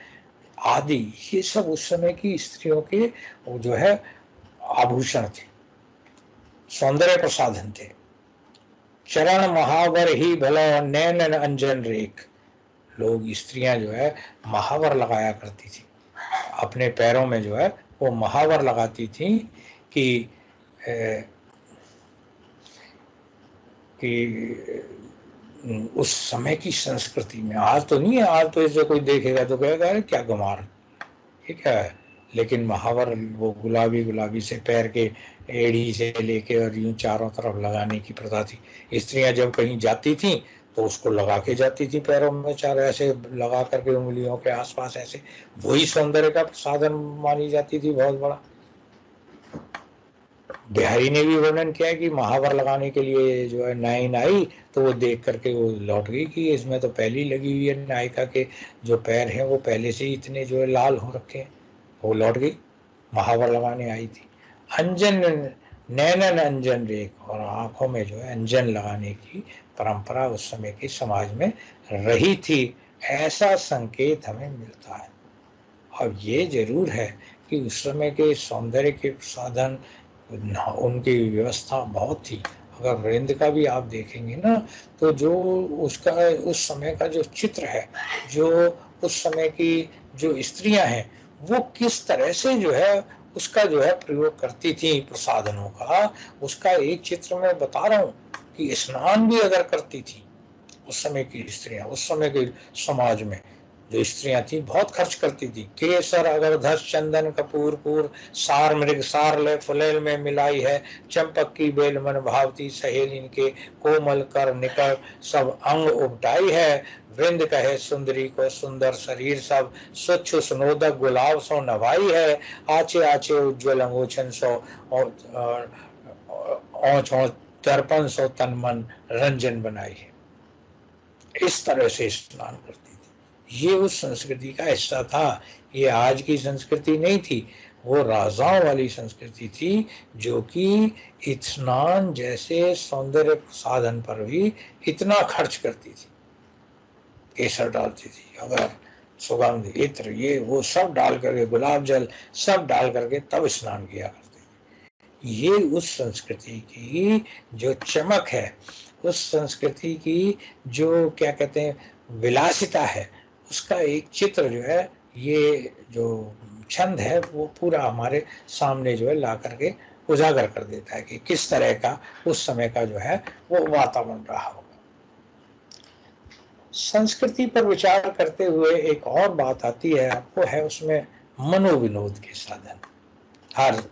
आदि, ये सब उस समय की स्त्रियों के जो है आभूषण थे, सौंदर्य प्रसाधन थे। चरण महावर ही भला नैन अंजन रेख, लोग स्त्रियां जो है महावर लगाया करती थी, अपने पैरों में जो है वो महावर लगाती थी कि उस समय की संस्कृति में। आज तो नहीं है, आज तो इसे कोई देखेगा तो कहेगा अरे क्या गुमार, ये क्या है। लेकिन महावर वो गुलाबी गुलाबी से पैर के एड़ी से लेके और यूं चारों तरफ लगाने की प्रथा थी। स्त्रियां जब कहीं जाती थी तो उसको लगा के जाती थी पैरों में, चारों ऐसे लगा करके उंगलियों के आसपास ऐसे, वही सौंदर्य का साधन मानी जाती थी बहुत बड़ा। बिहारी ने भी वर्णन किया है कि महावर लगाने के लिए जो है नाइन आई तो वो देख करके वो लौट गई कि इसमें तो पहले ही लगी हुई है, नायिका के जो पैर हैं वो पहले से ही इतने जो है लाल हो रखे हैं। वो लौट गई, महावर लगाने आई थी। अंजन, नैनन अंजन रेख, और आंखों में जो है अंजन लगाने की परंपरा उस समय के समाज में रही थी, ऐसा संकेत हमें मिलता है। अब ये जरूर है कि उस समय के सौंदर्य के साधन, उनकी व्यवस्था बहुत थी। अगर वृंद का भी आप देखेंगे ना, तो जो उसका उस समय का जो चित्र है, जो उस समय की जो स्त्रियां हैं वो किस तरह से जो है उसका जो है प्रयोग करती थी प्रसाधनों का, उसका एक चित्र मैं बता रहा हूँ कि स्नान भी अगर करती थी उस समय की स्त्रियां, उस समय के समाज में जो स्त्रियां थी बहुत खर्च करती थी। केसर अगर धस चंदन कपूर पूर, सार मृग सार ले फुलेल में मिलाई है, चंपक की बेल मन भावती सहेलिन के, कोमल कर निकल सब अंग उपटाई है, वृंद कहे सुंदरी को सुंदर शरीर सब, स्वच्छ सुनोदक गुलाब सो नभाई है, आचे आचे उज्ज्वल अंगोछन सो औच औच दर्पण सो तन मन रंजन बनाई है। इस तरह से स्नान करती थी। ये उस संस्कृति का हिस्सा था, ये आज की संस्कृति नहीं थी, वो राजाओं वाली संस्कृति थी जो कि स्नान जैसे सौंदर्य साधन पर भी इतना खर्च करती थी। केसर डालती थी, अगर सुगंध, इत्र, ये वो सब डाल करके, गुलाब जल सब डाल करके तब स्नान किया करते थे। ये उस संस्कृति की जो चमक है, उस संस्कृति की जो क्या कहते हैं विलासिता है, उसका एक चित्र जो है, ये जो छंद है वो पूरा हमारे सामने जो है ला करके उजागर कर देता है कि किस तरह का उस समय का जो है वो वातावरण रहा होगा। संस्कृति पर विचार करते हुए एक और बात आती है, आपको है उसमें मनोविनोद के साधन। हर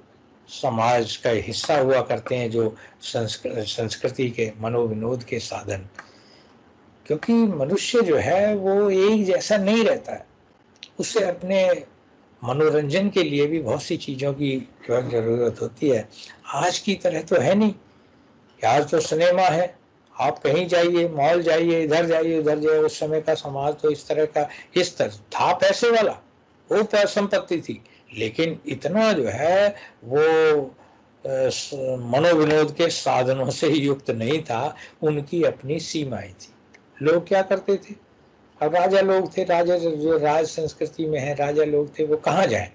समाज का हिस्सा हुआ करते हैं जो संस्कृति के मनोविनोद के साधन, क्योंकि मनुष्य जो है वो एक जैसा नहीं रहता है, उसे अपने मनोरंजन के लिए भी बहुत सी चीजों की जरूरत होती है। आज की तरह तो है नहीं, आज तो सिनेमा है, आप कहीं जाइए, मॉल जाइए, इधर जाइए उधर जाइए। उस समय का समाज तो इस तरह का, इस तरह था, पैसे वाला, वो संपत्ति थी, लेकिन इतना जो है वो मनोविनोद के साधनों से युक्त नहीं था, उनकी अपनी सीमाएं थी। लोग क्या करते थे, अब राजा लोग थे, राजा जो राज संस्कृति में है, राजा लोग थे, वो कहाँ जाए,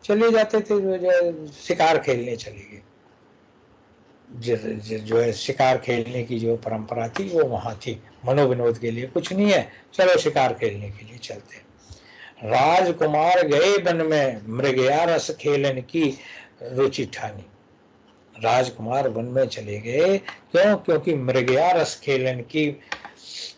चले जाते थे जो शिकार खेलने चले गए, जो है शिकार खेलने की जो परंपरा थी वो वहां थी। मनोविनोद के लिए कुछ नहीं है, चलो शिकार खेलने के लिए चलते। राजकुमार गए वन में, मृगया रस खेलन की रुचि ठानी। राजकुमार वन में चले गए, क्यों? क्योंकि मृगया रस खेलन की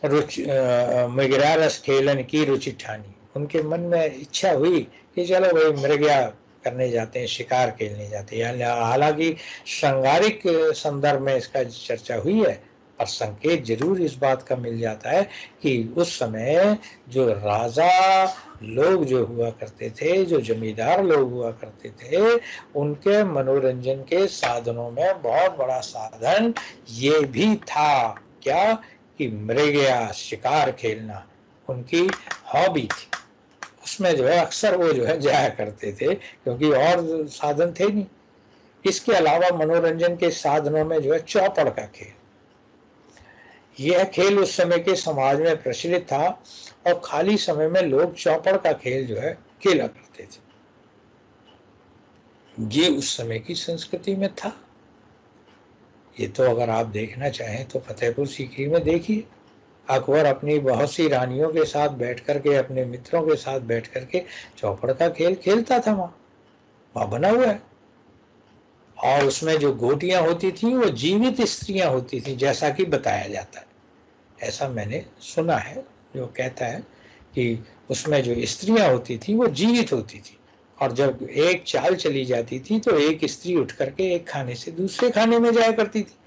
मृगया रस खेलन की रुचि ठानी। उनके मन में इच्छा हुई कि चलो भाई मृगया करने जाते हैं, शिकार खेलने जाते हैं। हालांकि श्रृंगारिक संदर्भ में इसका चर्चा हुई है, पर संकेत जरूर इस बात का मिल जाता है कि उस समय जो राजा लोग जो हुआ करते थे, जो जमींदार लोग हुआ करते थे, उनके मनोरंजन के साधनों में बहुत बड़ा साधन ये भी था। क्या? कि मृगया, शिकार खेलना उनकी हॉबी थी। उसमें जो है अक्सर वो जो है जाया करते थे, क्योंकि और साधन थे नहीं। इसके अलावा मनोरंजन के साधनों में जो है चौपड़ का खेल, यह खेल उस समय के समाज में प्रचलित था और खाली समय में लोग चौपड़ का खेल जो है खेला करते थे। ये उस समय की संस्कृति में था। ये तो अगर आप देखना चाहें तो फतेहपुर सीकरी में देखिए, अकबर अपनी बहुत सी रानियों के साथ बैठ करके, अपने मित्रों के साथ बैठ करके चौपड़ का खेल खेलता था। वहां बना हुआ है। और उसमें जो गोटियां होती थी वो जीवित स्त्रियां होती थी, जैसा कि बताया जाता है। ऐसा मैंने सुना है, जो कहता है कि उसमें जो स्त्रियां होती थी वो जीवित होती थी, और जब एक चाल चली जाती थी तो एक स्त्री उठ करके एक खाने से दूसरे खाने में जाया करती थी।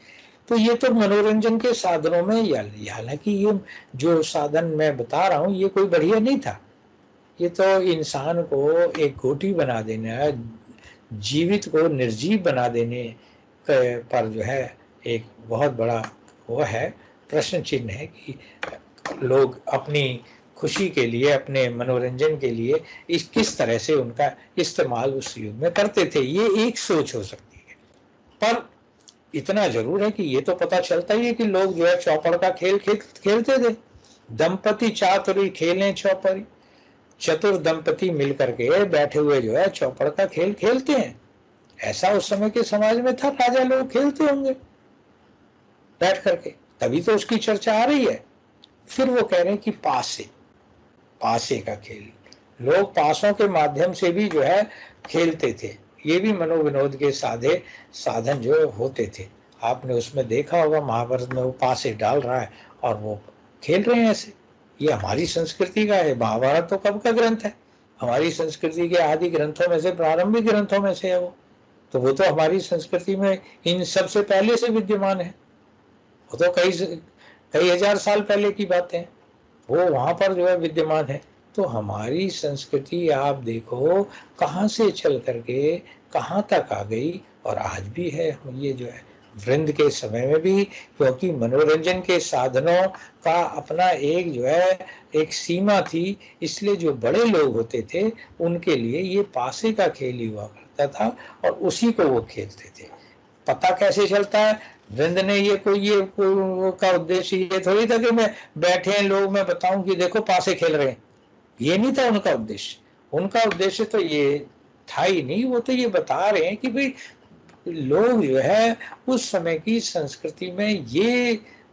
तो ये तो मनोरंजन के साधनों में, हालांकि ये जो साधन मैं बता रहा हूँ ये कोई बढ़िया नहीं था। ये तो इंसान को एक गोटी बना देना, जीवित को निर्जीव बना देने पर जो है एक बहुत बड़ा वो है, प्रश्न चिन्ह है कि लोग अपनी खुशी के लिए, अपने मनोरंजन के लिए किस तरह से उनका इस्तेमाल उस युग में करते थे। ये एक सोच हो सकती है, पर इतना जरूर है कि ये तो पता चलता ही है कि लोग जो है चौपड़ का खेल खेलते थे। दंपति चातुरी खेलें चौपड़ी, चतुर दंपति मिलकर के बैठे हुए जो है चौपड़ का खेल खेलते हैं। ऐसा उस समय के समाज में था, राजा लोग खेलते होंगे बैठ करके, तभी तो उसकी चर्चा आ रही है। फिर वो कह रहे हैं कि पासे का खेल, लोग पासों के माध्यम से भी जो है खेलते थे। ये भी मनोविनोद के साधन जो होते थे। आपने उसमें देखा होगा, महाभारत में वो पासे डाल रहा है और वो खेल रहे हैं ऐसे। ये हमारी संस्कृति का है। महाभारत तो कब का ग्रंथ है? हमारी संस्कृति के आदि ग्रंथों में से, प्रारंभिक ग्रंथों में से है वो। तो वो तो हमारी संस्कृति में इन सबसे पहले से विद्यमान है। वो तो कई हजार साल पहले की बातें हैं, वो वहां पर जो है विद्यमान है। तो हमारी संस्कृति आप देखो कहाँ से चल करके कहाँ तक आ गई, और आज भी है। ये जो है वृंद के समय में भी, क्योंकि मनोरंजन के साधनों का अपना एक जो है एक सीमा थी, इसलिए जो बड़े लोग होते थे उनके लिए ये पासे का खेल ही हुआ करता था और उसी को वो खेलते थे। पता कैसे चलता है? वृंद ने ये का उद्देश्य ये थोड़ी था कि मैं बैठे हैं लोग, मैं बताऊं कि देखो पासे खेल रहे हैं। ये नहीं था उनका उद्देश्य। उनका उद्देश्य तो ये था ही नहीं। वो तो ये बता रहे हैं कि भाई लोग जो है उस समय की संस्कृति में ये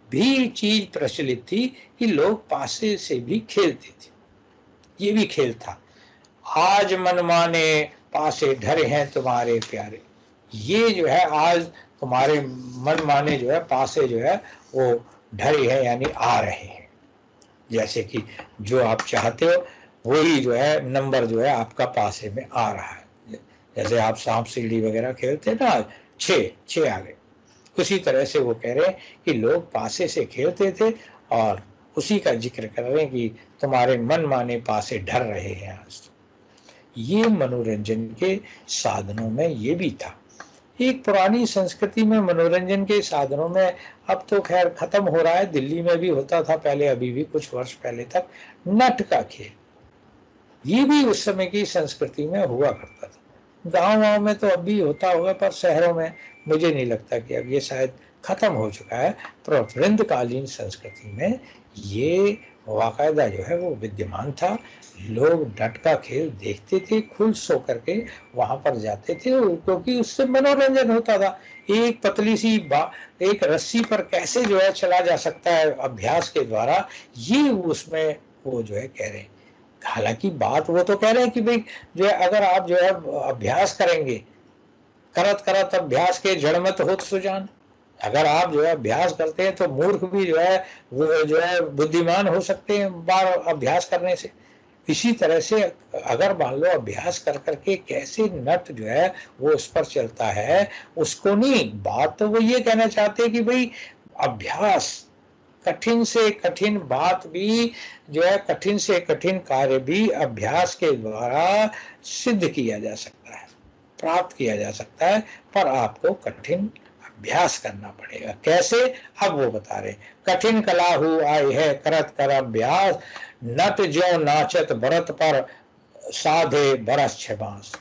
भी चीज प्रचलित थी कि लोग पासे से भी खेलते थे। ये भी खेल था। आज मन माने पासे ढरे हैं तुम्हारे प्यारे। ये जो है आज तुम्हारे मन माने जो है पासे जो है वो ढरे हैं, यानी आ रहे हैं। जैसे कि जो आप चाहते हो वही जो है नंबर जो है आपका पासे में आ रहा है। जैसे आप सांप सीढ़ी वगैरह खेलते हैं ना, 6 आ गए। उसी तरह से वो कह रहे हैं कि लोग पासे से खेलते थे और उसी का जिक्र कर रहे हैं कि तुम्हारे मन माने पासे ढर रहे हैं आज। ये मनोरंजन के साधनों में ये भी था। एक पुरानी संस्कृति में मनोरंजन के साधनों में, अब तो खैर खत्म हो रहा है, दिल्ली में भी होता था पहले, अभी भी कुछ वर्ष पहले तक, नट का खेल। ये भी उस समय की संस्कृति में हुआ करता था। गांव में तो अब भी होता होगा, पर शहरों में मुझे नहीं लगता कि अब ये शायद खत्म हो चुका है। पर वृंदकालीन संस्कृति में ये बाकायदा जो है वो विद्यमान था। लोग डट का खेल देखते थे, खुश होकर के वहां पर जाते थे, क्योंकि उससे मनोरंजन होता था। एक पतली सी एक रस्सी पर कैसे जो है चला जा सकता है अभ्यास के द्वारा, ये उसमें वो जो है कह रहे हैं। हालांकि बात वो तो कह रहे हैं कि भाई जो है अगर आप जो है अभ्यास करेंगे, करत करत अभ्यास के जड़मत होत सुजान, अगर आप जो है अभ्यास करते हैं तो मूर्ख भी जो है वो जो है बुद्धिमान हो सकते हैं बार अभ्यास करने से। इसी तरह से अगर मान लो अभ्यास कर करके कैसे नट जो है वो उस पर चलता है, उसको नहीं, बात तो वो ये कहना चाहते हैं कि भाई अभ्यास, कठिन से कठिन बात भी जो है, कठिन से कठिन कार्य भी अभ्यास के द्वारा सिद्ध किया जा सकता है, प्राप्त किया जा सकता है, पर आपको कठिन अभ्यास करना पड़ेगा। कैसे, अब वो बता रहे, कठिन कलाहू आई है करत कर अभ्यास, नट ज्यों नाचत भरत पर साधे बरस 6 मास।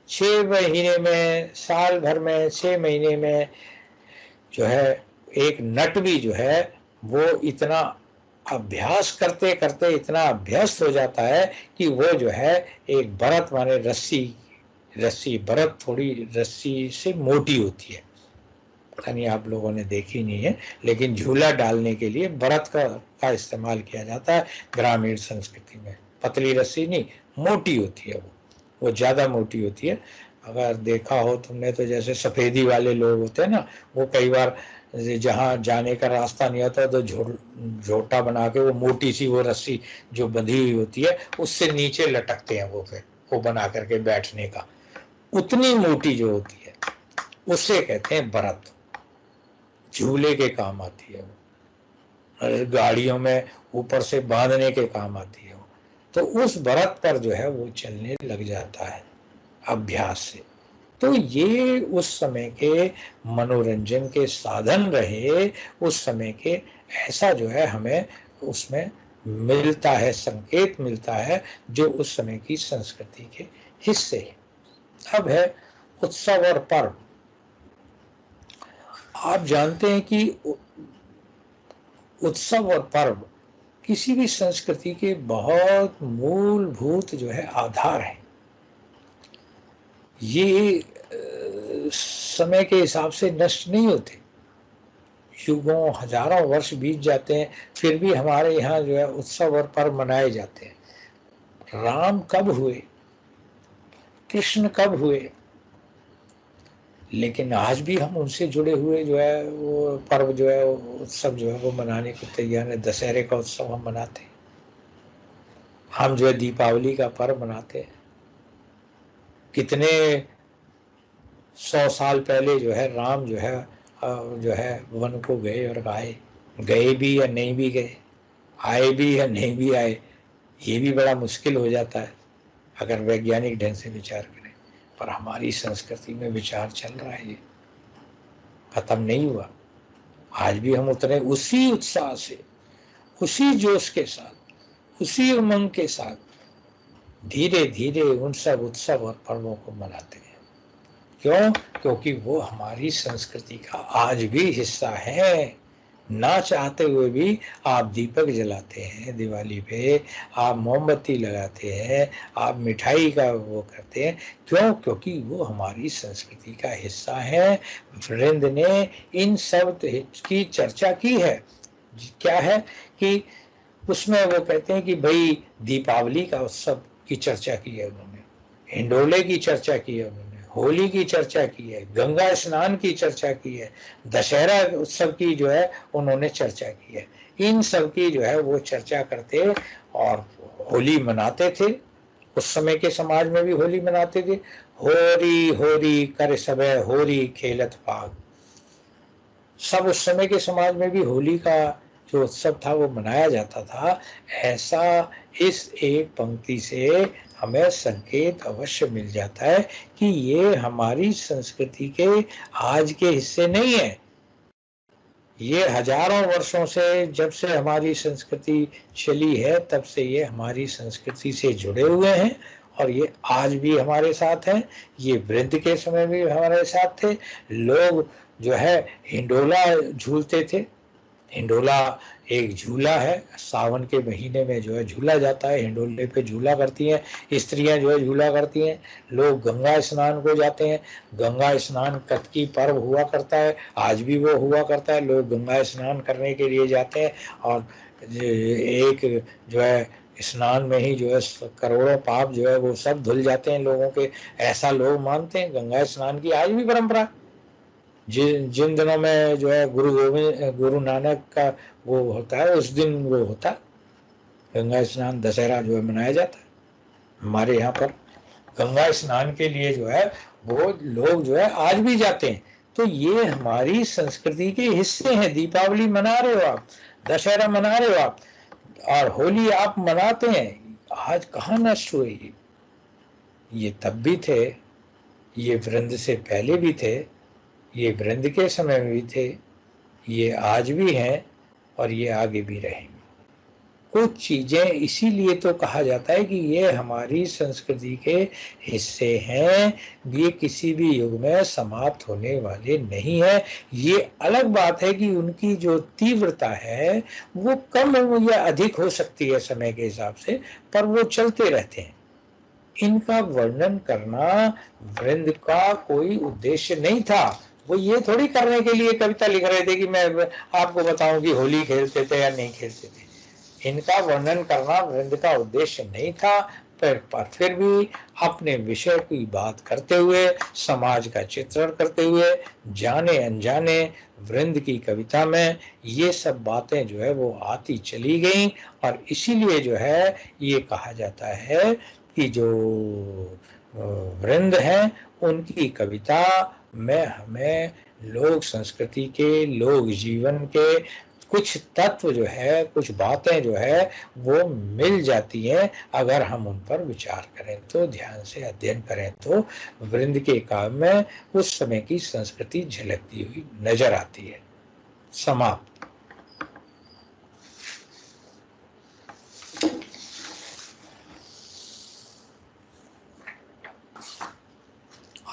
6 महीने में, साल भर में 6 महीने में जो है एक नट भी जो है वो इतना अभ्यास करते करते इतना अभ्यस्त हो जाता है कि वो जो है एक भरत माने रस्सी भरत थोड़ी रस्सी से मोटी होती है, पता नहीं आप लोगों ने देखी नहीं है, लेकिन झूला डालने के लिए भरत का इस्तेमाल किया जाता है ग्रामीण संस्कृति में। पतली रस्सी नहीं, मोटी होती है, वो ज्यादा मोटी होती है। अगर देखा हो तुमने तो जैसे सफेदी वाले लोग होते हैं ना, वो कई बार जहाँ जाने का रास्ता नहीं आता तो झोटा बना के वो मोटी सी वो रस्सी जो बंधी हुई होती है उससे नीचे लटकते हैं, वो फिर वो बना करके बैठने का, उतनी मोटी जो होती है उससे कहते हैं भरत, झूले के काम आती है वो, गाड़ियों में ऊपर से बांधने के काम आती है वो। तो उस भरत पर जो है वो चलने लग जाता है अभ्यास से। तो ये उस समय के मनोरंजन के साधन रहे, उस समय के, ऐसा जो है हमें उसमें मिलता है, संकेत मिलता है जो उस समय की संस्कृति के हिस्से है। अब है उत्सव और पर्व। आप जानते हैं कि उत्सव और पर्व किसी भी संस्कृति के बहुत मूलभूत जो है आधार है। ये समय के हिसाब से नष्ट नहीं होते, युगों हजारों वर्ष बीत जाते हैं फिर भी हमारे यहाँ जो है उत्सव और पर्व मनाए जाते हैं। राम कब हुए, कृष्ण कब हुए, लेकिन आज भी हम उनसे जुड़े हुए जो है वो पर्व जो है उत्सव जो है वो मनाने को तैयार है। दशहरे का उत्सव हम मनाते हैं, हम जो है दीपावली का पर्व मनाते हैं। कितने 100 साल पहले जो है राम जो है वन को गए और आए, गए भी या नहीं भी गए, आए भी या नहीं भी आए, ये भी बड़ा मुश्किल हो जाता है अगर वैज्ञानिक ढंग से विचार करें। पर हमारी संस्कृति में विचार चल रहा है, ये खत्म नहीं हुआ। आज भी हम उतने उसी उत्साह से, उसी जोश के साथ, उसी उमंग के साथ धीरे धीरे उन सब उत्सव और पर्वों को मनाते हैं। क्यों? क्योंकि वो हमारी संस्कृति का आज भी हिस्सा है। ना चाहते हुए भी आप दीपक जलाते हैं दिवाली पे, आप मोमबत्ती लगाते हैं, आप मिठाई का वो करते हैं। क्यों? क्योंकि वो हमारी संस्कृति का हिस्सा है। वृंद ने इन सब की चर्चा की है। क्या है कि उसमें वो कहते हैं कि भाई दीपावली का उत्सव की चर्चा की है उन्होंने, हिंडोले की चर्चा की है उन्होंने, होली की चर्चा की है, गंगा स्नान की चर्चा की है, दशहरा उत्सव की जो है उन्होंने चर्चा की है। इन सब की जो है वो चर्चा करते और होली मनाते थे। उस समय के समाज में भी होली मनाते थे। होरी होरी कर सबे होरी खेलत भाग, सब उस समय के समाज में भी होली का जो उत्सव था वो मनाया जाता था। ऐसा इस एक पंक्ति से हमें संकेत अवश्य मिल जाता है कि ये हमारी संस्कृति के आज के हिस्से नहीं है। ये हजारों वर्षों से, जब से हमारी संस्कृति चली है तब से ये हमारी संस्कृति से जुड़े हुए हैं और ये आज भी हमारे साथ हैं। ये वृंद के समय भी हमारे साथ थे। लोग जो है हिंडोला झूलते थे, हिंडोला एक झूला है, सावन के महीने में जो है झूला जाता है, हिंडोले पे झूला करती हैं स्त्रियां, जो है झूला करती हैं। लोग गंगा स्नान को जाते हैं, गंगा स्नान कतकी पर्व हुआ करता है, आज भी वो हुआ करता है। लोग गंगा स्नान करने के लिए जाते हैं और एक जो है स्नान में ही जो है करोड़ों पाप जो है वो सब धुल जाते हैं लोगों के, ऐसा लोग मानते हैं। गंगा स्नान की आज भी परंपरा, जिन दिनों में जो है गुरु नानक का वो होता है, उस दिन वो होता है गंगा स्नान, दशहरा जो है मनाया जाता है। हमारे यहाँ पर गंगा स्नान के लिए जो है वो लोग जो है आज भी जाते हैं। तो ये हमारी संस्कृति के हिस्से हैं। दीपावली मना रहे हो आप, दशहरा मना रहे हो आप, और होली आप मनाते हैं, आज कहाँ नष्ट हुए ये तब भी थे, ये वृंद से पहले भी थे, ये वृंद के समय में भी थे, ये आज भी हैं और ये आगे भी रहेंगे। कुछ चीजें इसीलिए तो कहा जाता है कि ये हमारी संस्कृति के हिस्से हैं, ये किसी भी युग में समाप्त होने वाले नहीं है। ये अलग बात है कि उनकी जो तीव्रता है वो कम या अधिक हो सकती है समय के हिसाब से, पर वो चलते रहते हैं। इनका वर्णन करना वृंद का कोई उद्देश्य नहीं था। वो ये थोड़ी करने के लिए कविता लिख रहे थे कि मैं आपको बताऊं कि होली खेलते थे या नहीं खेलते थे। इनका वर्णन करना वृंद का उद्देश्य नहीं था, पर फिर भी अपने विषय की बात करते हुए, समाज का चित्रण करते हुए, जाने अनजाने वृंद की कविता में ये सब बातें जो है वो आती चली गई। और इसीलिए जो है ये कहा जाता है कि जो वृंद हैं उनकी कविता में हमें लोक संस्कृति के, लोक जीवन के कुछ तत्व जो है, कुछ बातें जो है वो मिल जाती हैं अगर हम उन पर विचार करें तो, ध्यान से अध्ययन करें तो वृंद के काव्य में उस समय की संस्कृति झलकती हुई नजर आती है। समाप्त।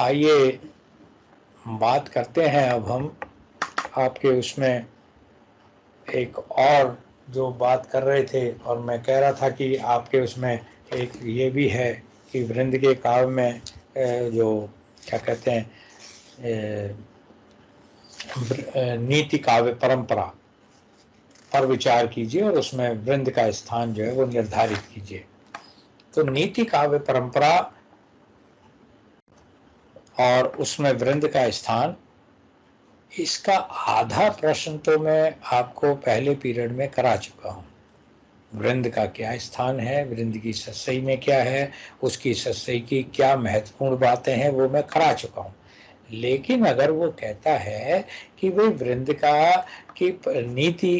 आइए बात करते हैं अब हम आपके उसमें एक और जो बात कर रहे थे, और मैं कह रहा था कि आपके उसमें एक ये भी है कि वृंद के काव्य में जो क्या कहते हैं नीति काव्य परंपरा पर विचार कीजिए और उसमें वृंद का स्थान जो है वो निर्धारित कीजिए। तो नीति काव्य परंपरा और उसमें वृंद का स्थान, इसका आधा प्रश्न तो मैं आपको पहले पीरियड में करा चुका हूँ। वृंद का क्या स्थान है, वृंद की सत्सई में क्या है, उसकी सत्सई की क्या महत्वपूर्ण बातें हैं, वो मैं करा चुका हूँ। लेकिन अगर वो कहता है कि भाई वृंद का की नीति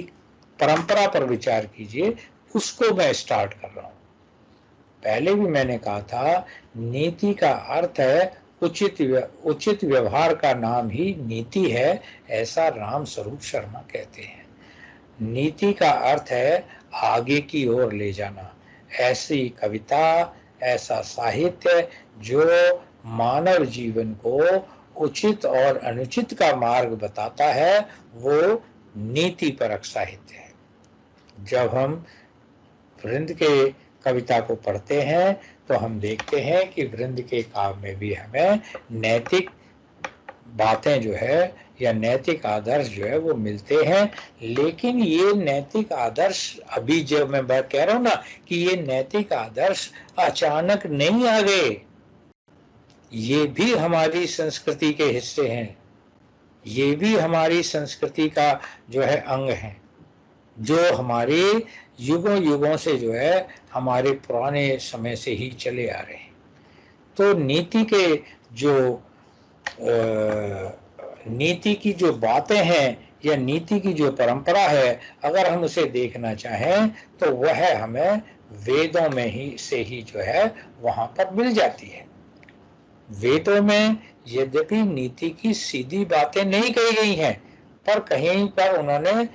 परंपरा पर विचार कीजिए, उसको मैं स्टार्ट कर रहा हूँ। पहले भी मैंने कहा था नीति का अर्थ है उचित व्यवहार का नाम ही नीति है, ऐसा राम स्वरूप शर्मा कहते हैं। नीति का अर्थ है आगे की ओर ले जाना। ऐसी कविता, ऐसा साहित्य जो मानव जीवन को उचित और अनुचित का मार्ग बताता है, वो नीति परक साहित्य है। जब हम वृंद के कविता को पढ़ते हैं तो हम देखते हैं कि वृंद के काव्य में भी हमें नैतिक बातें जो है या नैतिक आदर्श जो है वो मिलते हैं। लेकिन ये नैतिक आदर्श, अभी जब मैं बात कह रहा हूं ना कि ये नैतिक आदर्श अचानक नहीं आ गए, ये भी हमारी संस्कृति के हिस्से हैं, ये भी हमारी संस्कृति का जो है अंग है, जो हमारे युगों युगों से जो है हमारे पुराने समय से ही चले आ रहे हैं। तो नीति के जो नीति की जो बातें हैं या नीति की जो परंपरा है, अगर हम उसे देखना चाहें तो वह हमें वेदों में ही से ही जो है वहां पर मिल जाती है। वेदों में यद्यपि नीति की सीधी बातें नहीं कही गई हैं, पर कहीं पर उन्होंने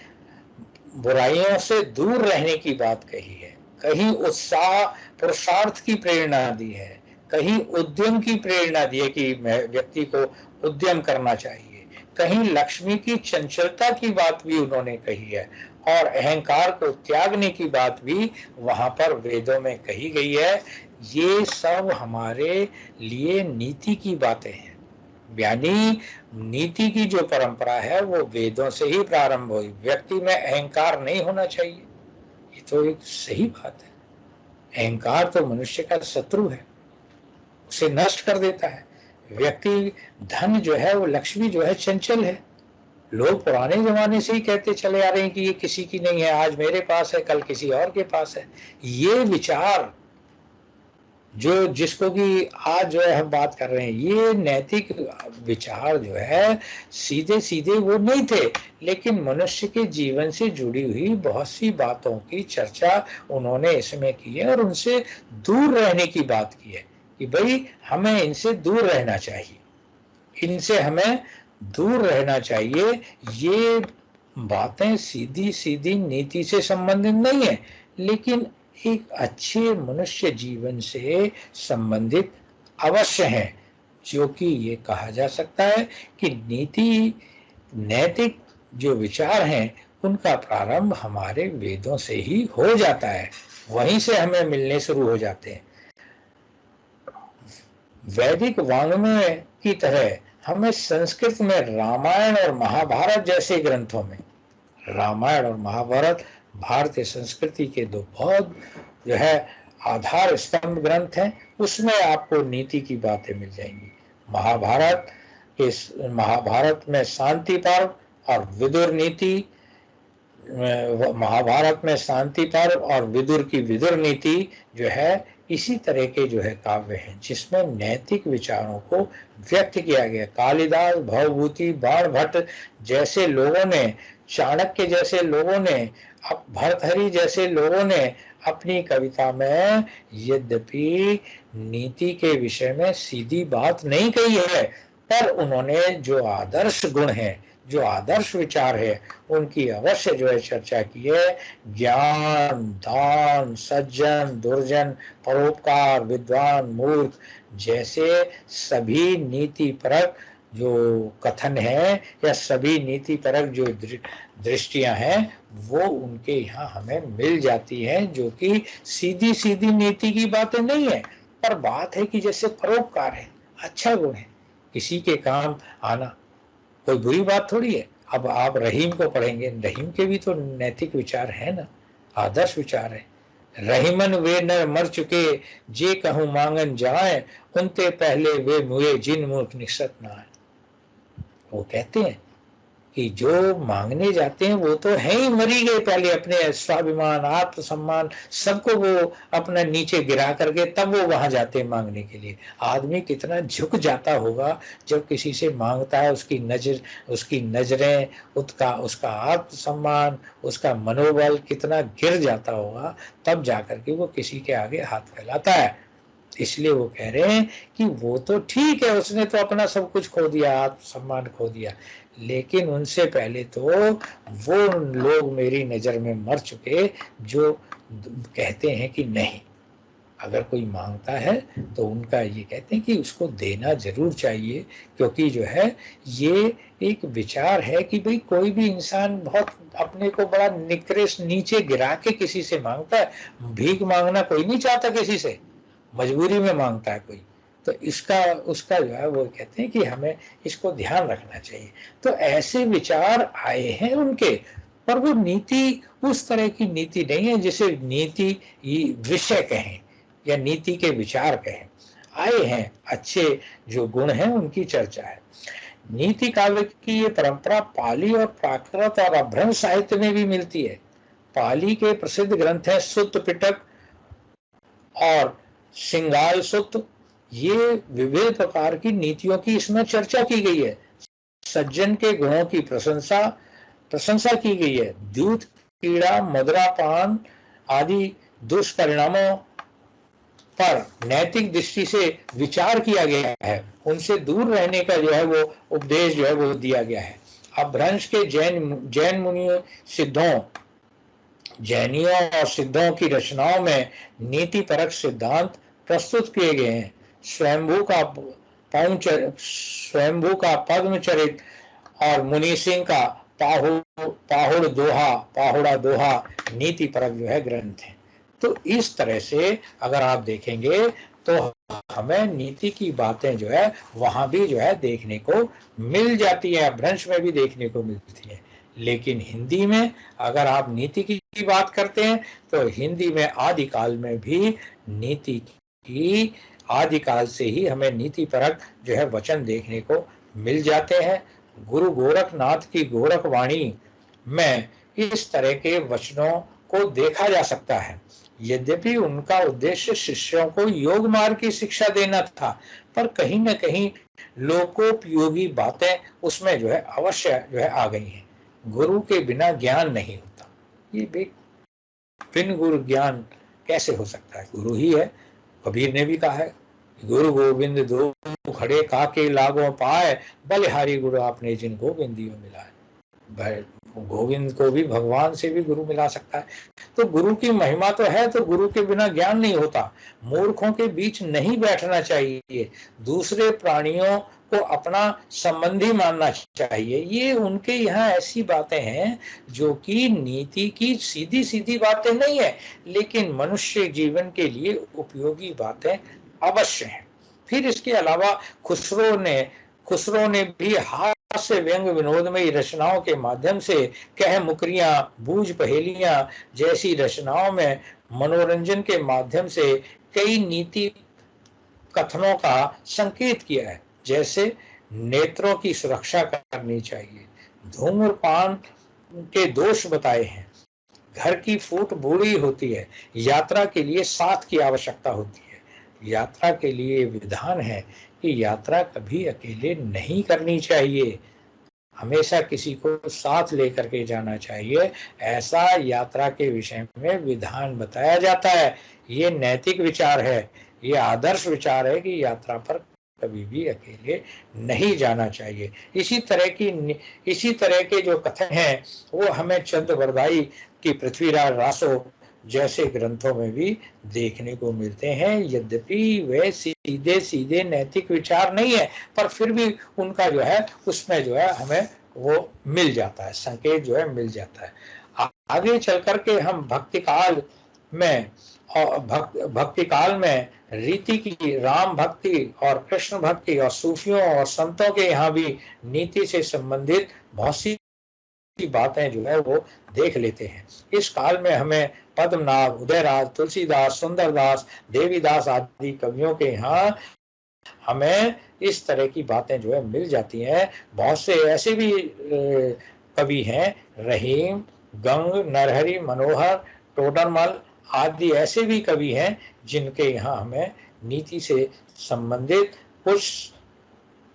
बुराइयों से दूर रहने की बात कही है, कहीं उत्साह पुरुषार्थ की प्रेरणा दी है, कहीं उद्यम की प्रेरणा दी है कि व्यक्ति को उद्यम करना चाहिए, कहीं लक्ष्मी की चंचलता की बात भी उन्होंने कही है, और अहंकार को त्यागने की बात भी वहां पर वेदों में कही गई है। ये सब हमारे लिए नीति की बातें हैं, यानी नीति की जो परंपरा है वो वेदों से ही प्रारंभ हुई। व्यक्ति में अहंकार नहीं होना चाहिए, ये तो एक सही बात है। अहंकार तो मनुष्य का शत्रु है, उसे नष्ट कर देता है। व्यक्ति, धन जो है वो, लक्ष्मी जो है चंचल है। लोग पुराने जमाने से ही कहते चले आ रहे हैं कि ये किसी की नहीं है, आज मेरे पास है कल किसी और के पास है। ये विचार जो, जिसको कि आज जो है हम बात कर रहे हैं, ये नैतिक विचार जो है सीधे सीधे वो नहीं थे, लेकिन मनुष्य के जीवन से जुड़ी हुई बहुत सी बातों की चर्चा उन्होंने इसमें की है, और उनसे दूर रहने की बात की है कि भाई हमें इनसे दूर रहना चाहिए, इनसे हमें दूर रहना चाहिए। ये बातें सीधी सीधी नीति से संबंधित नहीं है, लेकिन एक अच्छे मनुष्य जीवन से संबंधित अवश्य है, जो कि ये कहा जा सकता है कि नीति, नैतिक जो विचार हैं उनका प्रारंभ हमारे वेदों से ही हो जाता है, वहीं से हमें मिलने शुरू हो जाते हैं। वैदिक वाङ्मय की तरह हमें संस्कृत में रामायण और महाभारत जैसे ग्रंथों में, रामायण और महाभारत भारतीय संस्कृति के दो बहुत जो है आधार स्तंभ ग्रंथ हैं, उसमें आपको नीति की बातें मिल जाएंगी। महाभारत में शांति पर्व और विदुर नीति, महाभारत में शांति पर्व और विदुर की विदुर नीति जो है, इसी तरह के जो है काव्य हैं जिसमें नैतिक विचारों को व्यक्त किया गया। कालिदास, भवभूति, बाणभट्ट जैसे लोगों ने, चाणक्य जैसे लोगों ने, भर्तृहरि जैसे लोगों ने अपनी कविता में यद्यपि नीति के विषय में सीधी बात नहीं कही है, पर उन्होंने जो आदर्श गुण है, जो आदर्श विचार है, उनकी अवश्य जो है चर्चा की है। ज्ञान, दान, सज्जन, दुर्जन, परोपकार, विद्वान, मूर्ख जैसे सभी नीति परक जो कथन है, या सभी नीति परक जो दृष्टियां हैं, वो उनके यहाँ हमें मिल जाती हैं, जो कि सीधी सीधी नीति की बातें नहीं है, पर बात है कि जैसे परोपकार है, अच्छा गुण है, किसी के काम आना कोई बुरी बात थोड़ी है। अब आप रहीम को पढ़ेंगे, रहीम के भी तो नैतिक विचार है ना, आदर्श विचार है। रहीमन वे नर मर चुके, जे कहूं मांगन जाए, उनते पहले वे मुए जिन मूर्ख निश्चत ना है। वो कहते हैं कि जो मांगने जाते हैं वो तो है ही मरी गए पहले, अपने स्वाभिमान, आत्मसम्मान सबको वो अपना नीचे गिरा करके तब वो वहां जाते हैं मांगने के लिए। आदमी कितना झुक जाता होगा जब किसी से मांगता है, उसकी नजरें, उसका आत्मसम्मान, उसका मनोबल कितना गिर जाता होगा, तब जाकर के वो किसी के आगे हाथ फैलाता है। इसलिए वो कह रहे हैं कि वो तो ठीक है, उसने तो अपना सब कुछ खो दिया, आत्मसम्मान खो दिया, लेकिन उनसे पहले तो वो लोग मेरी नजर में मर चुके जो कहते हैं कि नहीं, अगर कोई मांगता है तो उनका ये कहते हैं कि उसको देना जरूर चाहिए, क्योंकि जो है ये एक विचार है कि भाई कोई भी इंसान बहुत अपने को बड़ा निकृष्ट नीचे गिरा के किसी से मांगता है। भीख मांगना कोई नहीं चाहता किसी से, मजबूरी में मांगता है कोई, तो उसका जो है वो कहते हैं कि हमें इसको ध्यान रखना चाहिए। तो ऐसे विचार आए हैं उनके, पर वो नीति उस तरह की नीति नहीं है जिसे नीति विषय कहें या नीति के विचार कहें। आए हैं अच्छे जो गुण हैं उनकी चर्चा है। नीति काव्य की ये परंपरा पाली और प्राकृत और अभ्रंश साहित्य में भी मिलती है। पाली के प्रसिद्ध ग्रंथ है सुत्त पिटक और सिंगाल सुत्त। ये विविध प्रकार की नीतियों की इसमें चर्चा की गई है। सज्जन के गुणों की प्रशंसा की गई है। द्यूत, कीड़ा, मदिरापान आदि दुष्परिणामों पर नैतिक दृष्टि से विचार किया गया है, उनसे दूर रहने का जो है वो उपदेश जो है वो दिया गया है। अपभ्रंश के जैन मुनियों, सिद्धों, जैनियों और सिद्धों की रचनाओं में नीति परक सिद्धांत प्रस्तुत किए गए हैं। स्वयंभू का पद्मचरित और मुनि सिंह का पाहुड़ा दोहा नीति परक जो है ग्रंथ है। तो इस तरह से अगर आप देखेंगे तो हमें नीति की बातें जो है वहां भी जो है देखने को मिल जाती है, अपभ्रंश में भी देखने को मिलती है। लेकिन हिंदी में अगर आप नीति की बात करते हैं तो हिंदी में आदिकाल में भी नीति की, आदिकाल से ही हमें नीति परक जो है वचन देखने को मिल जाते हैं। गुरु गोरखनाथ की गोरख वाणी में इस तरह के वचनों को देखा जा सकता है। यद्यपि उनका उद्देश्य शिष्यों को योग मार्ग की शिक्षा देना था, पर कहीं न कहीं लोकोपयोगी बातें उसमें जो है अवश्य जो है आ गई हैं। गुरु के बिना ज्ञान नहीं होता, ये बिन गुरु ज्ञान कैसे हो सकता है? गुरु ही है। कबीर ने भी कहा है, गुरु गोविंद दो खड़े काके लागो पाए, बलिहारी गुरु आपने जिन गोविंदियों मिलाए। गोविंद को भी भगवान से भी गुरु मिला सकता है। तो गुरु की महिमा तो है, तो गुरु के बिना ज्ञान नहीं होता। मूर्खों के बीच नहीं बैठना चाहिए, दूसरे प्राणियों को अपना संबंधी मानना चाहिए। ये उनके यहाँ ऐसी बातें हैं जो कि नीति की सीधी सीधी बातें नहीं है, लेकिन मनुष्य जीवन के लिए उपयोगी बातें अवश्य हैं। फिर इसके अलावा खुसरो ने भी हास्य व्यंग विनोदमयी रचनाओं के माध्यम से कह मुकरियां, बूझ पहेलियां जैसी रचनाओं में मनोरंजन के माध्यम से कई नीति कथनों का संकेत किया है। जैसे नेत्रों की सुरक्षा करनी चाहिए, धूम्रपान के दोष बताए हैं, घर की फूट बूढ़ी होती है, यात्रा के लिए साथ की आवश्यकता होती है। यात्रा के लिए विधान है कि यात्रा कभी अकेले नहीं करनी चाहिए, हमेशा किसी को साथ लेकर के जाना चाहिए। ऐसा यात्रा के विषय में विधान बताया जाता है। ये नैतिक विचार है, ये आदर्श विचार है कि यात्रा पर कभी भी अकेले नहीं जाना चाहिए। इसी तरह के जो कथन हैं वो हमें चंद्रवरदाई की पृथ्वीराज रासो जैसे ग्रंथों में भी देखने को मिलते हैं। यद्यपि वे सीधे सीधे नैतिक विचार नहीं है, पर फिर भी उनका जो है उसमें जो है हमें वो मिल जाता है, संकेत जो है मिल जाता है। आगे चल करके हम भक्ति काल में रीति की, राम भक्ति और कृष्ण भक्ति और सूफियों और संतों के यहाँ भी नीति से संबंधित बहुत सी बातें जो है वो देख लेते हैं। इस काल में हमें पद्मनाभ, उदयराज, तुलसीदास, सुंदरदास, देवीदास आदि कवियों के यहाँ हमें इस तरह की बातें जो है मिल जाती हैं। बहुत से ऐसे भी कवि हैं, रहीम, गंग, नरहरि, मनोहर, टोडरमल आदि ऐसे भी कवि हैं जिनके यहाँ हमें नीति से संबंधित कुछ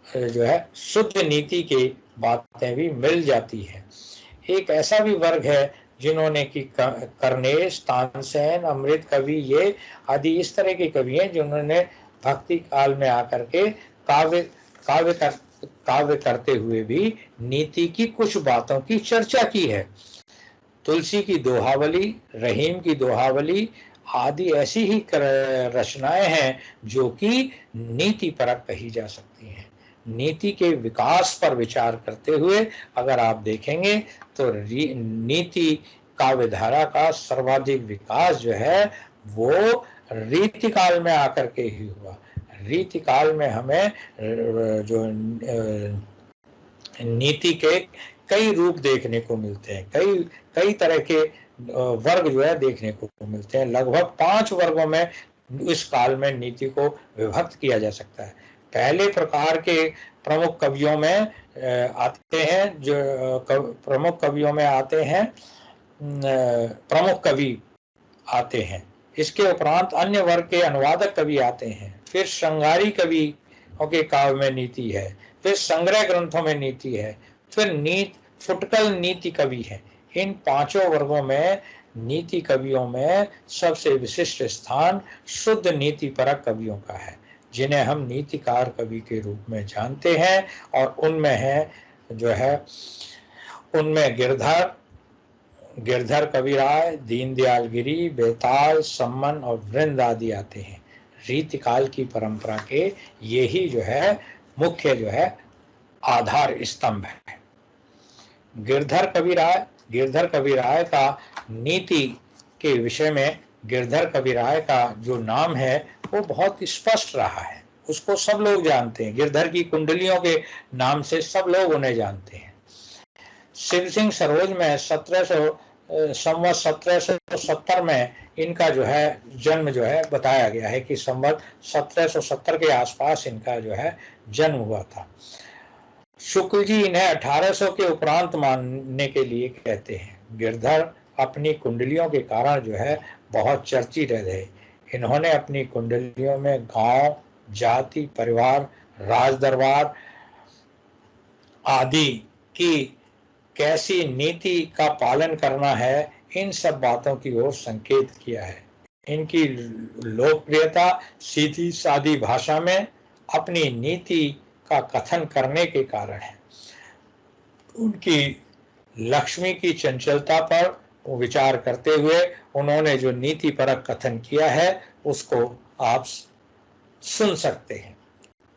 जो है शुद्ध नीति की बातें भी मिल जाती है। एक ऐसा भी वर्ग है जिन्होंने कि कर्नेश, तानसेन, अमृत कवि, ये आदि इस तरह के कवि हैं जिन्होंने भक्ति काल में आकर के काव्य करते हुए भी नीति की कुछ बातों की चर्चा की है। तुलसी की दोहावली, रहीम की दोहावली आदि ऐसी ही रचनाएं हैं जो कि नीति परक कही जा सकती हैं। नीति के विकास पर विचार करते हुए अगर आप देखेंगे तो नीति काव्यधारा का सर्वाधिक विकास जो है वो रीति काल में आकर के ही हुआ। रीति काल में हमें जो नीति के कई रूप देखने को मिलते हैं, कई तरह के वर्ग जो है देखने को मिलते हैं। लगभग 5 वर्गों में इस काल में नीति को विभक्त किया जा सकता है। पहले प्रकार के प्रमुख कवियों में आते हैं, जो प्रमुख कवियों में आते हैं, प्रमुख कवि आते हैं। इसके उपरांत अन्य वर्ग के अनुवादक कवि आते हैं। फिर श्रृंगारी कवियों के काव्य में नीति है, फिर संग्रह ग्रंथों में नीति है, फिर फुटकल नीति कवि है। इन 5 वर्गों में नीति कवियों में सबसे विशिष्ट स्थान शुद्ध नीति परक कवियों का है, जिन्हें हम नीतिकार कवि के रूप में जानते हैं। और उनमें है जो है उनमें गिरधर कविराय, दीनदयाल गिरी, बेताल, सम्मन और वृंद आदि आते हैं। रीतिकाल की परंपरा के यही जो है मुख्य जो है आधार स्तंभ है। गिरधर कवि राय का नीति के विषय में गिरधर कवि राय का जो नाम है वो बहुत स्पष्ट रहा है, उसको सब लोग जानते हैं। गिरधर की कुंडलियों के नाम से सब लोग उन्हें जानते हैं। शिव सिंह सरोज में 1770 में इनका जो है जन्म जो है बताया गया है कि संवत 1770 के आसपास इनका जो है जन्म हुआ था। शुक्ल जी इन्हें 1800 के उपरांत मानने के लिए कहते हैं। गिरधर अपनी कुंडलियों के कारण जो है बहुत चर्चित रहे। इन्होंने अपनी कुंडलियों में गांव, जाति, परिवार, राजदरबार आदि की कैसी नीति का पालन करना है, इन सब बातों की ओर संकेत किया है। इनकी लोकप्रियता सीधी सादी भाषा में अपनी नीति का कथन करने के कारण है। उनकी लक्ष्मी की चंचलता पर विचार करते हुए उन्होंने जो नीति परक कथन किया है उसको आप सुन सकते हैं।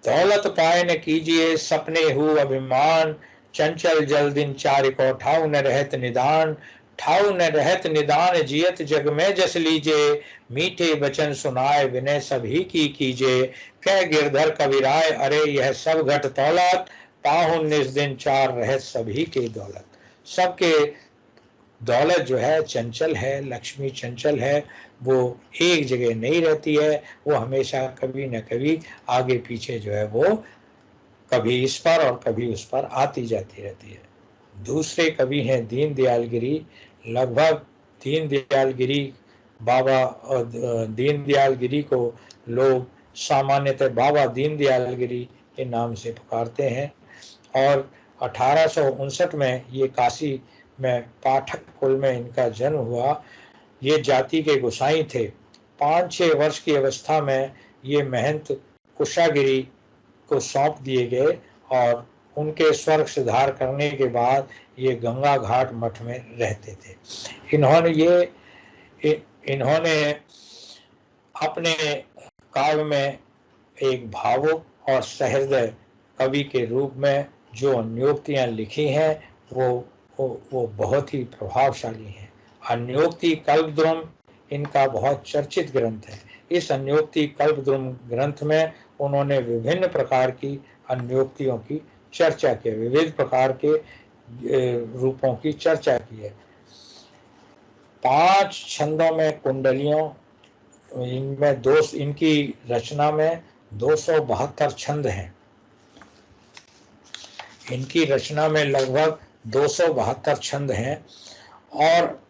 दौलत पाए न कीजिए सपने हु अभिमान, चंचल जल दिन चार को ठाउ न रहत निदान, ठाउ न रहत निदान जियत जग में जस लीजे, मीठे बचन सुनाए विनय सभी की कीजे, कह गिरधर कवि राय अरे यह सब घट दौलत, पाहुन निस दिन चार रहत सभी की दौलत। सबके दौलत जो है चंचल है, लक्ष्मी चंचल है, वो एक जगह नहीं रहती है, वो हमेशा कभी न कभी आगे पीछे जो है वो कभी इस पर और कभी उस पर आती जाती रहती है। दूसरे कवि हैं दीनदयाल गिरी। लगभग दीनदयाल गिरी को लोग सामान्यतः बाबा दीनदयाल गिरी के नाम से पुकारते हैं और 1859 में ये काशी में पाठक कुल में इनका जन्म हुआ। ये जाति के गोसाई थे। 5-6 वर्ष की अवस्था में ये महंत कुशागिरी को सौंप दिए गए और उनके स्वर्ग सुधार करने के बाद ये गंगा घाट मठ में रहते थे। इन्होंने अपने काव्य में एक भावुक और सहृदय कवि के रूप में जो अन्योक्तियां लिखी हैं वो बहुत ही प्रभावशाली हैं। अन्योक्ति कल्पद्रुम इनका बहुत चर्चित ग्रंथ है। इस अन्योक्ति कल्पद्रुम ग्रंथ में उन्होंने विभिन्न प्रकार की अन्योक्तियों की चर्चा की, विविध प्रकार के रूपों की चर्चा की है। 5 छंदों में कुंडलियों, इनमें इनकी रचना में 272 छंद हैं। इनकी रचना में लगभग 272 छंद हैं और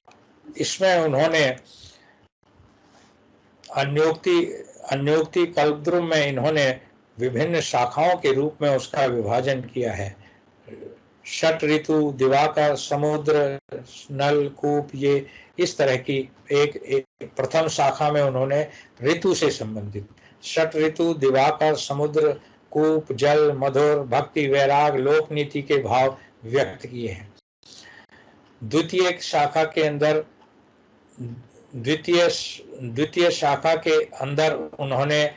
इसमें उन्होंने अन्योक्ति कल्पद्रुम में इन्होंने विभिन्न शाखाओं के रूप में उसका विभाजन किया है। षट ऋतु, दिवाकर, समुद्र, नल, कूप, ये इस तरह की एक प्रथम शाखा में उन्होंने ऋतु से संबंधित षट ऋतु, दिवाकर, समुद्र, कूप, जल, मधुर, भक्ति, वैराग, लोक नीति के भाव व्यक्त किए हैं। द्वितीय शाखा के अंदर उन्होंने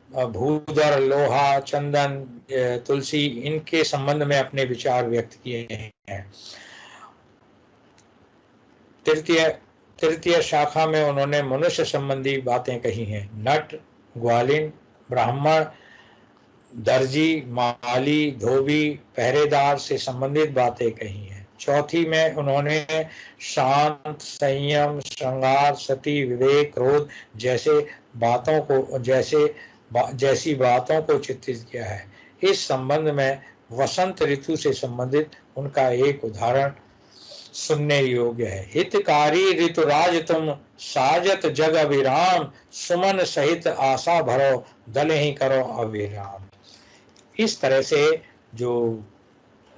भूधर, लोहा, चंदन, तुलसी, इनके संबंध में अपने विचार व्यक्त किए हैं। तृतीय शाखा में उन्होंने मनुष्य संबंधी बातें कही हैं। नट, ग्वालिन, ब्राह्मण, दर्जी, माली, धोबी, पहरेदार से संबंधित बातें कही हैं। चौथी में उन्होंने शांत, संयम, श्रृंगार, सती, विवेक, क्रोध जैसी बातों को चित्रित किया है। इस संबंध में वसंत ऋतु से संबंधित उनका एक उदाहरण सुनने योग्य है। हितकारी ऋतुराज तुम, साजत जग अभिराम, सुमन सहित आशा भरो, दले ही करो अविराम। इस तरह से जो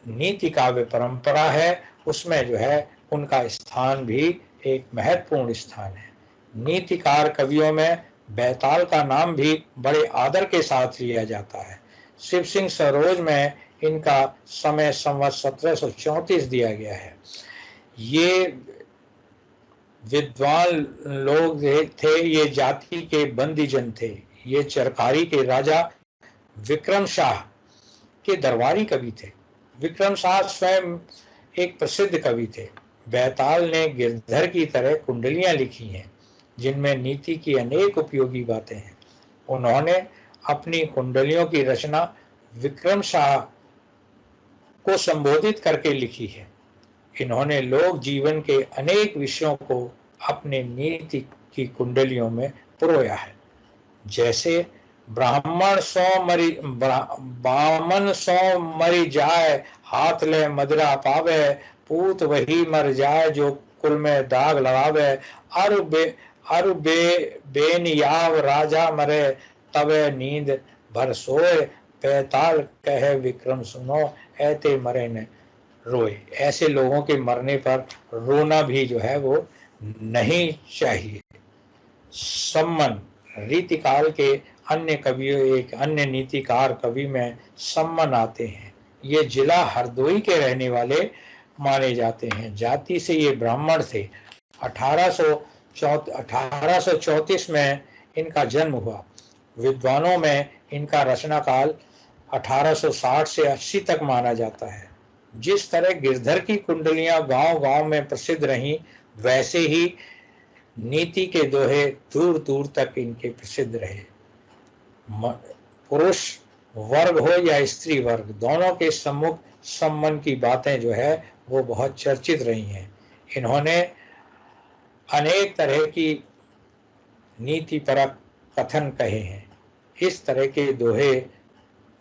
नीति काव्य परंपरा है उसमें जो है उनका स्थान भी एक महत्वपूर्ण स्थान है। नीतिकार कवियों में बैताल का नाम भी बड़े आदर के साथ लिया जाता है। शिव सिंह सरोज में इनका समय संवत 1734 दिया गया है। ये विद्वान लोग थे, ये जाति के बंदीजन थे। ये चरकारी के राजा विक्रम शाह के दरबारी कवि थे। विक्रम शाह स्वयं एक प्रसिद्ध कवि थे। बैताल ने गिरधर की तरह कुंडलियां लिखी हैं जिनमें नीति की अनेक उपयोगी बातें हैं। उन्होंने अपनी कुंडलियों की रचना विक्रम शाह को संबोधित करके लिखी है। इन्होंने लोक जीवन के अनेक विषयों को अपने नीति की कुंडलियों में पुरोया है। जैसे बामन सो मरी जाए, हाथ ले मदिरा पावे, पूत वही मर जाए जो कुल में दाग लगावे, अरु बेनियाव राजा मरे, तवे नींद भर सोए, पैताल कहे विक्रम सुनो, ऐते मरे ने रोए। ऐसे लोगों के मरने पर रोना भी जो है वो नहीं चाहिए। सम्मन रीतिकाल के अन्य कवियों, एक अन्य नीतिकार कवि में सम्मन आते हैं। ये जिला हरदोई के रहने वाले माने जाते हैं। जाति से ये ब्राह्मण थे। 1834 में इनका जन्म हुआ। विद्वानों में इनका रचना काल 1860 से 80 तक माना जाता है। जिस तरह गिरधर की कुंडलियां गांव-गांव में प्रसिद्ध रहीं, वैसे ही नीति के दोहे दूर दूर तक इनके प्रसिद्ध रहे। पुरुष वर्ग हो या स्त्री वर्ग, दोनों के सम्मुख सम्मन की बातें जो है वो बहुत चर्चित रही हैं। इन्होंने अनेक तरह की नीतिपरक कथन कहे हैं। इस तरह के दोहे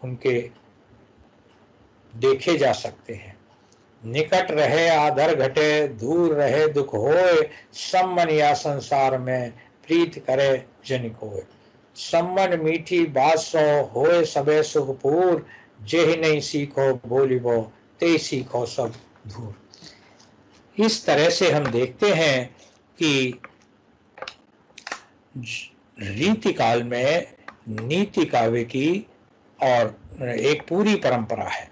उनके देखे जा सकते हैं। निकट रहे आदर घटे, दूर रहे दुख होए, सम्मन या संसार में प्रीत करे जन कोय। सम्मन मीठी बात सो होए सबे सुखपूर, जेहि नहीं सीखो बोलिबो ते सीखो सब धूर। इस तरह से हम देखते हैं कि रीति काल में नीति काव्य की और एक पूरी परंपरा है।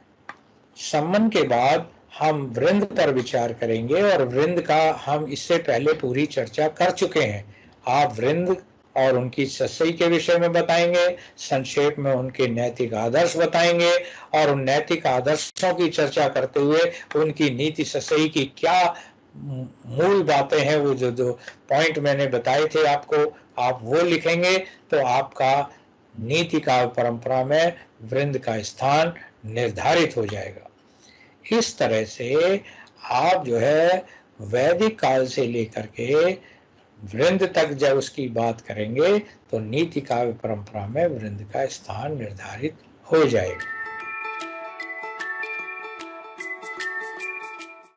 सम्मन के बाद हम वृंद पर विचार करेंगे और वृंद का हम इससे पहले पूरी चर्चा कर चुके हैं। आप वृंद और उनकी ससई के विषय में बताएंगे, संक्षेप में उनके नैतिक आदर्श बताएंगे और उन नैतिक आदर्शों की चर्चा करते हुए उनकी नीति ससई की क्या मूल बातें हैं, वो जो पॉइंट मैंने बताए थे आपको, आप वो लिखेंगे तो आपका नीति काव्य परंपरा में वृंद का स्थान निर्धारित हो जाएगा। इस तरह से आप जो है वैदिक काल से लेकर के वृंद तक जब उसकी बात करेंगे तो नीति काव्य परंपरा में वृंद का स्थान निर्धारित हो जाएगा।